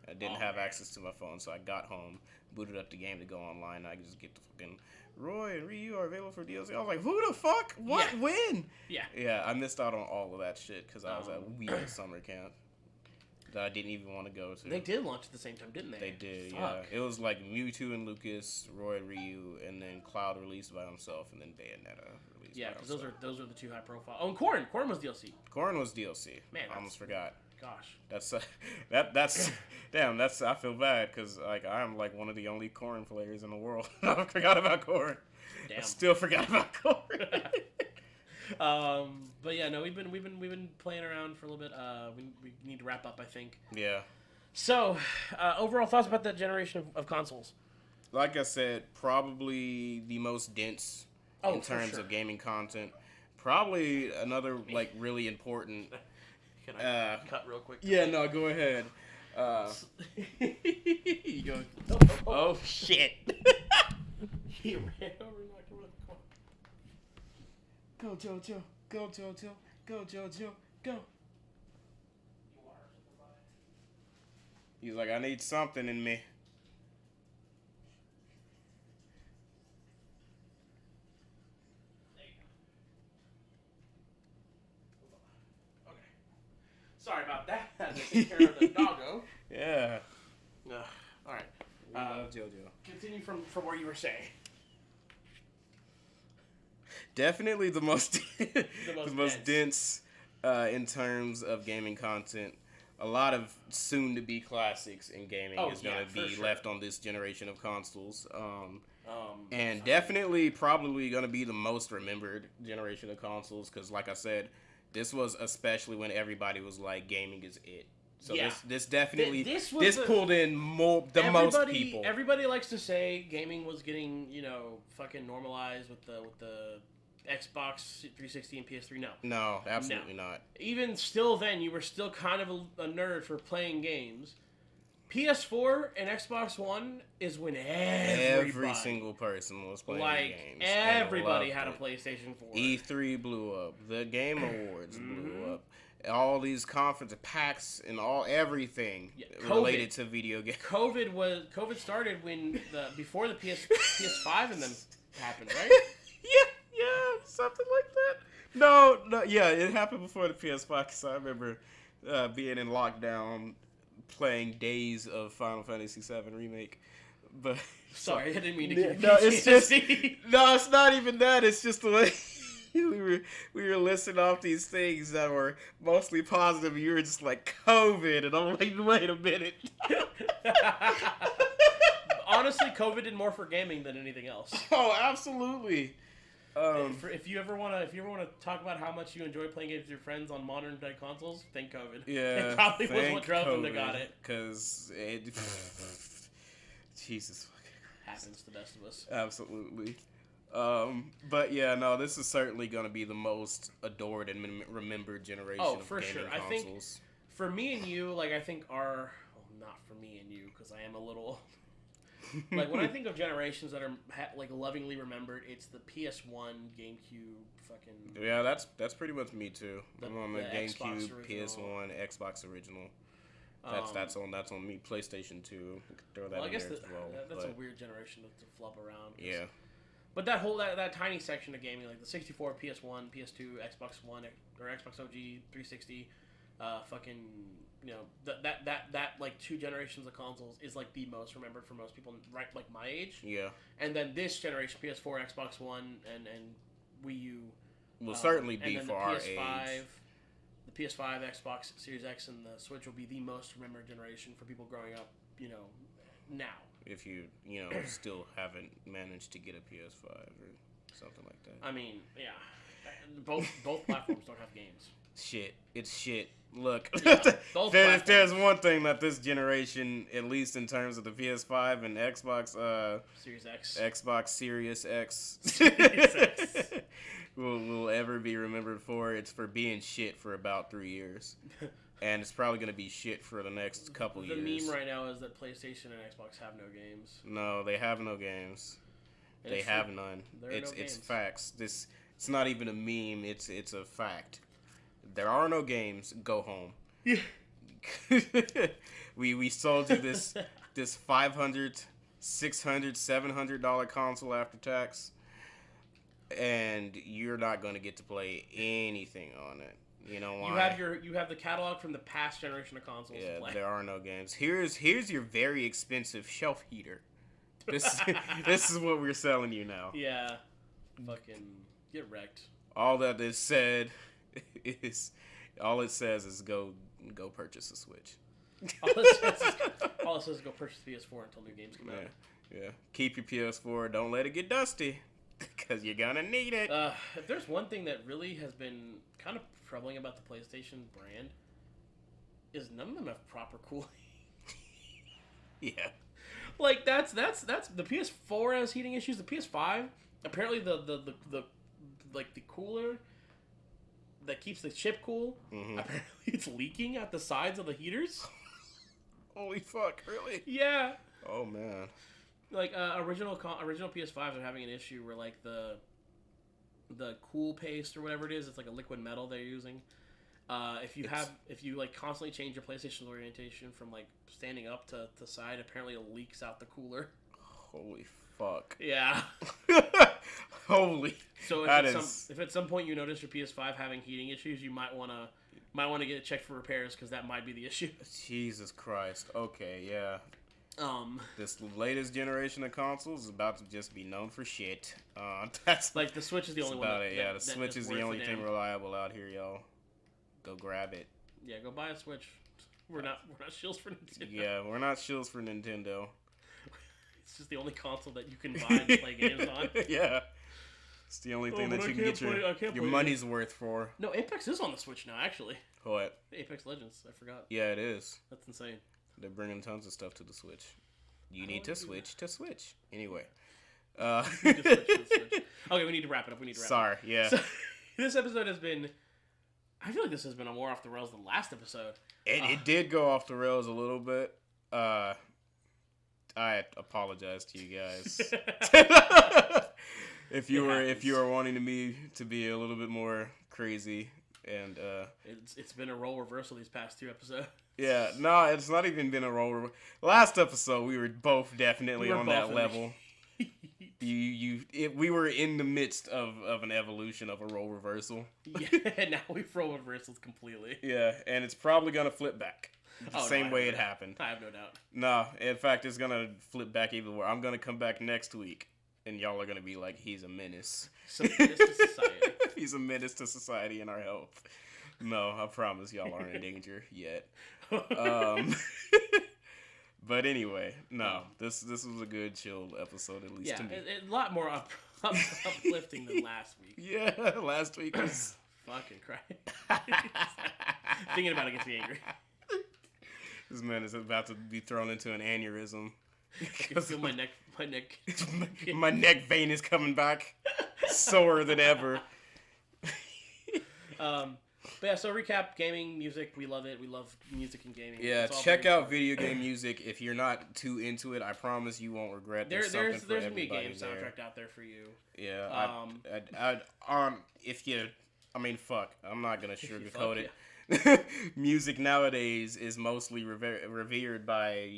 I didn't have access to my phone, so I got home, booted up the game to go online, and I just get the fucking... Roy and Ryu are available for DLC. I was like, who the fuck? What? Yeah. When? Yeah. Yeah, I missed out on all of that shit because I was at Wii summer camp that I didn't even want to go to. They did launch at the same time, didn't they? They did, Fuck. yeah. It was like Mewtwo and Lucas, Roy and Ryu, and then Cloud released by himself, and then Bayonetta released by himself. Yeah, because those are the two high profile. Oh, and Corrin. Corrin was DLC. Corrin was DLC. Man, I almost forgot. Gosh. That's damn. That's I feel bad because like I'm like one of the only Corrin players in the world. I forgot about Corrin. Damn. I still forgot about Corrin. But yeah, no, we've been playing around for a little bit. We need to wrap up, I think. Yeah. So, overall thoughts about that generation of consoles? Like I said, probably the most dense in terms of gaming content. Probably another like really important. Can I cut real quick? Yeah, no, go ahead. You go. Oh shit! He ran over and knocked over the corner. Go Jojo, go Jojo, go Jojo, go. He's like, I need something in me. Sorry about that. I had to take care of the doggo. Yeah. All right. We love JoJo. Continue from where you were saying. Definitely the most dense in terms of gaming content. A lot of soon-to-be classics in gaming is going to be left on this generation of consoles. And definitely probably going to be the most remembered generation of consoles because, like I said, this was especially when everybody was like, gaming is it. So this definitely this pulled in most people. Everybody likes to say gaming was getting, fucking normalized with the Xbox 360 and PS3. No, absolutely not. Even still then, you were still kind of a nerd for playing games. PS4 and Xbox One is when every single person was playing games. Everybody had a PlayStation 4. E3 blew up. The Game Awards blew up. All these conferences, PAX, and everything related to video games. COVID started when before the PS5 and them happened, right? Yeah, something like that. No, yeah, it happened before the PS5 because I remember being in lockdown, playing days of Final Fantasy VII Remake. But sorry, I didn't mean to give no, it's just no, it's not even that. It's just the way we were listing off these things that were mostly positive. And you were just like COVID, and I'm like, wait a minute. Honestly, COVID did more for gaming than anything else. Oh, absolutely. If you ever want to talk about how much you enjoy playing games with your friends on modern day consoles, think COVID. Yeah, it probably was what drove them to got it. Because it, Jesus fucking Christ. Happens to the best of us. Absolutely. But yeah, no, this is certainly going to be the most adored and remembered generation of for gaming sure. consoles. I think for me and you, like I think not for me and you, because I am a little. Like when I think of generations that are like lovingly remembered, it's the PS1, GameCube, fucking. Yeah, that's pretty much me too. I'm on the GameCube, PS1, Xbox original. That's on me. PlayStation 2. Throw that in there as well. That's a weird generation to flop around. Yeah. But that whole that tiny section of gaming, like the 64, PS1, PS2, Xbox One, or Xbox OG, 360, fucking, you know, that like 2 generations of consoles is like the most remembered for most people, right? Like my age. Yeah. And then this generation, PS4, Xbox One, and Wii U will certainly be for our age. The PS5, Xbox Series X, and the Switch will be the most remembered generation for people growing up, you know, now. If you still haven't managed to get a PS5 or something like that. I mean, yeah. Both platforms don't have games. It's shit. Look, yeah, there's one thing that this generation, at least in terms of the PS5 and Xbox Series X, Xbox Series X, will ever be remembered for. It's for being shit for about 3 years. And it's probably going to be shit for the next couple years. The meme right now is that PlayStation and Xbox have no games. No, they have no games. They have none. It's facts. It's not even a meme. It's a fact. There are no games. Go home. Yeah. we sold you this $500, $600, $700 console after tax, and you're not going to get to play anything on it. You know why? You have the catalog from the past generation of consoles. Yeah, to play. there are no games. Here's your very expensive shelf heater. This is what we're selling you now. Yeah, fucking get wrecked. All that is said is, all it says is go purchase a Switch. all it says is go purchase PS4 until new games come out. Yeah. Keep your PS4. Don't let it get dusty, because you're gonna need it. If there's one thing that really has been kind of troubling about the PlayStation brand, is none of them have proper cooling. Yeah. Like that's the PS4 has heating issues. The PS5 apparently the cooler that keeps the chip cool, apparently it's leaking at the sides of the heaters. Holy fuck! Really? Yeah. Oh man. Like original PS5s are having an issue where like the cool paste or whatever it is, it's like a liquid metal they're using. If you like constantly change your PlayStation's orientation from like standing up to side, apparently it leaks out the cooler. Holy fuck. Yeah. Holy. So if at some point you notice your PS5 having heating issues, you might want to get it checked for repairs, because that might be the issue. Jesus Christ. Okay, yeah. This latest generation of consoles is about to just be known for shit. That's like the Switch is the only one. The Switch is the only thing reliable out here, y'all. Go grab it. Yeah, go buy a Switch. We're not shills for Nintendo. Yeah, we're not shills for Nintendo. It's just the only console that you can buy and play games on. Yeah. It's the only thing that you can get your money's worth for. No, Apex is on the Switch now, actually. What? Apex Legends. I forgot. Yeah, it is. That's insane. They're bringing tons of stuff to the Switch. You need to switch to Switch. Anyway. Okay, we need to wrap it up. Sorry, yeah. So, this episode has been... I feel like this has been more off the rails than last episode. It did go off the rails a little bit. I apologize to you guys. If you were wanting me to be a little bit more crazy, and it's been a role reversal these past 2 episodes. Yeah, no, it's not even been a role reversal. Last episode we were both definitely on that level. we were in the midst of an evolution of a role reversal. Yeah, now we've role reversals completely. Yeah, and it's probably gonna flip back the same way it happened. I have no doubt. No, in fact, it's gonna flip back even more. I'm gonna come back next week, and y'all are gonna be like, he's a menace. Some menace to society. He's a menace to society and our health. No, I promise y'all aren't in danger yet. But anyway, no, this was a good, chill episode, at least to me. A lot more uplifting than last week. Yeah, last week was... Fucking crying. Thinking about it gets me angry. This man is about to be thrown into an aneurysm. I can feel my neck. My neck vein is coming back sore than ever. But yeah, so recap, gaming, music, we love it. We love music and gaming. Yeah, check out video game music. If you're not too into it, I promise you won't regret. There's gonna be a game soundtrack out there for you. Yeah, fuck, I'm not gonna sugarcoat it. Music nowadays is mostly revered by,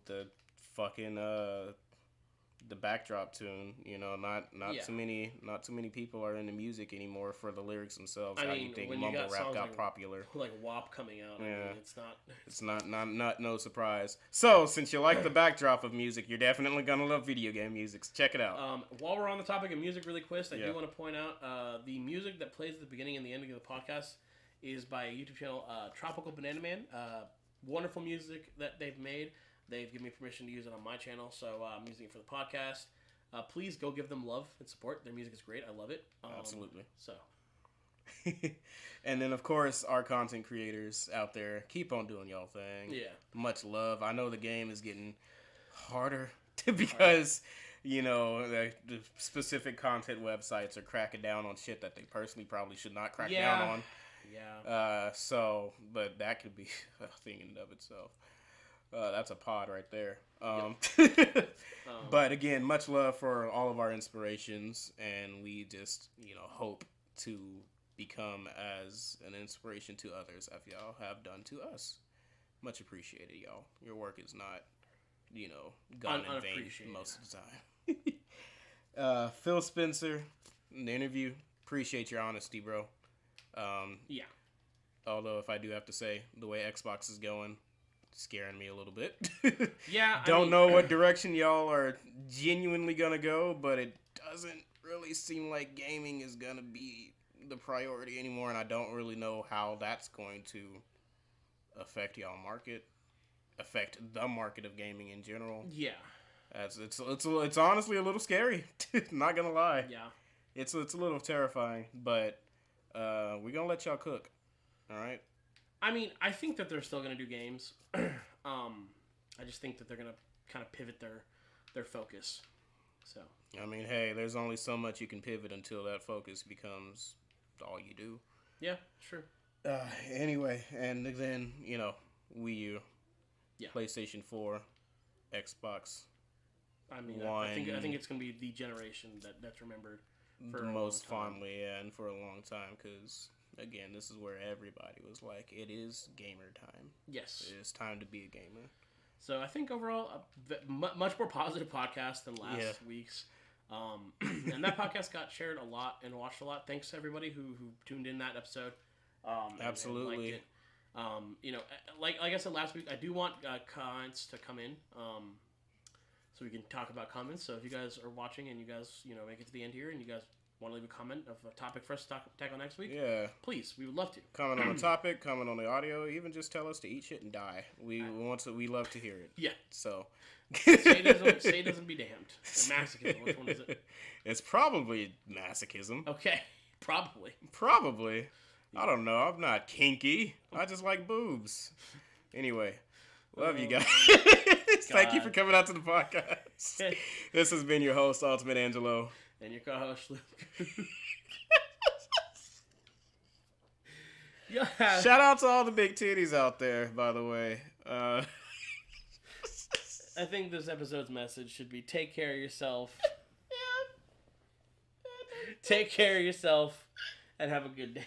the fucking the backdrop tune. Not too many people are into music anymore for the lyrics themselves. How do you think mumble rap got popular? Like WAP coming out. Yeah. It's not no surprise. So since you like the backdrop of music, you're definitely gonna love video game music. So check it out. While we're on the topic of music, really quick, I do want to point out the music that plays at the beginning and the ending of the podcast is by a YouTube channel, Tropical Banana Man. Wonderful music that they've made. They've given me permission to use it on my channel, so I'm using it for the podcast. Please go give them love and support. Their music is great. I love it. Absolutely. So. And then, of course, our content creators out there, keep on doing y'all thing. Yeah. Much love. I know the game is getting harder because, the specific content websites are cracking down on shit that they personally probably should not crack down on. Yeah. But that could be a thing in and of itself. That's a pod right there. But again, much love for all of our inspirations, and we just, hope to become as an inspiration to others as y'all have done to us. Much appreciated, y'all. Your work is not, gone in vain most of the time. Phil Spencer, in the interview, appreciate your honesty, bro. Yeah. Although, if I do have to say, the way Xbox is going, scaring me a little bit. Yeah. Don't know what direction y'all are genuinely gonna go, but it doesn't really seem like gaming is gonna be the priority anymore, and I don't really know how that's going to affect the market of gaming in general. Yeah. It's honestly a little scary. Not gonna lie. Yeah. It's a little terrifying, but we're gonna let y'all cook. All right. I mean, I think that they're still going to do games. I just think that they're going to kind of pivot their focus. So. I mean, hey, there's only so much you can pivot until that focus becomes all you do. Yeah, true. Anyway, and then, Wii U, PlayStation 4, Xbox. I mean, One, I think it's going to be the generation that's remembered for most fondly, and for a long time, because... Again, this is where everybody was like, it is gamer time. Yes. It is time to be a gamer. So I think overall, much more positive podcast than last week's. And that podcast got shared a lot and watched a lot. Thanks to everybody who tuned in that episode. Absolutely. And liked it. Like I said last week, I do want comments to come in. So we can talk about comments. So if you guys are watching and you guys, make it to the end here and you guys want to leave a comment of a topic for us to tackle next week? Yeah. Please, we would love to. Comment on the topic, comment on the audio, even just tell us to eat shit and die. We love to hear it. Yeah. So. Sadism be damned. Or masochism, which one is it? It's probably masochism. Okay. Probably. I don't know. I'm not kinky. I just like boobs. Anyway. Love you guys. Thank you for coming out to the podcast. This has been your host, AltimateAngelo. And your co-host, ShloobGoob. Yeah. Shout out to all the big titties out there, by the way. I think this episode's message should be take care of yourself. Take care of yourself and have a good day.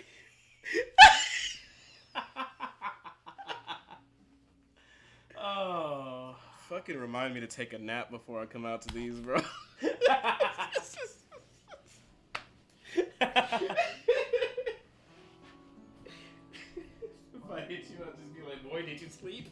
Oh. Fucking remind me to take a nap before I come out to these, bro. If I hit you, I'll just be like, boy, did you sleep?